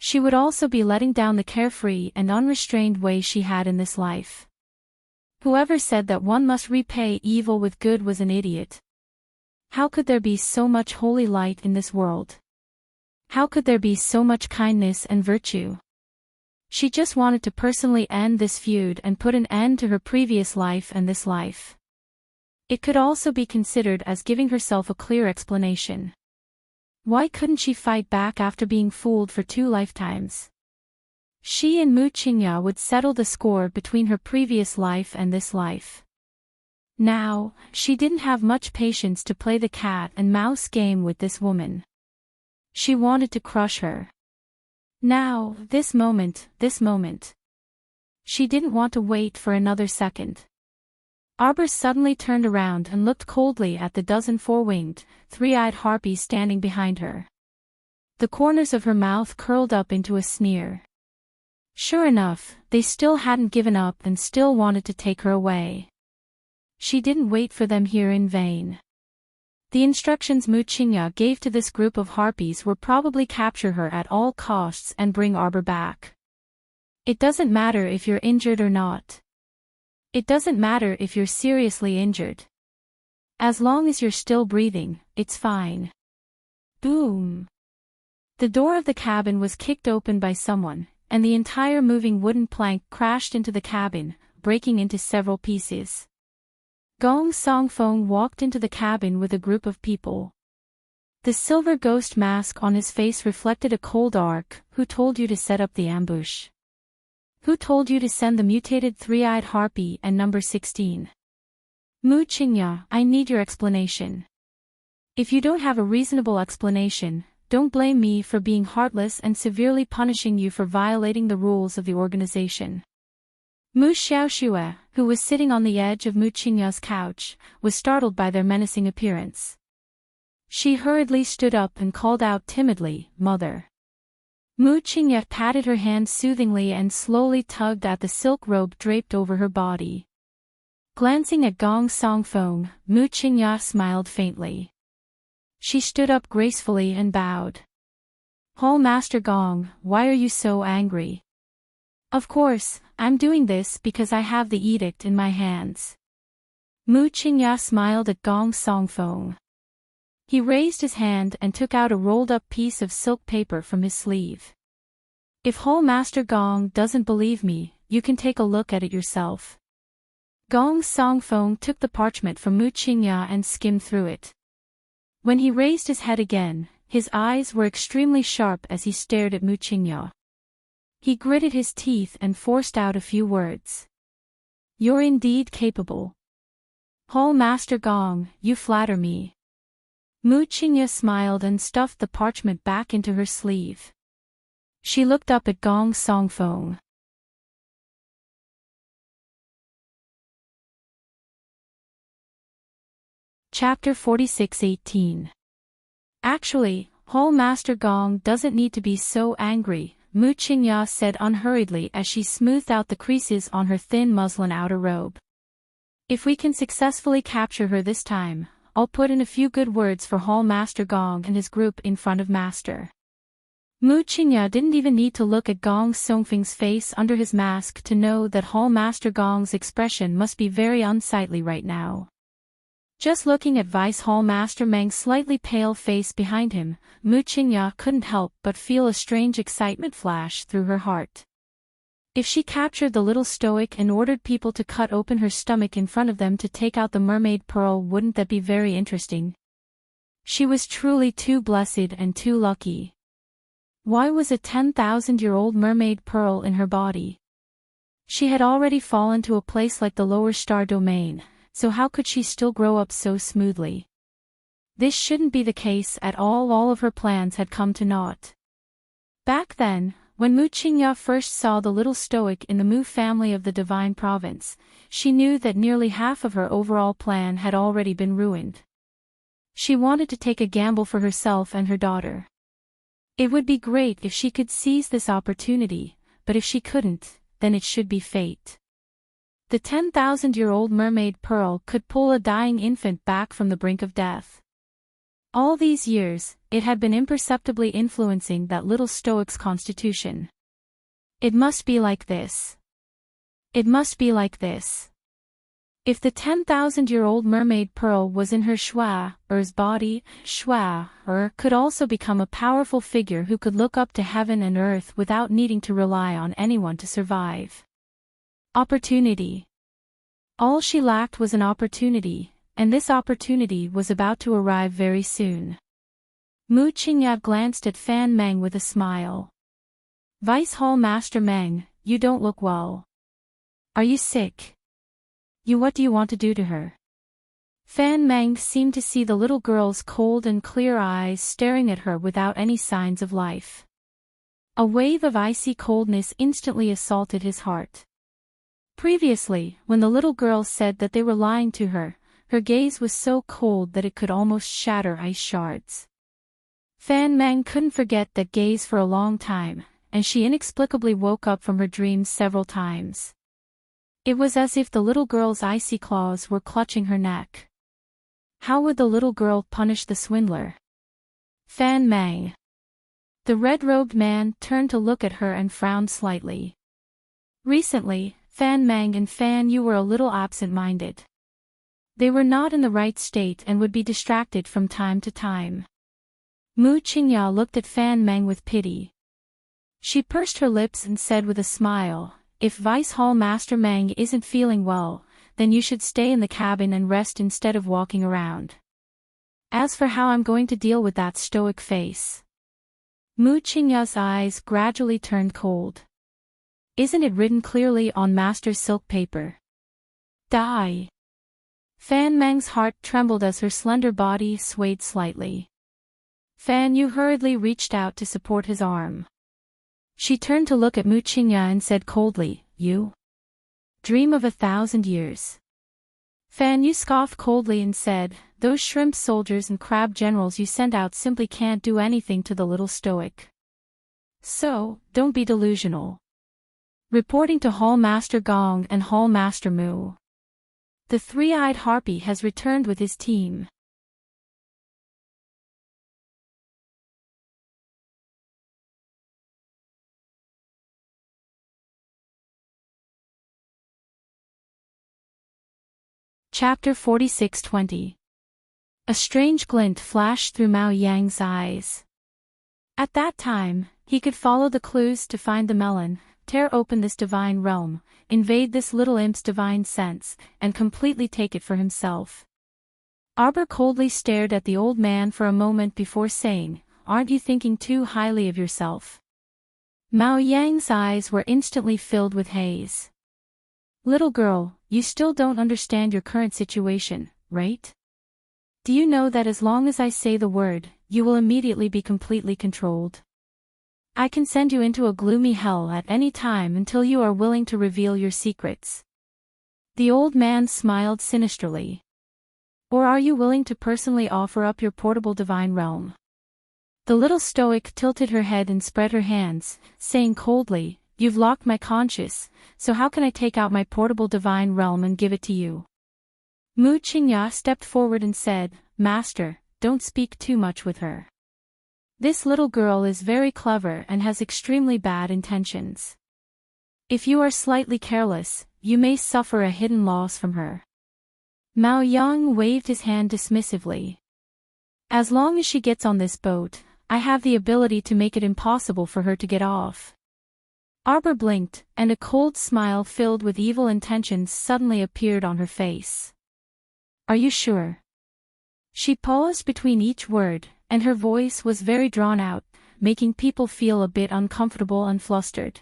She would also be letting down the carefree and unrestrained way she had in this life. Whoever said that one must repay evil with good was an idiot. How could there be so much holy light in this world? How could there be so much kindness and virtue? She just wanted to personally end this feud and put an end to her previous life and this life. It could also be considered as giving herself a clear explanation. Why couldn't she fight back after being fooled for 2 lifetimes? She and Mu Qingya would settle the score between her previous life and this life. Now, she didn't have much patience to play the cat and mouse game with this woman. She wanted to crush her. Now, this moment. She didn't want to wait for another second. Arbor suddenly turned around and looked coldly at the dozen 4-winged, 3-eyed harpies standing behind her. The corners of her mouth curled up into a sneer. Sure enough, they still hadn't given up and still wanted to take her away. She didn't wait for them here in vain. The instructions Mu Qingya gave to this group of harpies were probably capture her at all costs and bring Arbor back. It doesn't matter if you're injured or not. It doesn't matter if you're seriously injured. As long as you're still breathing, it's fine. Boom! The door of the cabin was kicked open by someone, and the entire moving wooden plank crashed into the cabin, breaking into several pieces. Gong Songfeng walked into the cabin with a group of people. The silver ghost mask on his face reflected a cold arc. Who told you to set up the ambush? Who told you to send the mutated 3-eyed harpy and number 16? Mu Qingya, I need your explanation. If you don't have a reasonable explanation, don't blame me for being heartless and severely punishing you for violating the rules of the organization. Mu Xiaoxue, who was sitting on the edge of Mu Qingya's couch, was startled by their menacing appearance. She hurriedly stood up and called out timidly, "Mother." Mu Qingya patted her hand soothingly and slowly tugged at the silk robe draped over her body. Glancing at Gong Songfeng, Mu Qingya smiled faintly. She stood up gracefully and bowed. "Hall Master Gong, why are you so angry?" "Of course, I'm doing this because I have the edict in my hands." Mu Qingya smiled at Gong Songfeng. He raised his hand and took out a rolled-up piece of silk paper from his sleeve. "If Hall Master Gong doesn't believe me, you can take a look at it yourself." Gong Songfeng took the parchment from Mu Qingya and skimmed through it. When he raised his head again, his eyes were extremely sharp as he stared at Mu Qingya. He gritted his teeth and forced out a few words. "You're indeed capable. Hall Master Gong, you flatter me." Mu Qingya smiled and stuffed the parchment back into her sleeve. She looked up at Gong Songfeng. Chapter 46:18. Actually, Hall Master Gong doesn't need to be so angry, Mu Qingya said unhurriedly as she smoothed out the creases on her thin muslin outer robe. "If we can successfully capture her this time, I'll put in a few good words for Hall Master Gong and his group in front of Master." Mu Qingya didn't even need to look at Gong Songfeng's face under his mask to know that Hall Master Gong's expression must be very unsightly right now. Just looking at Vice Hall Master Meng's slightly pale face behind him, Mu Qingya couldn't help but feel a strange excitement flash through her heart. If she captured the little stoic and ordered people to cut open her stomach in front of them to take out the mermaid pearl, wouldn't that be very interesting? She was truly too blessed and too lucky. Why was a 10,000-year-old mermaid pearl in her body? She had already fallen to a place like the lower star domain, so how could she still grow up so smoothly? This shouldn't be the case at all. All of her plans had come to naught. Back then, When Mu Qingya first saw the little stoic in the Mu family of the Divine Province, she knew that nearly half of her overall plan had already been ruined. She wanted to take a gamble for herself and her daughter. It would be great if she could seize this opportunity, but if she couldn't, then it should be fate. The 10,000-year-old mermaid pearl could pull a dying infant back from the brink of death. All these years, it had been imperceptibly influencing that little stoic's constitution. It must be like this. It must be like this. If the 10,000-year-old mermaid pearl was in her Er's body, Er could also become a powerful figure who could look up to heaven and earth without needing to rely on anyone to survive. Opportunity. All she lacked was an opportunity, and this opportunity was about to arrive very soon. Mu Qingya glanced at Fan Meng with a smile. Vice Hall Master Meng, you don't look well. Are you sick? What do you want to do to her? Fan Meng seemed to see the little girl's cold and clear eyes staring at her without any signs of life. A wave of icy coldness instantly assaulted his heart. Previously, when the little girl said that they were lying to her, her gaze was so cold that it could almost shatter ice shards. Fan Meng couldn't forget that gaze for a long time, and she inexplicably woke up from her dreams several times. It was as if the little girl's icy claws were clutching her neck. How would the little girl punish the swindler? Fan Meng. The red-robed man turned to look at her and frowned slightly. Recently, Fan Meng and Fan Yu were a little absent-minded. They were not in the right state and would be distracted from time to time. Mu Qingya looked at Fan Meng with pity. She pursed her lips and said with a smile, "If Vice Hall Master Meng isn't feeling well, then you should stay in the cabin and rest instead of walking around. As for how I'm going to deal with that stoic face." Mu Qingya's eyes gradually turned cold. "Isn't it written clearly on Master's silk paper? Die." Fan Meng's heart trembled as her slender body swayed slightly. Fan Yu hurriedly reached out to support his arm. She turned to look at Mu Qingya and said coldly, "You dream of 1,000 years." Fan Yu scoffed coldly and said, "Those shrimp soldiers and crab generals you sent out simply can't do anything to the little stoic. So, don't be delusional." Reporting to Hall Master Gong and Hall Master Mu. The three-eyed harpy has returned with his team. Chapter 46-20. A strange glint flashed through Mao Yang's eyes. At that time, he could follow the clues to find the melon, tear open this divine realm, invade this little imp's divine sense, and completely take it for himself. Arbor coldly stared at the old man for a moment before saying, "Aren't you thinking too highly of yourself?" Mao Yang's eyes were instantly filled with haze. "Little girl, you still don't understand your current situation, right? Do you know that as long as I say the word, you will immediately be completely controlled? I can send you into a gloomy hell at any time until you are willing to reveal your secrets." The old man smiled sinisterly. "Or are you willing to personally offer up your portable divine realm?" The little stoic tilted her head and spread her hands, saying coldly, "You've locked my conscience, so how can I take out my portable divine realm and give it to you?" Mu Qingya stepped forward and said, "Master, don't speak too much with her. This little girl is very clever and has extremely bad intentions. If you are slightly careless, you may suffer a hidden loss from her." Mao Yang waved his hand dismissively. "As long as she gets on this boat, I have the ability to make it impossible for her to get off." Arbor blinked, and a cold smile filled with evil intentions suddenly appeared on her face. "Are you sure?" She paused between each word, and her voice was very drawn out, making people feel a bit uncomfortable and flustered.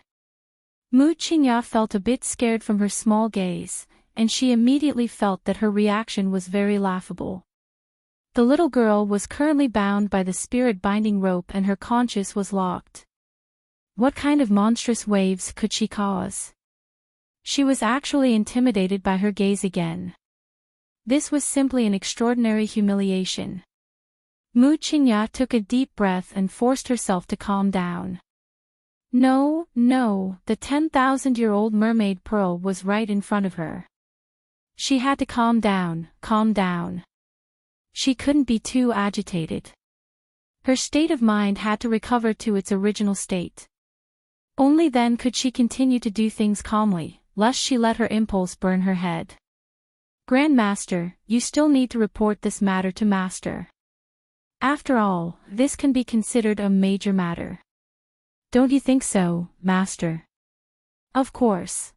Mu Qingya felt a bit scared from her small gaze, and she immediately felt that her reaction was very laughable. The little girl was currently bound by the spirit binding rope and her conscience was locked. What kind of monstrous waves could she cause? She was actually intimidated by her gaze again. This was simply an extraordinary humiliation. Mu Qingya took a deep breath and forced herself to calm down. No, the 10,000-year-old mermaid pearl was right in front of her. She had to calm down. She couldn't be too agitated. Her state of mind had to recover to its original state. Only then could she continue to do things calmly, lest she let her impulse burn her head. Grandmaster, you still need to report this matter to Master. After all, this can be considered a major matter. Don't you think so, Master? Of course.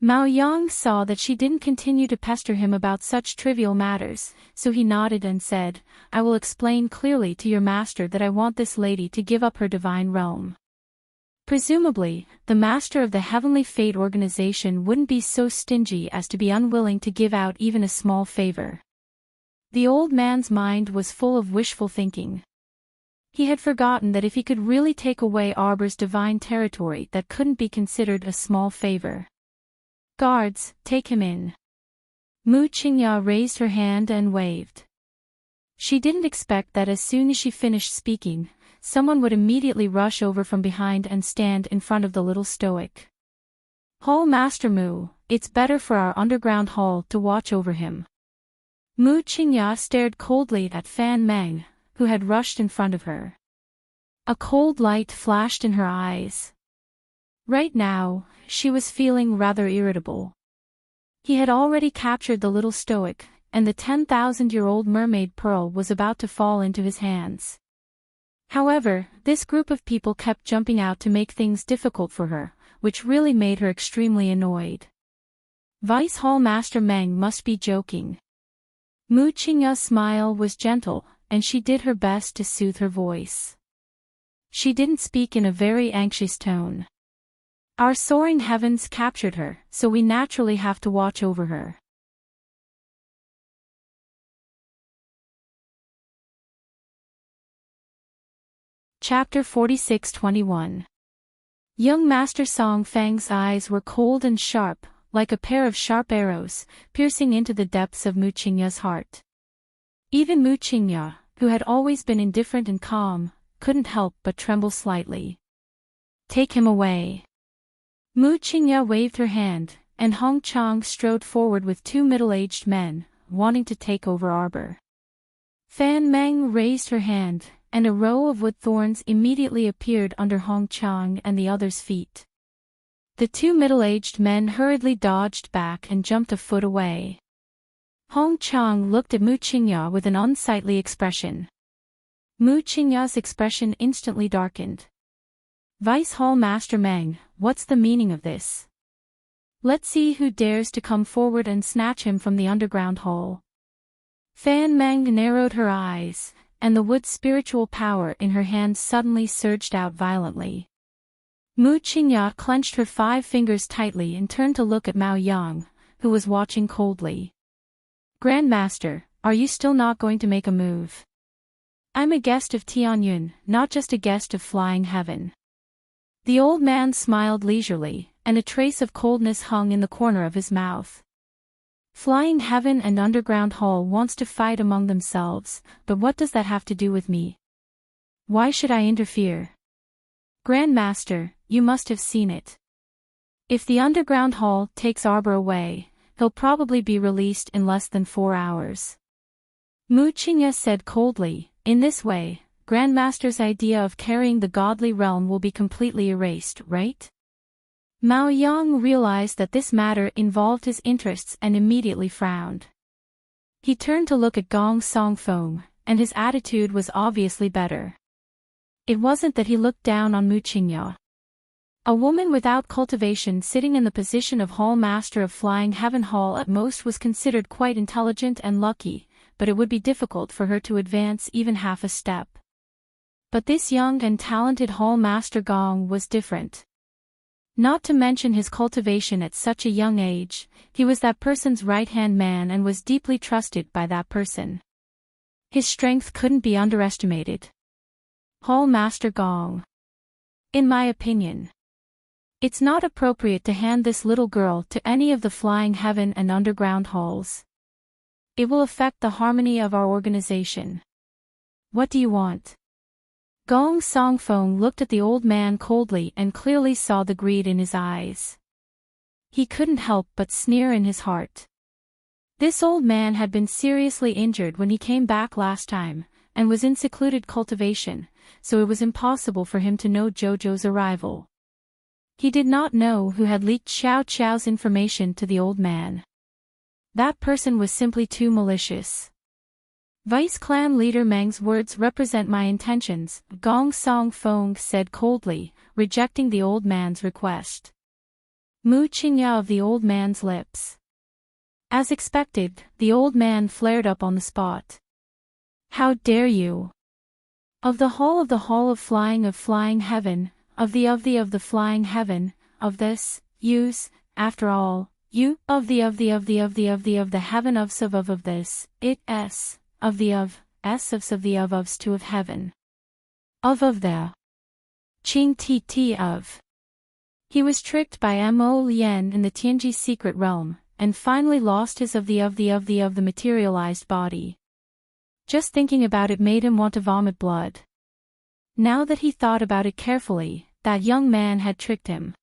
Mao Yang saw that she didn't continue to pester him about such trivial matters, so he nodded and said, I will explain clearly to your master that I want this lady to give up her divine realm. Presumably, the master of the Heavenly Fate organization wouldn't be so stingy as to be unwilling to give out even a small favor. The old man's mind was full of wishful thinking. He had forgotten that if he could really take away Arbor's divine territory, that couldn't be considered a small favor. Guards, take him in. Mu Qingya raised her hand and waved. She didn't expect that as soon as she finished speaking, someone would immediately rush over from behind and stand in front of the little stoic. Hall Master Mu, it's better for our underground hall to watch over him. Mu Qingya stared coldly at Fan Meng, who had rushed in front of her. A cold light flashed in her eyes. Right now, she was feeling rather irritable. He had already captured the little stoic, and the 10,000-year-old mermaid pearl was about to fall into his hands. However, this group of people kept jumping out to make things difficult for her, which really made her extremely annoyed. Vice Hall Master Meng must be joking. Mu Qingya's smile was gentle, and she did her best to soothe her voice. She didn't speak in a very anxious tone. Our soaring heavens captured her, so we naturally have to watch over her. Chapter 46-21. Young Master Song Fang's eyes were cold and sharp, like a pair of sharp arrows, piercing into the depths of Mu Qingya's heart. Even Mu Qingya, who had always been indifferent and calm, couldn't help but tremble slightly. Take him away. Mu Qingya waved her hand, and Hong Chang strode forward with two middle-aged men, wanting to take over Arbor. Fan Meng raised her hand, and a row of wood thorns immediately appeared under Hong Chang and the others' feet. The two middle-aged men hurriedly dodged back and jumped a foot away. Hong Chang looked at Mu Qingya with an unsightly expression. Mu Qingya's expression instantly darkened. Vice Hall Master Meng, what's the meaning of this? Let's see who dares to come forward and snatch him from the underground hall. Fan Meng narrowed her eyes, and the wood's spiritual power in her hands suddenly surged out violently. Mu Qingya clenched her 5 fingers tightly and turned to look at Mao Yang, who was watching coldly. Grandmaster, are you still not going to make a move? I'm a guest of Tianyun, not just a guest of flying heaven. The old man smiled leisurely, and a trace of coldness hung in the corner of his mouth. Flying Heaven and Underground Hall wants to fight among themselves, but what does that have to do with me? Why should I interfere? Grandmaster, you must have seen it. If the Underground Hall takes Arbor away, he'll probably be released in less than 4 hours. Mu Qingya said coldly, in this way, Grandmaster's idea of carrying the godly realm will be completely erased, right? Mao Yang realized that this matter involved his interests and immediately frowned. He turned to look at Gong Song Feng, and his attitude was obviously better. It wasn't that he looked down on Mu Qingya. A woman without cultivation sitting in the position of Hall Master of Flying Heaven Hall at most was considered quite intelligent and lucky, but it would be difficult for her to advance even half a step. But this young and talented Hall Master Gong was different. Not to mention his cultivation at such a young age, he was that person's right-hand man and was deeply trusted by that person. His strength couldn't be underestimated. Hall Master Gong. In my opinion, it's not appropriate to hand this little girl to any of the flying heaven and underground halls. It will affect the harmony of our organization. What do you want? Gong Song Fong looked at the old man coldly and clearly saw the greed in his eyes. He couldn't help but sneer in his heart. This old man had been seriously injured when he came back last time, and was in secluded cultivation, so it was impossible for him to know Jojo's arrival. He did not know who had leaked Xiao Qiao's information to the old man. That person was simply too malicious. Vice Clan leader Meng's words represent my intentions, Gong Song Fong said coldly, rejecting the old man's request. Mu Qingyao of the old man's lips. As expected, the old man flared up on the spot. How dare you? Of the hall of flying heaven, of the flying heaven, of this, use, after all, you, of the heaven of this, it s, of the ofs to of heaven. Of the. Qing tt of. He was tricked by Mo Lien in the Tianji secret realm, and finally lost his of the materialized body. Just thinking about it made him want to vomit blood. Now that he thought about it carefully, that young man had tricked him.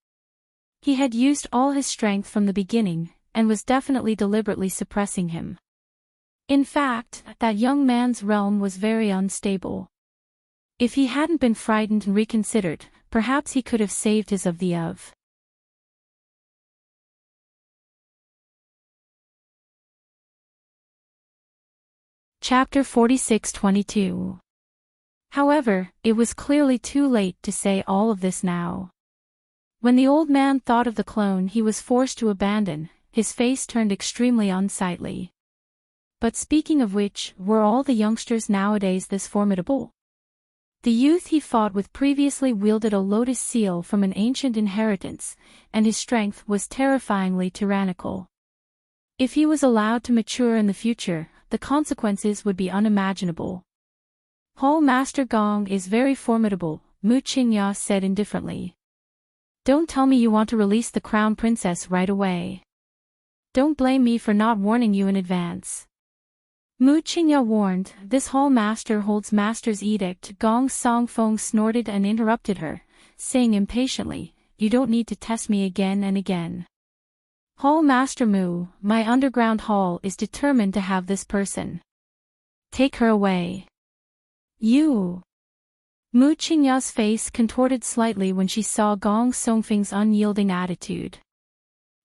He had used all his strength from the beginning, and was definitely deliberately suppressing him. In fact, that young man's realm was very unstable. If he hadn't been frightened and reconsidered, perhaps he could have saved his of the of. Chapter 46-22. However, it was clearly too late to say all of this now. When the old man thought of the clone he was forced to abandon, his face turned extremely unsightly. But speaking of which, were all the youngsters nowadays this formidable? The youth he fought with previously wielded a lotus seal from an ancient inheritance, and his strength was terrifyingly tyrannical. If he was allowed to mature in the future, the consequences would be unimaginable. Hall Master Gong is very formidable, Mu Qingya said indifferently. Don't tell me you want to release the crown princess right away. Don't blame me for not warning you in advance. Mu Qingya warned, this Hall Master holds Master's edict. Gong Song Fong snorted and interrupted her, saying impatiently, you don't need to test me again and again. Hall Master Mu, my underground hall is determined to have this person. Take her away. You. Mu Qingya's face contorted slightly when she saw Gong Songfeng's unyielding attitude.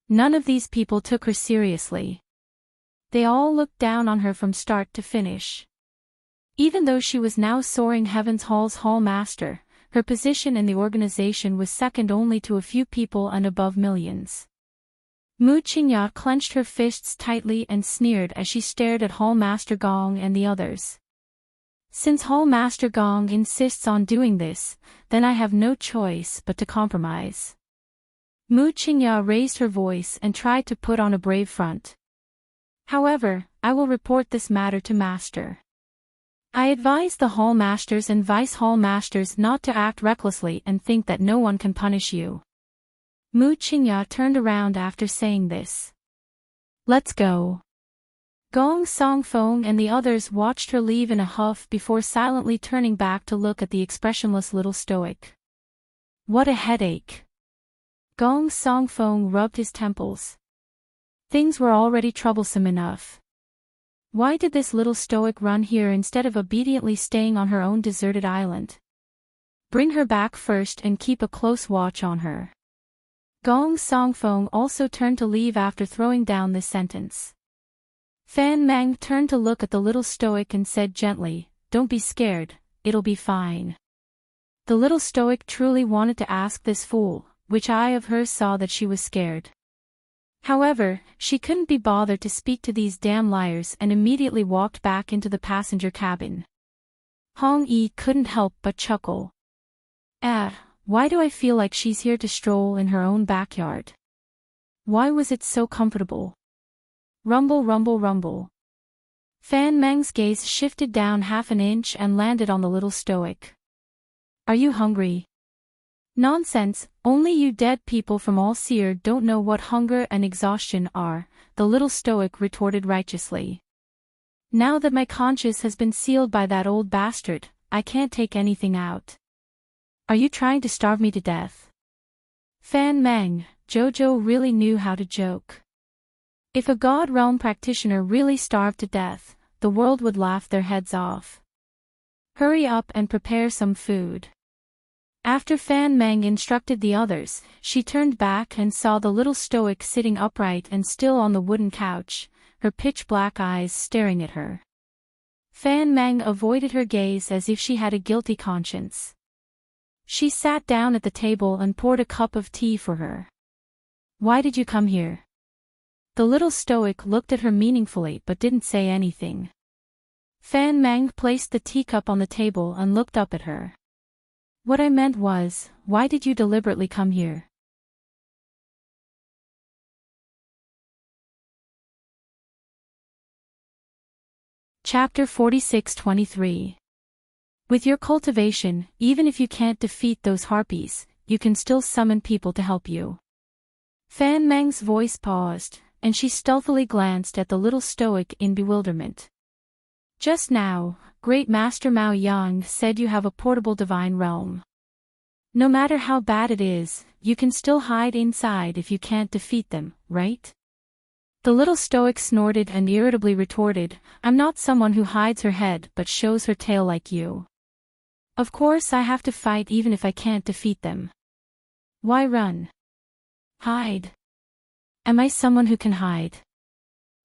None of these people took her seriously. They all looked down on her from start to finish. Even though she was now soaring Heaven's Hall's Hall Master, her position in the organization was second only to a few people and above millions. Mu Qingya clenched her fists tightly and sneered as she stared at Hall Master Gong and the others. Since Hall Master Gong insists on doing this, then I have no choice but to compromise. Mu Qingya raised her voice and tried to put on a brave front. However, I will report this matter to Master. I advise the Hall Masters and Vice Hall Masters not to act recklessly and think that no one can punish you. Mu Qingya turned around after saying this. Let's go. Gong Song Fong and the others watched her leave in a huff before silently turning back to look at the expressionless little stoic. What a headache. Gong Song Fong rubbed his temples. Things were already troublesome enough. Why did this little stoic run here instead of obediently staying on her own deserted island? Bring her back first and keep a close watch on her. Gong Songfeng also turned to leave after throwing down this sentence. Fan Meng turned to look at the little stoic and said gently, don't be scared, it'll be fine. The little stoic truly wanted to ask this fool, which eye of hers saw that she was scared. However, she couldn't be bothered to speak to these damn liars and immediately walked back into the passenger cabin. Hong Yi couldn't help but chuckle. Why do I feel like she's here to stroll in her own backyard? Why was it so comfortable? Rumble, rumble, rumble. Fan Meng's gaze shifted down half an inch and landed on the little stoic. Are you hungry? Nonsense, only you dead people from all seer don't know what hunger and exhaustion are, the little stoic retorted righteously. Now that my conscience has been sealed by that old bastard, I can't take anything out. Are you trying to starve me to death? Fan Meng, Jojo really knew how to joke. If a God realm practitioner really starved to death, the world would laugh their heads off. Hurry up and prepare some food. After Fan Meng instructed the others, she turned back and saw the little stoic sitting upright and still on the wooden couch, her pitch-black eyes staring at her. Fan Meng avoided her gaze as if she had a guilty conscience. She sat down at the table and poured a cup of tea for her. Why did you come here? The little stoic looked at her meaningfully but didn't say anything. Fan Meng placed the teacup on the table and looked up at her. What I meant was, why did you deliberately come here? Chapter 46-23. With your cultivation, even if you can't defeat those harpies, you can still summon people to help you. Fan Meng's voice paused, and she stealthily glanced at the little stoic in bewilderment. Just now, Great Master Mao Yang said you have a portable divine realm. No matter how bad it is, you can still hide inside if you can't defeat them, right? The little stoic snorted and irritably retorted, I'm not someone who hides her head but shows her tail like you. Of course I have to fight even if I can't defeat them. Why run? Hide. Am I someone who can hide?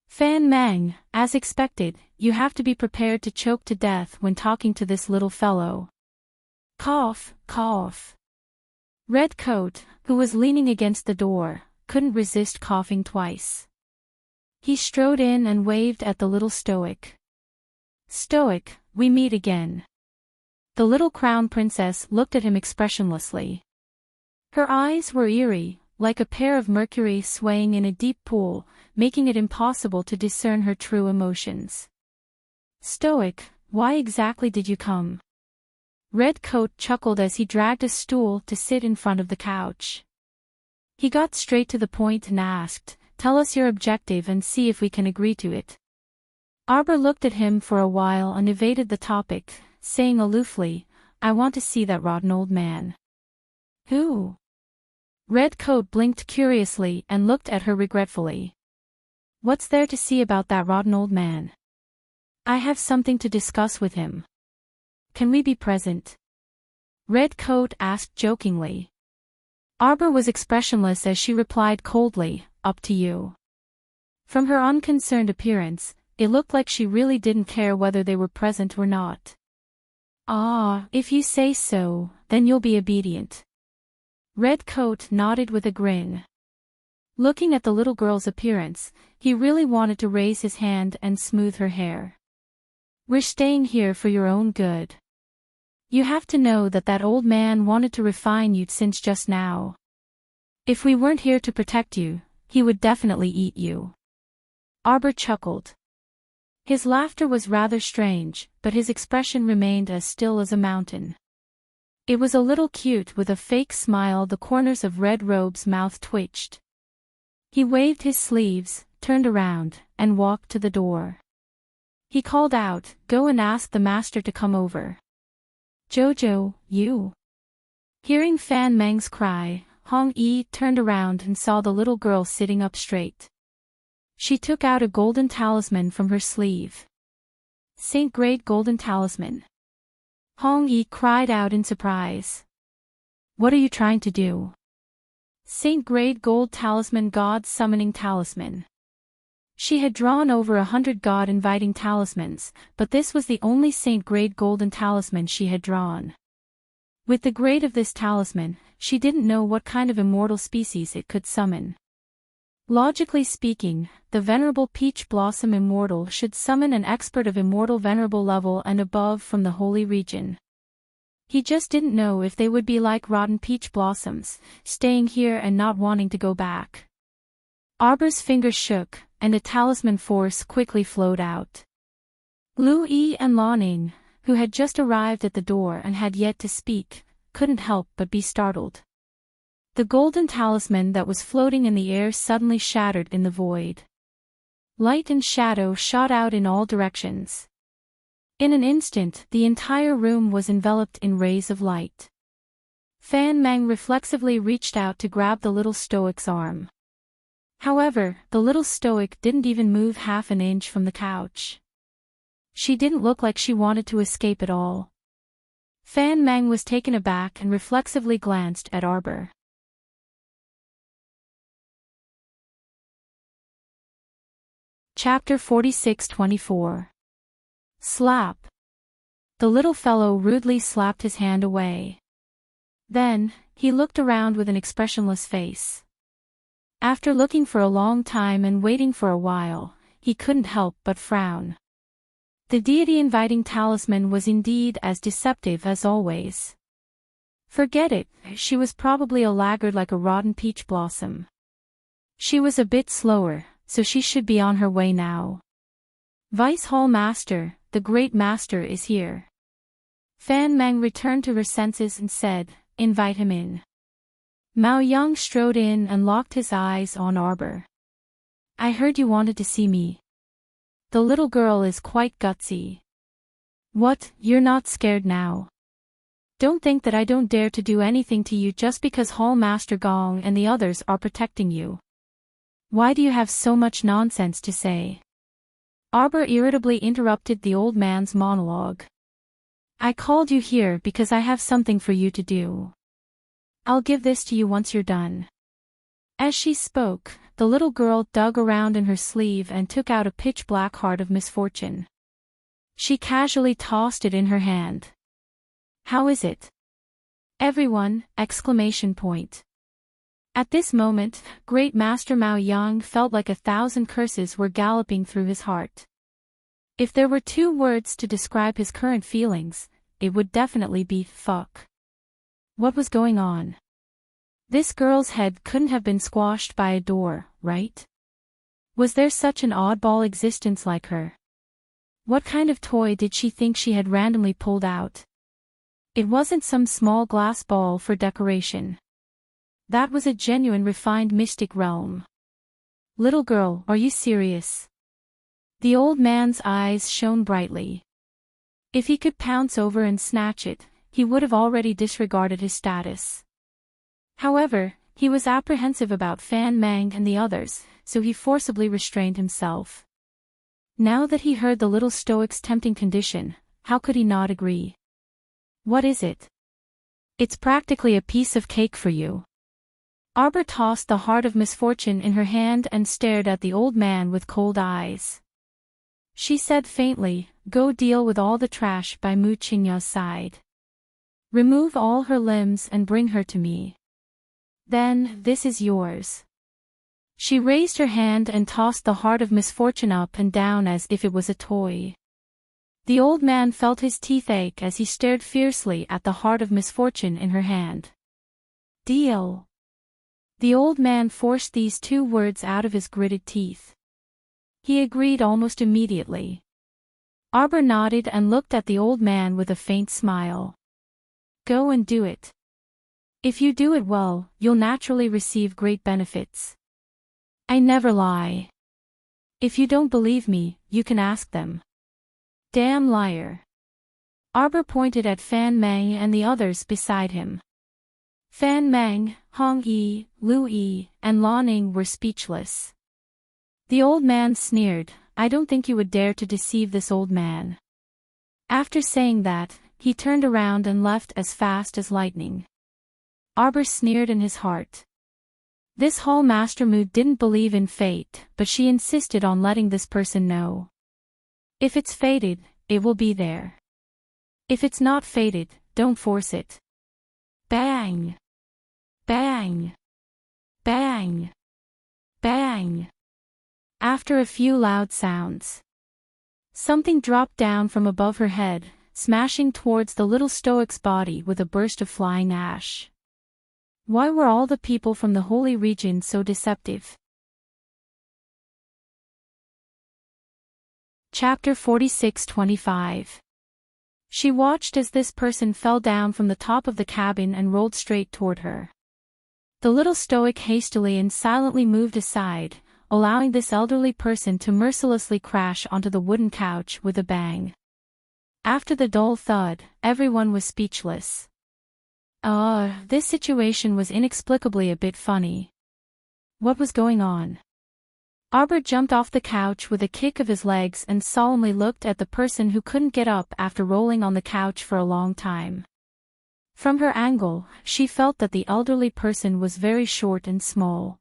Fan Meng, as expected, you have to be prepared to choke to death when talking to this little fellow. Cough, cough. Red Coat, who was leaning against the door, couldn't resist coughing twice. He strode in and waved at the little stoic. Stoic, we meet again. The little crown princess looked at him expressionlessly. Her eyes were eerie, like a pair of mercury swaying in a deep pool, making it impossible to discern her true emotions. Stoic, why exactly did you come? Red Coat chuckled as he dragged a stool to sit in front of the couch. He got straight to the point and asked, tell us your objective and see if we can agree to it. Arbor looked at him for a while and evaded the topic, saying aloofly, I want to see that rotten old man. Who? Red Coat blinked curiously and looked at her regretfully. What's there to see about that rotten old man? I have something to discuss with him. Can we be present? Red Coat asked jokingly. Arbor was expressionless as she replied coldly, up to you. From her unconcerned appearance, it looked like she really didn't care whether they were present or not. Ah, if you say so, then you'll be obedient. Red Coat nodded with a grin. Looking at the little girl's appearance, he really wanted to raise his hand and smooth her hair. We're staying here for your own good. You have to know that that old man wanted to refine you since just now. If we weren't here to protect you, he would definitely eat you. Arbor chuckled. His laughter was rather strange, but his expression remained as still as a mountain. It was a little cute with a fake smile. The corners of Red Robe's mouth twitched. He waved his sleeves, turned around, and walked to the door. He called out, go and ask the master to come over. Jojo, you. Hearing Fan Meng's cry, Hong Yi turned around and saw the little girl sitting up straight. She took out a golden talisman from her sleeve. Saint Grade golden talisman. Hong Yi cried out in surprise. What are you trying to do? Saint Grade gold talisman, God summoning talisman. She had drawn over 100 God-inviting talismans, but this was the only Saint Grade golden talisman she had drawn. With the grade of this talisman, she didn't know what kind of immortal species it could summon. Logically speaking, the Venerable Peach Blossom Immortal should summon an expert of Immortal Venerable level and above from the Holy Region. He just didn't know if they would be like rotten peach blossoms, staying here and not wanting to go back. Arbor's fingers shook, and a talisman force quickly flowed out. Lu Yi and Lan Ning, who had just arrived at the door and had yet to speak, couldn't help but be startled. The golden talisman that was floating in the air suddenly shattered in the void. Light and shadow shot out in all directions. In an instant, the entire room was enveloped in rays of light. Fan Mang reflexively reached out to grab the little stoic's arm. However, the little stoic didn't even move half an inch from the couch. She didn't look like she wanted to escape at all. Fan Mang was taken aback and reflexively glanced at Arbor. Chapter 46-24. Slap. The little fellow rudely slapped his hand away. Then, he looked around with an expressionless face. After looking for a long time and waiting for a while, he couldn't help but frown. The deity-inviting talisman was indeed as deceptive as always. Forget it, she was probably a laggard like a rotten peach blossom. She was a bit slower, so she should be on her way now. Vice Hall Master, the Great Master is here. Fan Mang returned to her senses and said, "Invite him in." Mao Yang strode in and locked his eyes on Arbor. "I heard you wanted to see me. The little girl is quite gutsy." "What, you're not scared now? Don't think that I don't dare to do anything to you just because Hall Master Gong and the others are protecting you. Why do you have so much nonsense to say?" Arbor irritably interrupted the old man's monologue. "I called you here because I have something for you to do. I'll give this to you once you're done." As she spoke, the little girl dug around in her sleeve and took out a pitch-black heart of misfortune. She casually tossed it in her hand. "How is it?" "Everyone!" exclamation point. At this moment, Great Master Mao Yang felt like 1,000 curses were galloping through his heart. If there were 2 words to describe his current feelings, it would definitely be fuck. What was going on? This girl's head couldn't have been squashed by a door, right? Was there such an oddball existence like her? What kind of toy did she think she had randomly pulled out? It wasn't some small glass ball for decoration. That was a genuine refined mystic realm. "Little girl, are you serious?" The old man's eyes shone brightly. If he could pounce over and snatch it, he would have already disregarded his status. However, he was apprehensive about Fan Mang and the others, so he forcibly restrained himself. Now that he heard the little stoic's tempting condition, how could he not agree? "What is it?" "It's practically a piece of cake for you." Arbor tossed the heart of misfortune in her hand and stared at the old man with cold eyes. She said faintly, "Go deal with all the trash by Mu Qingya's side. Remove all her limbs and bring her to me. Then, this is yours." She raised her hand and tossed the heart of misfortune up and down as if it was a toy. The old man felt his teeth ache as he stared fiercely at the heart of misfortune in her hand. "Deal." The old man forced these 2 words out of his gritted teeth. He agreed almost immediately. Arbor nodded and looked at the old man with a faint smile. "Go and do it. If you do it well, you'll naturally receive great benefits. I never lie. If you don't believe me, you can ask them." "Damn liar." Arbor pointed at Fan Mang and the others beside him. Fan Mang, Hong Yi, Lu Yi, and Lan Ning were speechless. The old man sneered, "I don't think you would dare to deceive this old man." After saying that, he turned around and left as fast as lightning. Arbor sneered in his heart. This Hall Master Mu didn't believe in fate, but she insisted on letting this person know. If it's fated, it will be there. If it's not fated, don't force it. Bang! Bang! Bang! Bang! After a few loud sounds, something dropped down from above her head, smashing towards the little stoic's body with a burst of flying ash. Why were all the people from the holy region so deceptive? Chapter 46-25. She watched as this person fell down from the top of the cabin and rolled straight toward her. The little stoic hastily and silently moved aside, allowing this elderly person to mercilessly crash onto the wooden couch with a bang. After the dull thud, everyone was speechless. This situation was inexplicably a bit funny. What was going on? Arbor jumped off the couch with a kick of his legs and solemnly looked at the person who couldn't get up after rolling on the couch for a long time. From her angle, she felt that the elderly person was very short and small.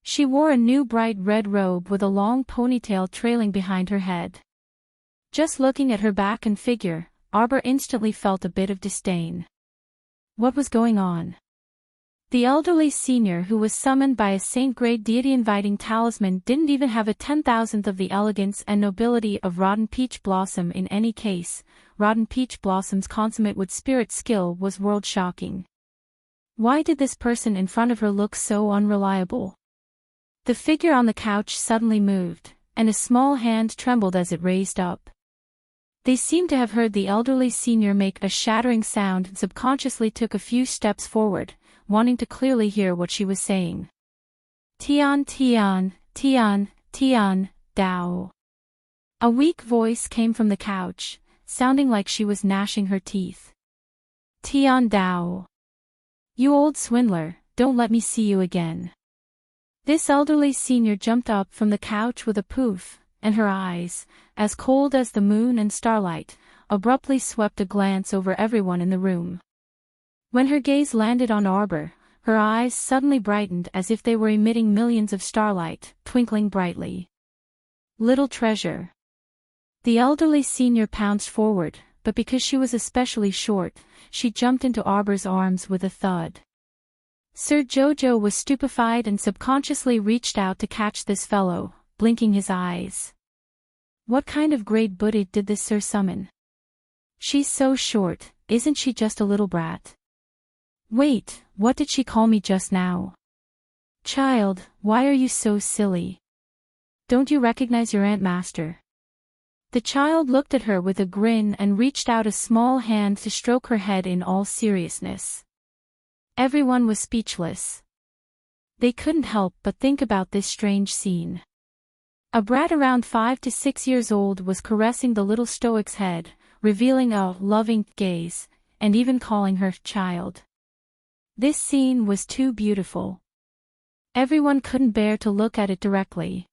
She wore a new bright red robe with a long ponytail trailing behind her head. Just looking at her back and figure, Arbor instantly felt a bit of disdain. What was going on? The elderly senior who was summoned by a saint-grade deity-inviting talisman didn't even have a 10,000th of the elegance and nobility of Rotten Peach Blossom. In any case, Rotten Peach Blossom's consummate wood spirit skill was world-shocking. Why did this person in front of her look so unreliable? The figure on the couch suddenly moved, and a small hand trembled as it raised up. They seemed to have heard the elderly senior make a shattering sound and subconsciously took a few steps forward, wanting to clearly hear what she was saying. Tian Tian, Tian, Tian, Dao. A weak voice came from the couch, sounding like she was gnashing her teeth. Tian Dao. You old swindler, don't let me see you again. This elderly senior jumped up from the couch with a poof, and her eyes, as cold as the moon and starlight, abruptly swept a glance over everyone in the room. When her gaze landed on Arbor, her eyes suddenly brightened as if they were emitting millions of starlight, twinkling brightly. Little treasure. The elderly senior pounced forward, but because she was especially short, she jumped into Arbor's arms with a thud. Sir Jojo was stupefied and subconsciously reached out to catch this fellow, blinking his eyes. What kind of great booty did this sir summon? She's so short, isn't she just a little brat? Wait, what did she call me just now? Child, why are you so silly? Don't you recognize your Aunt Master? The child looked at her with a grin and reached out a small hand to stroke her head in all seriousness. Everyone was speechless. They couldn't help but think about this strange scene. A brat around 5 to 6 years old was caressing the little stoic's head, revealing a loving gaze, and even calling her child. This scene was too beautiful. Everyone couldn't bear to look at it directly.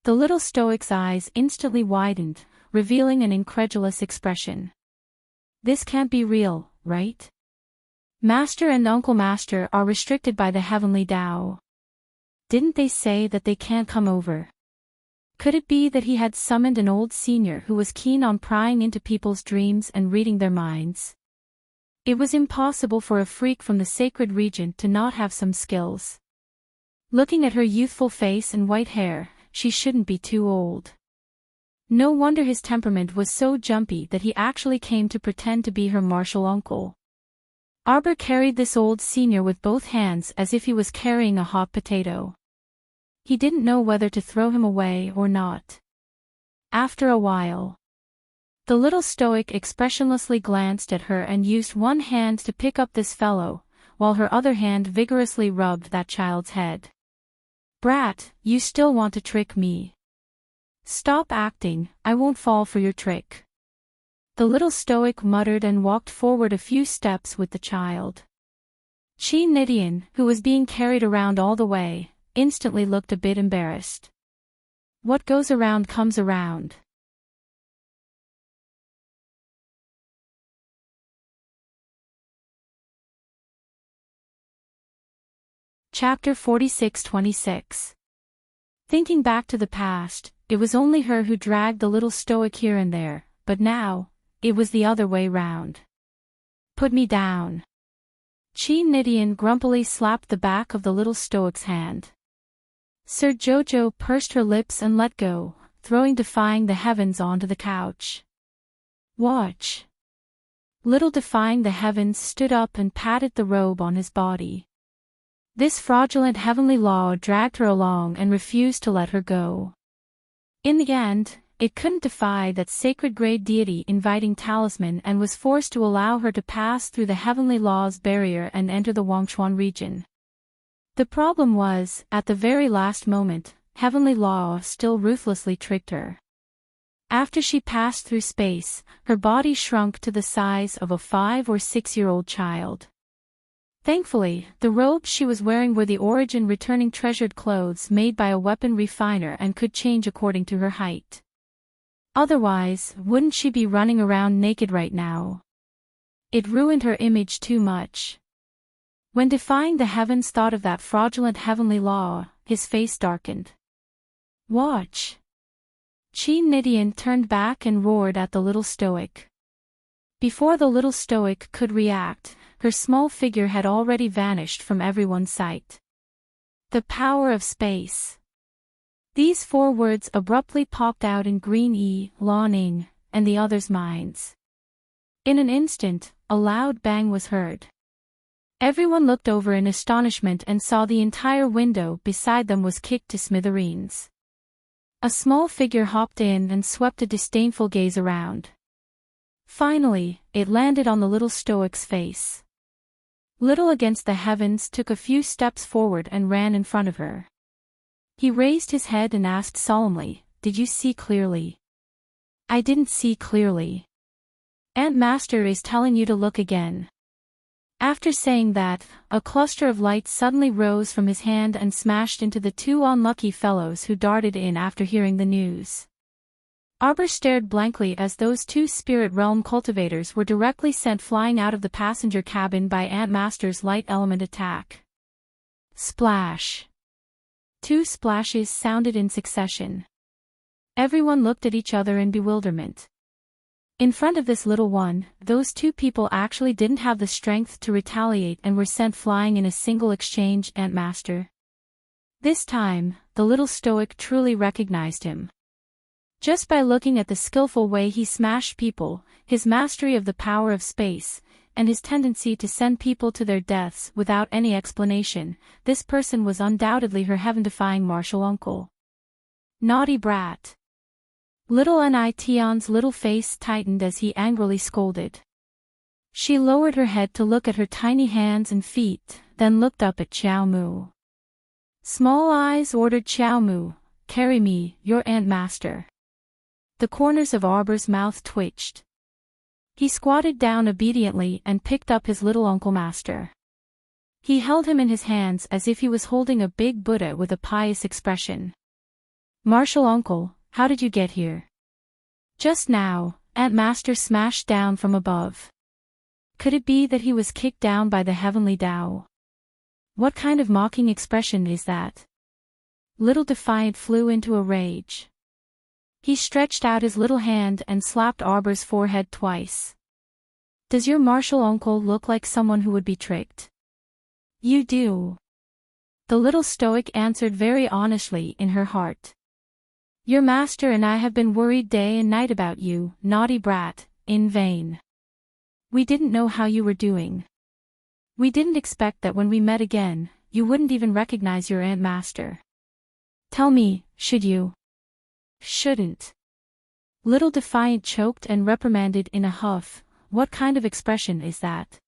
The little stoic's eyes instantly widened, revealing an incredulous expression. This can't be real, right? Master and Uncle Master are restricted by the heavenly Tao. Didn't they say that they can't come over? Could it be that he had summoned an old senior who was keen on prying into people's dreams and reading their minds? It was impossible for a freak from the sacred region to not have some skills. Looking at her youthful face and white hair, she shouldn't be too old. No wonder his temperament was so jumpy that he actually came to pretend to be her martial uncle. Arbor carried this old senior with both hands as if he was carrying a hot potato. He didn't know whether to throw him away or not. After a while, the little stoic expressionlessly glanced at her and used one hand to pick up this fellow, while her other hand vigorously rubbed that child's head. Brat, you still want to trick me? Stop acting, I won't fall for your trick. The little stoic muttered and walked forward a few steps with the child. Chi Nidian, who was being carried around all the way, instantly looked a bit embarrassed. What goes around comes around. Chapter 46-26. Thinking back to the past, it was only her who dragged the little stoic here and there, but now, it was the other way round. Put me down. Chi Nidian grumpily slapped the back of the little stoic's hand. Sir Jojo pursed her lips and let go, throwing Defying the Heavens onto the couch. Watch. Little Defying the Heavens stood up and patted the robe on his body. This fraudulent heavenly law dragged her along and refused to let her go. In the end, it couldn't defy that sacred-grade deity inviting talisman and was forced to allow her to pass through the heavenly law's barrier and enter the Wangchuan region. The problem was, at the very last moment, heavenly law still ruthlessly tricked her. After she passed through space, her body shrunk to the size of a 5 or 6-year-old child. Thankfully, the robes she was wearing were the origin-returning treasured clothes made by a weapon refiner and could change according to her height. Otherwise, wouldn't she be running around naked right now? It ruined her image too much. When defying the heavens thought of that fraudulent heavenly law, his face darkened. Watch! Qi Nidian turned back and roared at the little stoic. Before the little stoic could react, her small figure had already vanished from everyone's sight. The power of space. These 4 words abruptly popped out in Green E, Lan Ning, and the others' minds. In an instant, a loud bang was heard. Everyone looked over in astonishment and saw the entire window beside them was kicked to smithereens. A small figure hopped in and swept a disdainful gaze around. Finally, it landed on the little stoic's face. Little Against the Heavens took a few steps forward and ran in front of her. He raised his head and asked solemnly, "Did you see clearly?" "I didn't see clearly. Aunt Master is telling you to look again." After saying that, a cluster of light suddenly rose from his hand and smashed into the 2 unlucky fellows who darted in after hearing the news. Arbor stared blankly as those 2 spirit realm cultivators were directly sent flying out of the passenger cabin by Aunt Master's light element attack. Splash! 2 splashes sounded in succession. Everyone looked at each other in bewilderment. In front of this little one, those 2 people actually didn't have the strength to retaliate and were sent flying in a single exchange. Aunt Master. This time, the little stoic truly recognized him. Just by looking at the skillful way he smashed people, his mastery of the power of space, and his tendency to send people to their deaths without any explanation, this person was undoubtedly her heaven-defying martial uncle. Naughty brat. Little Nition's little face tightened as he angrily scolded. She lowered her head to look at her tiny hands and feet, then looked up at Xiao Mu. Small Eyes ordered Xiao Mu, "Carry me, your Aunt Master." The corners of Arbor's mouth twitched. He squatted down obediently and picked up his little Uncle Master. He held him in his hands as if he was holding a big Buddha with a pious expression. "Martial Uncle, how did you get here?" "Just now, Aunt Master smashed down from above." Could it be that he was kicked down by the heavenly Tao? What kind of mocking expression is that? Little Defiant flew into a rage. He stretched out his little hand and slapped Arbor's forehead twice. "Does your martial uncle look like someone who would be tricked?" "You do." The little stoic answered very honestly in her heart. "Your master and I have been worried day and night about you, naughty brat, in vain. We didn't know how you were doing. We didn't expect that when we met again, you wouldn't even recognize your Aunt Master. Tell me, should you?" "Shouldn't." Little Defiant choked and reprimanded in a huff, "What kind of expression is that?"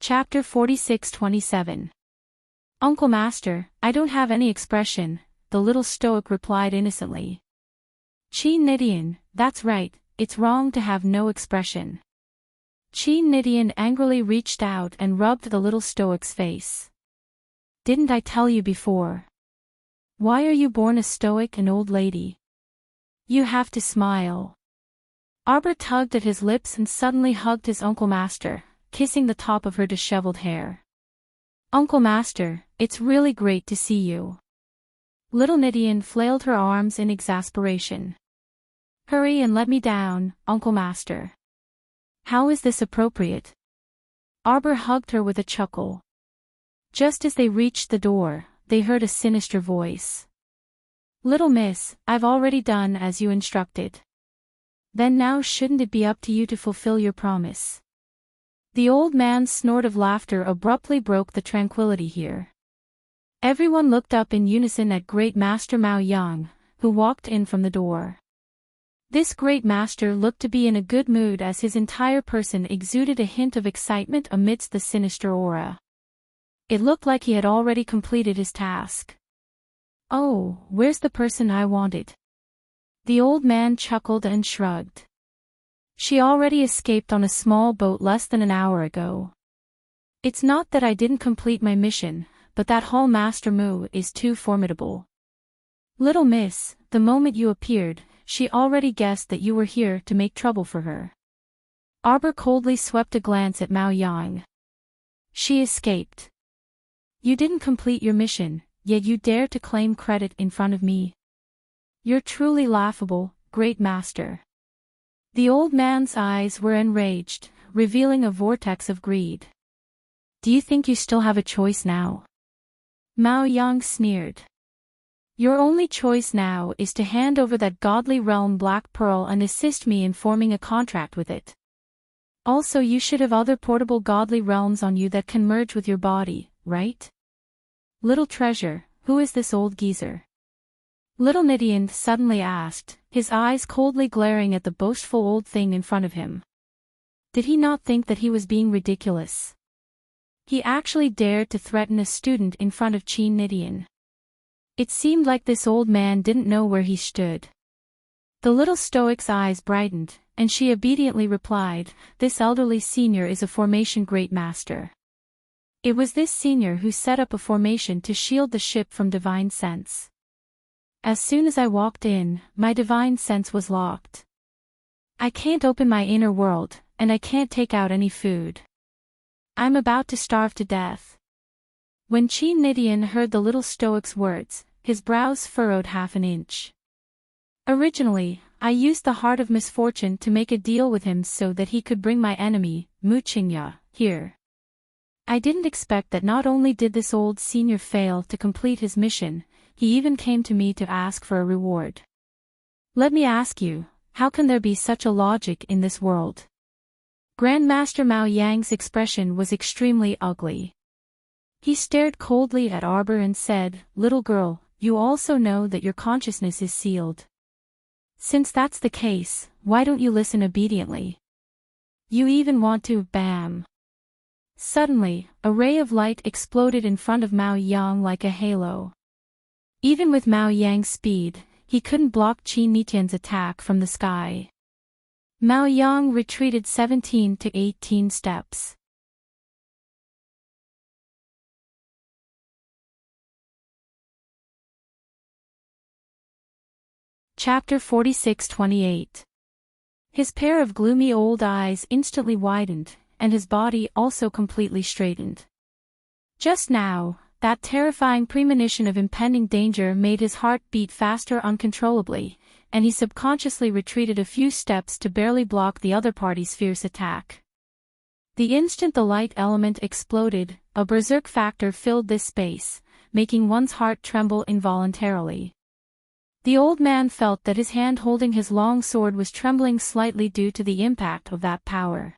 Chapter 46-27. "Uncle Master, I don't have any expression," the little stoic replied innocently. "Qi Nidian, that's right, it's wrong to have no expression." Qi Nidian angrily reached out and rubbed the little stoic's face. "Didn't I tell you before? Why are you born a stoic and old lady? You have to smile." Arbor tugged at his lips and suddenly hugged his Uncle Master, kissing the top of her disheveled hair. "Uncle Master, it's really great to see you." Little Nidian flailed her arms in exasperation. "Hurry and let me down, Uncle Master." "How is this appropriate?" Arbor hugged her with a chuckle. Just as they reached the door, they heard a sinister voice. "Little miss, I've already done as you instructed." "Then now shouldn't it be up to you to fulfill your promise?" The old man's snort of laughter abruptly broke the tranquility here. Everyone looked up in unison at Great Master Mao Yang, who walked in from the door. This great master looked to be in a good mood as his entire person exuded a hint of excitement amidst the sinister aura. It looked like he had already completed his task. "Oh, where's the person I wanted?" The old man chuckled and shrugged. "She already escaped on a small boat less than an hour ago. It's not that I didn't complete my mission, but that Hall Master Mu is too formidable. Little miss, the moment you appeared, she already guessed that you were here to make trouble for her." Arbor coldly swept a glance at Mao Yang. "She escaped. You didn't complete your mission, yet you dare to claim credit in front of me. You're truly laughable, Great Master." The old man's eyes were enraged, revealing a vortex of greed. "Do you think you still have a choice now?" Mao Yang sneered. "Your only choice now is to hand over that godly realm Black Pearl and assist me in forming a contract with it. Also, you should have other portable godly realms on you that can merge with your body, right? Little treasure, who is this old geezer?" Little Nidian suddenly asked, his eyes coldly glaring at the boastful old thing in front of him. Did he not think that he was being ridiculous? He actually dared to threaten a student in front of Qin Nidian. It seemed like this old man didn't know where he stood. The little stoic's eyes brightened, and she obediently replied, "This elderly senior is a formation great master." It was this senior who set up a formation to shield the ship from divine sense. As soon as I walked in, my divine sense was locked. I can't open my inner world, and I can't take out any food. I'm about to starve to death. When Qin Nidian heard the little stoic's words, his brows furrowed half an inch. Originally, I used the heart of misfortune to make a deal with him so that he could bring my enemy, Mu Qingya, here. I didn't expect that not only did this old senior fail to complete his mission, he even came to me to ask for a reward. Let me ask you, how can there be such a logic in this world? Grandmaster Mao Yang's expression was extremely ugly. He stared coldly at Arbor and said, "Little girl, you also know that your consciousness is sealed. Since that's the case, why don't you listen obediently? You even want to, bam." Suddenly, a ray of light exploded in front of Mao Yang like a halo. Even with Mao Yang's speed, he couldn't block Qin Nidian's attack from the sky. Mao Yang retreated 17 to 18 steps. Chapter 46-28. His pair of gloomy old eyes instantly widened, and his body also completely straightened. Just now, that terrifying premonition of impending danger made his heart beat faster uncontrollably, and he subconsciously retreated a few steps to barely block the other party's fierce attack. The instant the light element exploded, a berserk factor filled this space, making one's heart tremble involuntarily. The old man felt that his hand holding his long sword was trembling slightly due to the impact of that power.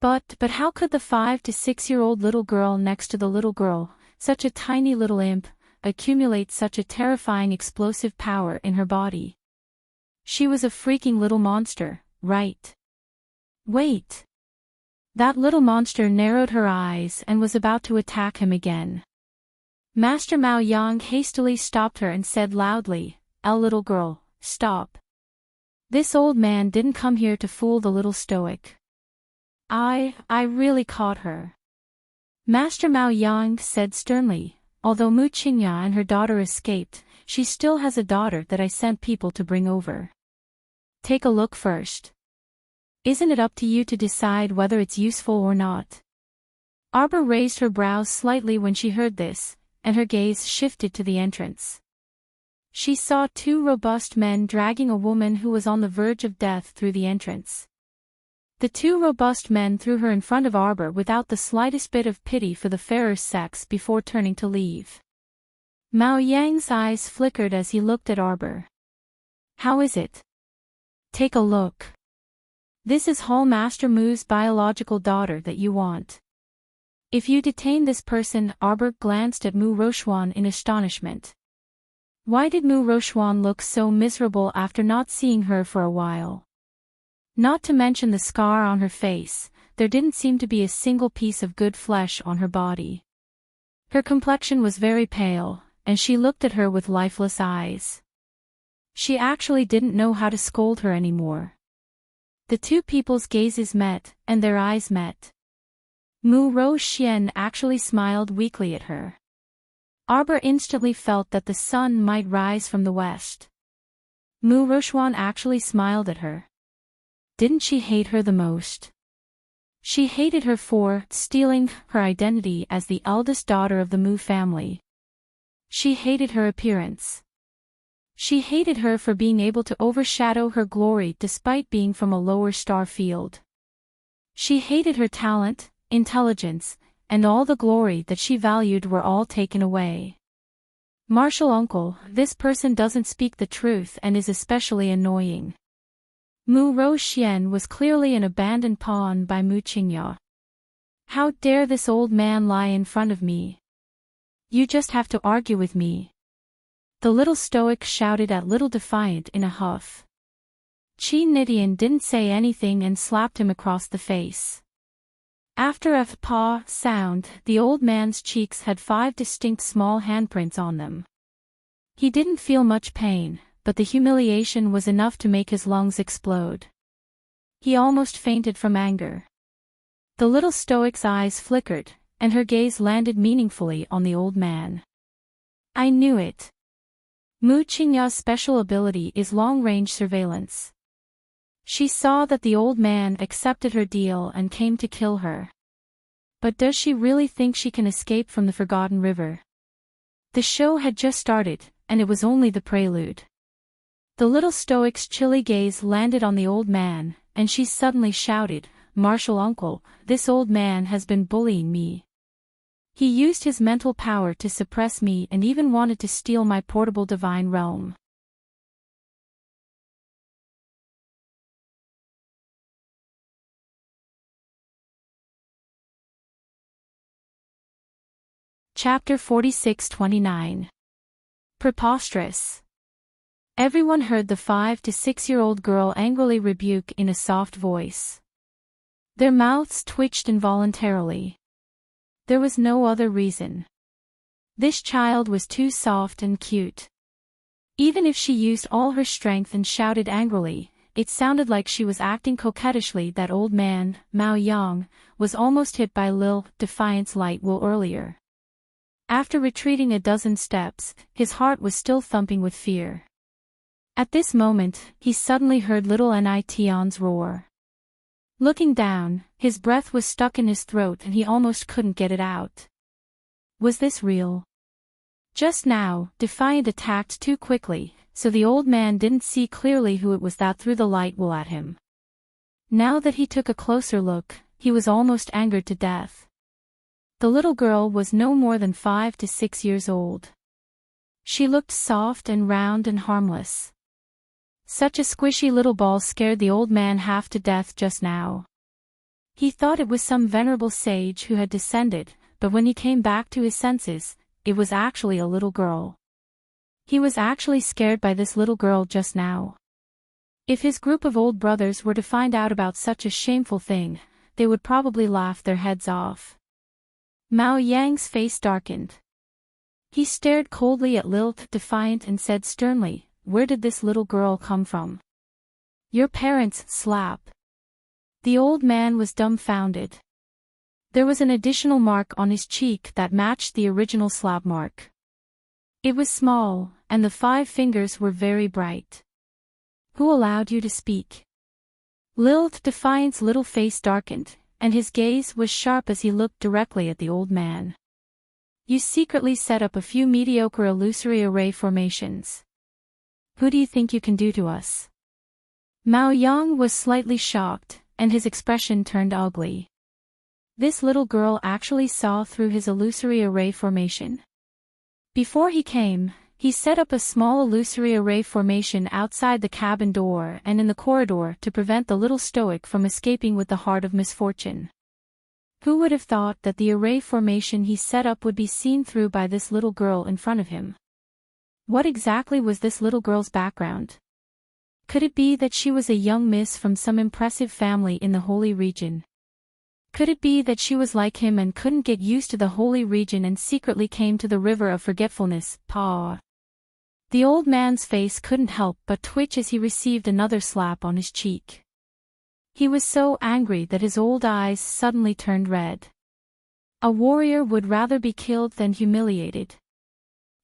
But how could the 5 to 6-year-old little girl next to the little girl, such a tiny little imp, accumulate such a terrifying explosive power in her body? She was a freaking little monster, right? Wait! That little monster narrowed her eyes and was about to attack him again. Master Mao Yang hastily stopped her and said loudly, Little girl, stop. This old man didn't come here to fool the little stoic. I really caught her. Master Mao Yang said sternly, although Mu Qingya and her daughter escaped, she still has a daughter that I sent people to bring over. Take a look first. Isn't it up to you to decide whether it's useful or not? Arbor raised her brows slightly when she heard this, and her gaze shifted to the entrance. She saw 2 robust men dragging a woman who was on the verge of death through the entrance. The 2 robust men threw her in front of Arbor without the slightest bit of pity for the fairer sex before turning to leave. Mao Yang's eyes flickered as he looked at Arbor. How is it? Take a look. This is Hall Master Mu's biological daughter that you want. If you detain this person, Arbor glanced at Mu Rochuan in astonishment. Why did Mu Rochuan look so miserable after not seeing her for a while? Not to mention the scar on her face, there didn't seem to be a single piece of good flesh on her body. Her complexion was very pale, and she looked at her with lifeless eyes. She actually didn't know how to scold her anymore. The two people's gazes met, and their eyes met. Mu Roxian actually smiled weakly at her. Arbor instantly felt that the sun might rise from the west. Mu Rochuan actually smiled at her. Didn't she hate her the most? She hated her for stealing her identity as the eldest daughter of the Mu family. She hated her appearance. She hated her for being able to overshadow her glory despite being from a lower star field. She hated her talent, intelligence, and all the glory that she valued were all taken away. Martial uncle, this person doesn't speak the truth and is especially annoying. Mu Roxian was clearly an abandoned pawn by Mu Qingya. How dare this old man lie in front of me? You just have to argue with me. The little stoic shouted at Little Defiant in a huff. Qi Nidian didn't say anything and slapped him across the face. After a paw sound, the old man's cheeks had 5 distinct small handprints on them. He didn't feel much pain, but the humiliation was enough to make his lungs explode. He almost fainted from anger. The little stoic's eyes flickered, and her gaze landed meaningfully on the old man. I knew it. Mu Qingya's special ability is long-range surveillance. She saw that the old man accepted her deal and came to kill her. But does she really think she can escape from the Forgotten River? The show had just started, and it was only the prelude. The little stoic's chilly gaze landed on the old man, and she suddenly shouted, Martial uncle, this old man has been bullying me. He used his mental power to suppress me and even wanted to steal my portable divine realm. Chapter 46-29. Preposterous. Everyone heard the 5 to 6-year-old girl angrily rebuke in a soft voice. Their mouths twitched involuntarily. There was no other reason. This child was too soft and cute. Even if she used all her strength and shouted angrily, it sounded like she was acting coquettishly. That old man, Mao Yang, was almost hit by Lil Defiant's light will earlier. After retreating a dozen steps, his heart was still thumping with fear. At this moment, he suddenly heard little Nition's roar. Looking down, his breath was stuck in his throat and he almost couldn't get it out. Was this real? Just now, Defiant attacked too quickly, so the old man didn't see clearly who it was that threw the light will at him. Now that he took a closer look, he was almost angered to death. The little girl was no more than 5 to 6 years old. She looked soft and round and harmless. Such a squishy little ball scared the old man half to death just now. He thought it was some venerable sage who had descended, but when he came back to his senses, it was actually a little girl. He was actually scared by this little girl just now. If his group of old brothers were to find out about such a shameful thing, they would probably laugh their heads off. Mao Yang's face darkened. He stared coldly at Lil Defiant and said sternly, Where did this little girl come from? Your parents, slap. The old man was dumbfounded. There was an additional mark on his cheek that matched the original slap mark. It was small, and the 5 fingers were very bright. Who allowed you to speak? Lil Defiant's little face darkened, and his gaze was sharp as he looked directly at the old man. You secretly set up a few mediocre illusory array formations. Who do you think you can do to us? Mao Yang was slightly shocked, and his expression turned ugly. This little girl actually saw through his illusory array formation. Before he came, He set up a small illusory array formation outside the cabin door and in the corridor to prevent the little stoic from escaping with the heart of misfortune. Who would have thought that the array formation he set up would be seen through by this little girl in front of him? What exactly was this little girl's background? Could it be that she was a young miss from some impressive family in the holy region? Could it be that she was like him and couldn't get used to the holy region and secretly came to the river of forgetfulness? Paw. The old man's face couldn't help but twitch as he received another slap on his cheek. He was so angry that his old eyes suddenly turned red. A warrior would rather be killed than humiliated.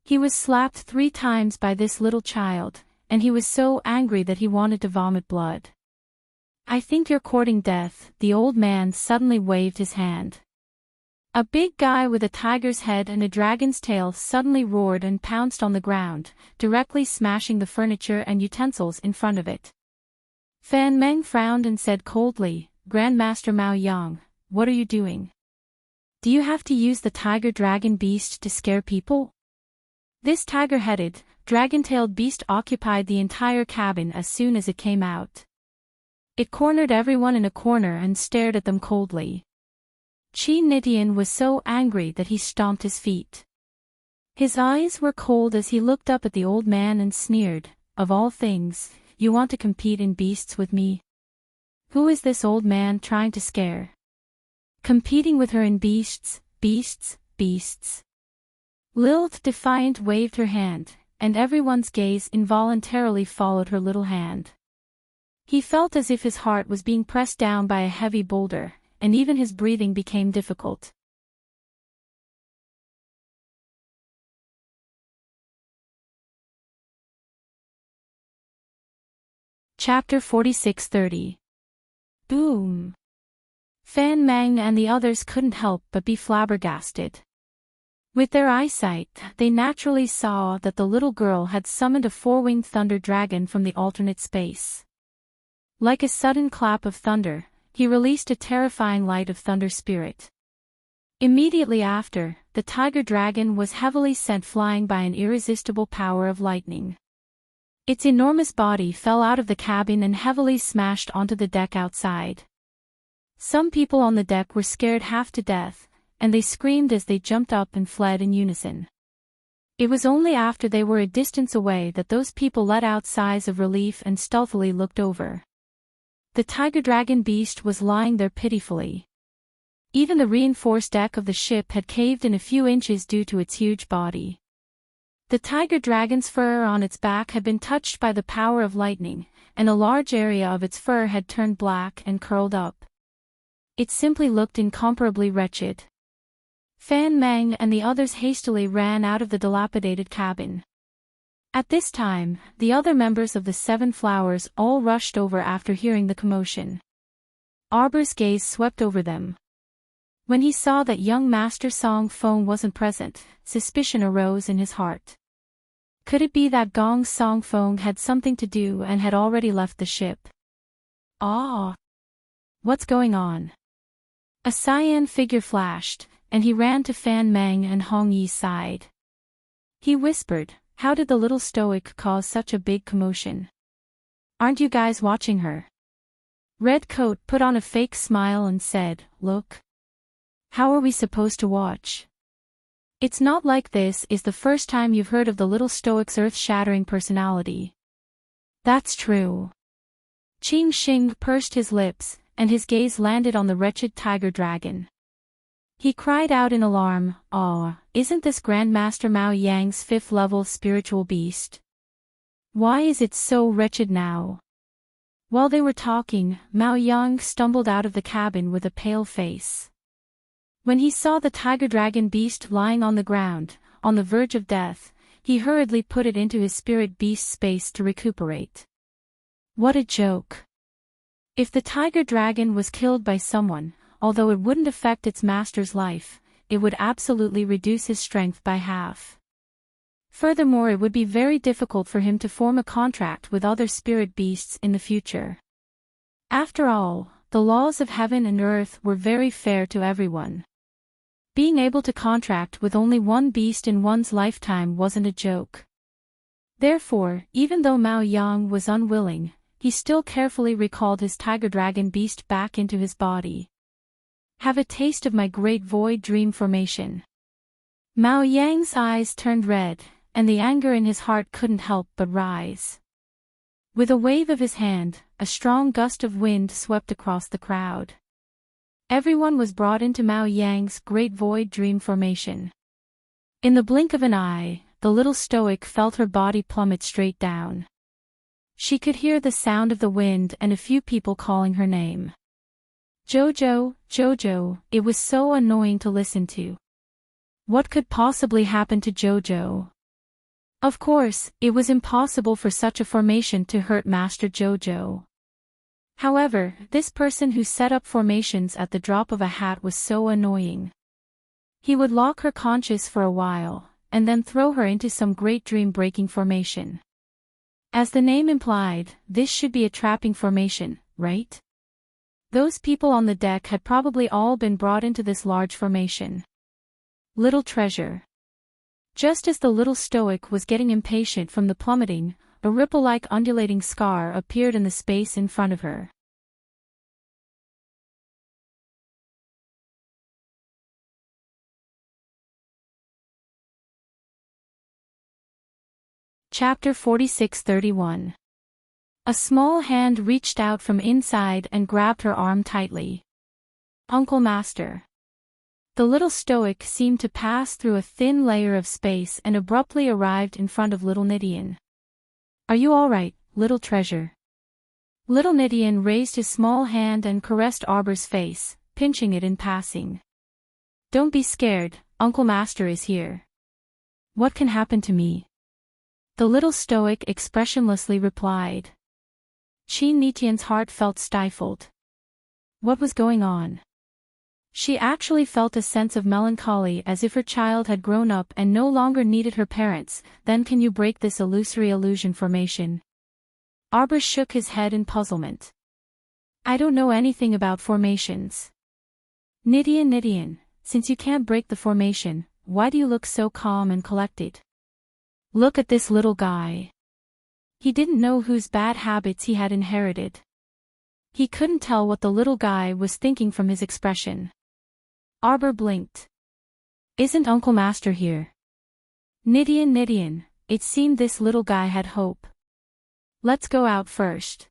He was slapped 3 times by this little child, and he was so angry that he wanted to vomit blood. "I think you're courting death," the old man suddenly waved his hand. A big guy with a tiger's head and a dragon's tail suddenly roared and pounced on the ground, directly smashing the furniture and utensils in front of it. Fan Meng frowned and said coldly, "Grandmaster Mao Yang, what are you doing? Do you have to use the tiger-dragon beast to scare people?" This tiger-headed, dragon-tailed beast occupied the entire cabin as soon as it came out. It cornered everyone in a corner and stared at them coldly. Qi Nitian was so angry that he stomped his feet. His eyes were cold as he looked up at the old man and sneered, "Of all things, you want to compete in beasts with me? Who is this old man trying to scare? Competing with her in beasts, beasts, beasts." Lilith defiant waved her hand, and everyone's gaze involuntarily followed her little hand. He felt as if his heart was being pressed down by a heavy boulder, and even his breathing became difficult. Chapter 46:30. Boom! Fan Meng and the others couldn't help but be flabbergasted. With their eyesight, they naturally saw that the little girl had summoned a 4-winged thunder dragon from the alternate space. Like a sudden clap of thunder, he released a terrifying light of thunder spirit. Immediately after, the tiger dragon was heavily sent flying by an irresistible power of lightning. Its enormous body fell out of the cabin and heavily smashed onto the deck outside. Some people on the deck were scared half to death, and they screamed as they jumped up and fled in unison. It was only after they were a distance away that those people let out sighs of relief and stealthily looked over. The tiger-dragon beast was lying there pitifully. Even the reinforced deck of the ship had caved in a few inches due to its huge body. The tiger-dragon's fur on its back had been touched by the power of lightning, and a large area of its fur had turned black and curled up. It simply looked incomparably wretched. Fan Meng and the others hastily ran out of the dilapidated cabin. At this time, the other members of the 7 Flowers all rushed over after hearing the commotion. Arbor's gaze swept over them. When he saw that young Master Song Feng wasn't present, suspicion arose in his heart. Could it be that Gong Song Feng had something to do and had already left the ship? Ah! What's going on? A cyan figure flashed, and he ran to Fan Meng and Hong Yi's side. He whispered, "How did the little stoic cause such a big commotion? Aren't you guys watching her?" Red Coat put on a fake smile and said, "Look. How are we supposed to watch? It's not like this is the first time you've heard of the little stoic's earth-shattering personality." "That's true." Qing Xing pursed his lips, and his gaze landed on the wretched tiger dragon. He cried out in alarm, "Aw, isn't this Grandmaster Mao Yang's 5th-level spiritual beast? Why is it so wretched now?" While they were talking, Mao Yang stumbled out of the cabin with a pale face. When he saw the tiger-dragon beast lying on the ground, on the verge of death, he hurriedly put it into his spirit beast space to recuperate. What a joke! If the tiger-dragon was killed by someone, although it wouldn't affect its master's life, it would absolutely reduce his strength by half. Furthermore, it would be very difficult for him to form a contract with other spirit beasts in the future. After all, the laws of heaven and earth were very fair to everyone. Being able to contract with only one beast in one's lifetime wasn't a joke. Therefore, even though Mao Yang was unwilling, he still carefully recalled his tiger dragon beast back into his body. Have a taste of my great void dream formation. Mao Yang's eyes turned red, and the anger in his heart couldn't help but rise. With a wave of his hand, a strong gust of wind swept across the crowd. Everyone was brought into Mao Yang's great void dream formation. In the blink of an eye, the little stoic felt her body plummet straight down. She could hear the sound of the wind and a few people calling her name. Jojo, Jojo, it was so annoying to listen to. What could possibly happen to Jojo? Of course, it was impossible for such a formation to hurt Master Jojo. However, this person who set up formations at the drop of a hat was so annoying. He would lock her conscious for a while, and then throw her into some great dream-breaking formation. As the name implied, this should be a trapping formation, right? Those people on the deck had probably all been brought into this large formation. Little treasure. Just as the little stoic was getting impatient from the plummeting, a ripple-like undulating scar appeared in the space in front of her. Chapter 46:31. A small hand reached out from inside and grabbed her arm tightly. Uncle Master. The little stoic seemed to pass through a thin layer of space and abruptly arrived in front of little Nidian. Are you all right, little treasure? Little Nidian raised his small hand and caressed Arbor's face, pinching it in passing. Don't be scared, Uncle Master is here. What can happen to me? The little stoic expressionlessly replied. Qin Nidian's heart felt stifled. What was going on? She actually felt a sense of melancholy as if her child had grown up and no longer needed her parents. Then can you break this illusory illusion formation? Arbor shook his head in puzzlement. I don't know anything about formations. Nidian, since you can't break the formation, why do you look so calm and collected? Look at this little guy. He didn't know whose bad habits he had inherited. He couldn't tell what the little guy was thinking from his expression. Arbor blinked. Isn't Uncle Master here? Nidian, it seemed this little guy had hope. Let's go out first.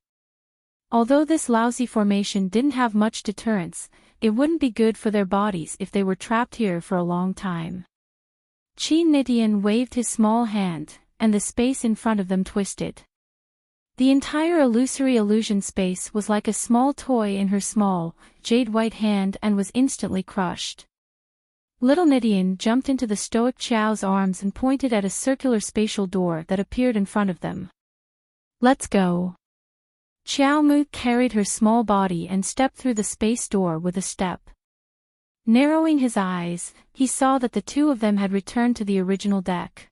Although this lousy formation didn't have much deterrence, it wouldn't be good for their bodies if they were trapped here for a long time. Qin Nidian waved his small hand, and the space in front of them twisted. The entire illusory illusion space was like a small toy in her small, jade-white hand and was instantly crushed. Little Nidian jumped into the stoic Qiao's arms and pointed at a circular spatial door that appeared in front of them. Let's go. Qiao Mu carried her small body and stepped through the space door with a step. Narrowing his eyes, he saw that the two of them had returned to the original deck.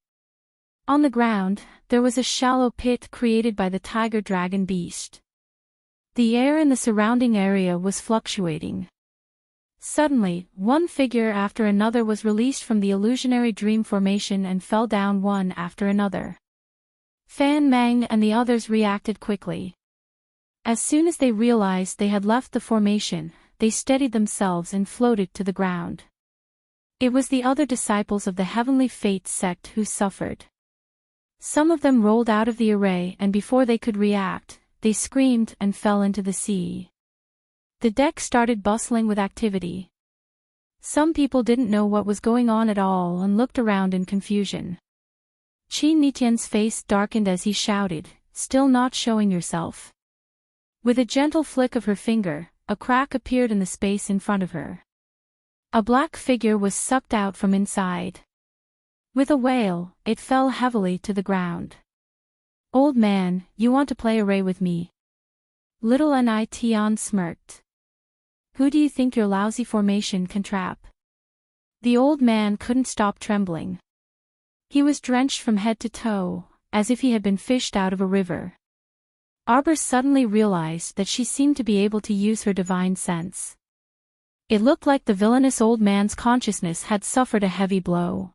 On the ground, there was a shallow pit created by the tiger dragon beast. The air in the surrounding area was fluctuating. Suddenly, one figure after another was released from the illusionary dream formation and fell down one after another. Fan Mang and the others reacted quickly. As soon as they realized they had left the formation, they steadied themselves and floated to the ground. It was the other disciples of the Heavenly Fates sect who suffered. Some of them rolled out of the array and before they could react, they screamed and fell into the sea. The deck started bustling with activity. Some people didn't know what was going on at all and looked around in confusion. Qin Nitian's face darkened as he shouted, "Still not showing yourself." With a gentle flick of her finger, a crack appeared in the space in front of her. A black figure was sucked out from inside. With a wail, it fell heavily to the ground. "Old man, you want to play array with me?" Little Nitian smirked. "Who do you think your lousy formation can trap?" The old man couldn't stop trembling. He was drenched from head to toe, as if he had been fished out of a river. Arbor suddenly realized that she seemed to be able to use her divine sense. It looked like the villainous old man's consciousness had suffered a heavy blow.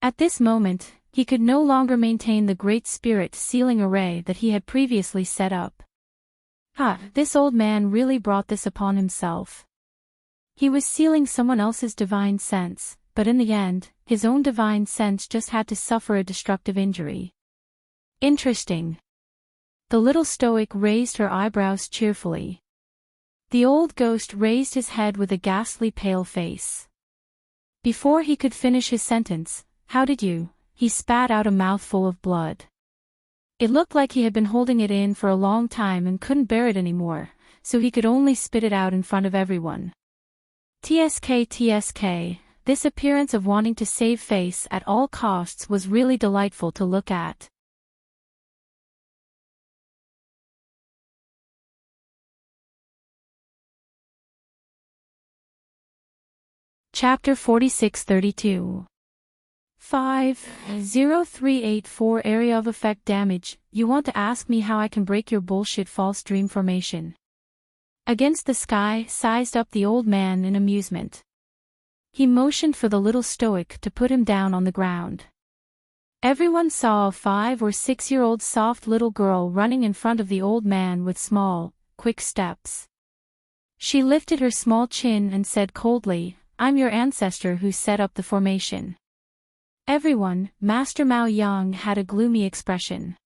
At this moment, he could no longer maintain the great spirit sealing array that he had previously set up. This old man really brought this upon himself. He was sealing someone else's divine sense, but in the end, his own divine sense just had to suffer a destructive injury. Interesting. The little stoic raised her eyebrows cheerfully. The old ghost raised his head with a ghastly pale face. Before he could finish his sentence, "How did you?" he spat out a mouthful of blood. It looked like he had been holding it in for a long time and couldn't bear it anymore, so he could only spit it out in front of everyone. TSK, this appearance of wanting to save face at all costs was really delightful to look at. Chapter 4632. 50384 Area of Effect Damage. You want to ask me how I can break your bullshit false dream formation? Against the sky, sized up the old man in amusement. He motioned for the little stoic to put him down on the ground. Everyone saw a 5 or 6-year-old soft little girl running in front of the old man with small, quick steps. She lifted her small chin and said coldly, "I'm your ancestor who set up the formation." Everyone, Master Mao Yang had a gloomy expression.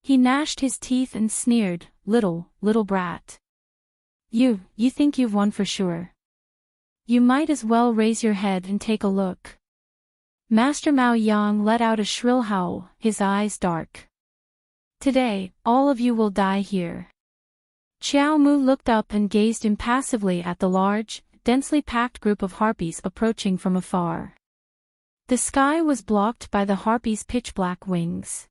He gnashed his teeth and sneered, little brat. You think you've won for sure? You might as well raise your head and take a look." Master Mao Yang let out a shrill howl, his eyes dark. "Today, all of you will die here." Xiao Mu looked up and gazed impassively at the large, densely packed group of harpies approaching from afar. The sky was blocked by the harpies' pitch-black wings.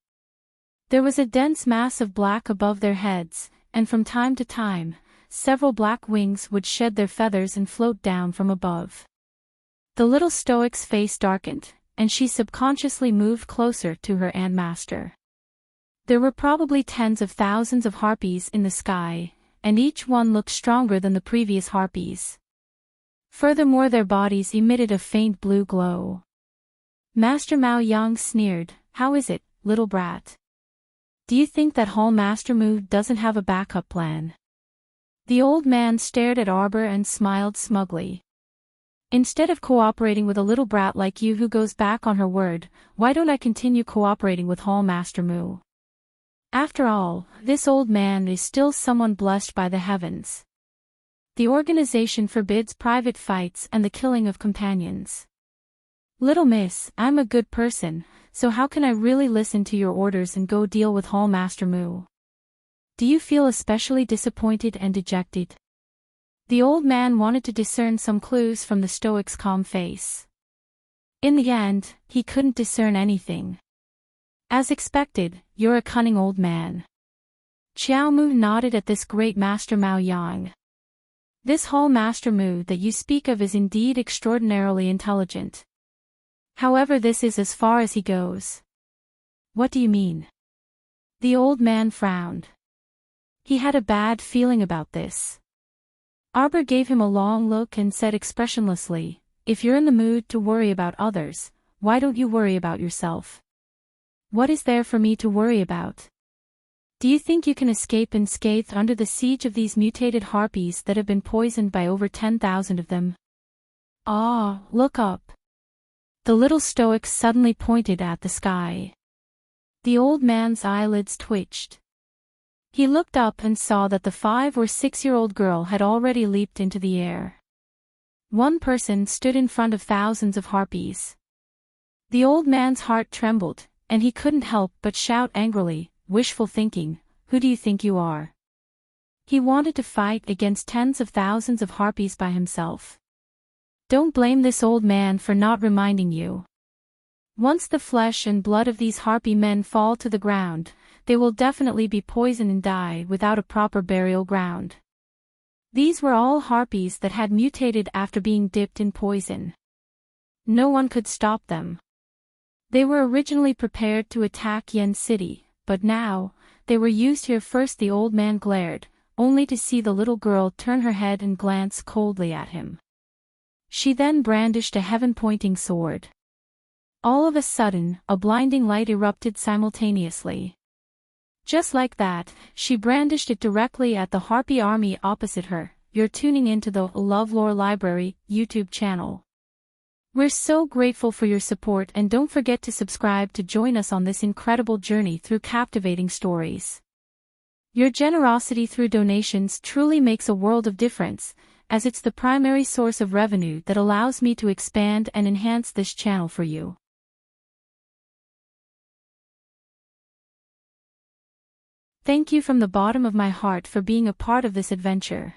There was a dense mass of black above their heads, and from time to time, several black wings would shed their feathers and float down from above. The little stoic's face darkened, and she subconsciously moved closer to her Master. There were probably tens of thousands of harpies in the sky, and each one looked stronger than the previous harpies. Furthermore, their bodies emitted a faint blue glow. Master Mao Yang sneered, "How is it, little brat? Do you think that Hall Master Mu doesn't have a backup plan?" The old man stared at Arbor and smiled smugly. "Instead of cooperating with a little brat like you who goes back on her word, why don't I continue cooperating with Hall Master Mu? After all, this old man is still someone blessed by the heavens. The organization forbids private fights and the killing of companions. Little miss, I'm a good person, so how can I really listen to your orders and go deal with Hall Master Mu? Do you feel especially disappointed and dejected?" The old man wanted to discern some clues from the stoic's calm face. In the end, he couldn't discern anything. "As expected, you're a cunning old man." Xiao Mu nodded at this great Master Mao Yang. "This Hall Master Mu that you speak of is indeed extraordinarily intelligent. However, this is as far as he goes." "What do you mean?" The old man frowned. He had a bad feeling about this. Arbor gave him a long look and said expressionlessly, "If you're in the mood to worry about others, why don't you worry about yourself? What is there for me to worry about? Do you think you can escape unscathed under the siege of these mutated harpies that have been poisoned by over 10,000 of them? Look up." The little stoic suddenly pointed at the sky. The old man's eyelids twitched. He looked up and saw that the 5 or 6-year-old girl had already leaped into the air. One person stood in front of thousands of harpies. The old man's heart trembled, and he couldn't help but shout angrily, "Wishful thinking, who do you think you are?" He wanted to fight against tens of thousands of harpies by himself. Don't blame this old man for not reminding you. Once the flesh and blood of these harpy men fall to the ground, they will definitely be poisoned and die without a proper burial ground. These were all harpies that had mutated after being dipped in poison. No one could stop them. They were originally prepared to attack Yen City, but now, they were used here first. The old man glared, only to see the little girl turn her head and glance coldly at him. She then brandished a heaven-pointing sword. All of a sudden, a blinding light erupted simultaneously. Just like that, she brandished it directly at the harpy army opposite her. You're tuning into the LoveLore Library YouTube channel. We're so grateful for your support, and don't forget to subscribe to join us on this incredible journey through captivating stories. Your generosity through donations truly makes a world of difference, as it's the primary source of revenue that allows me to expand and enhance this channel for you. Thank you from the bottom of my heart for being a part of this adventure.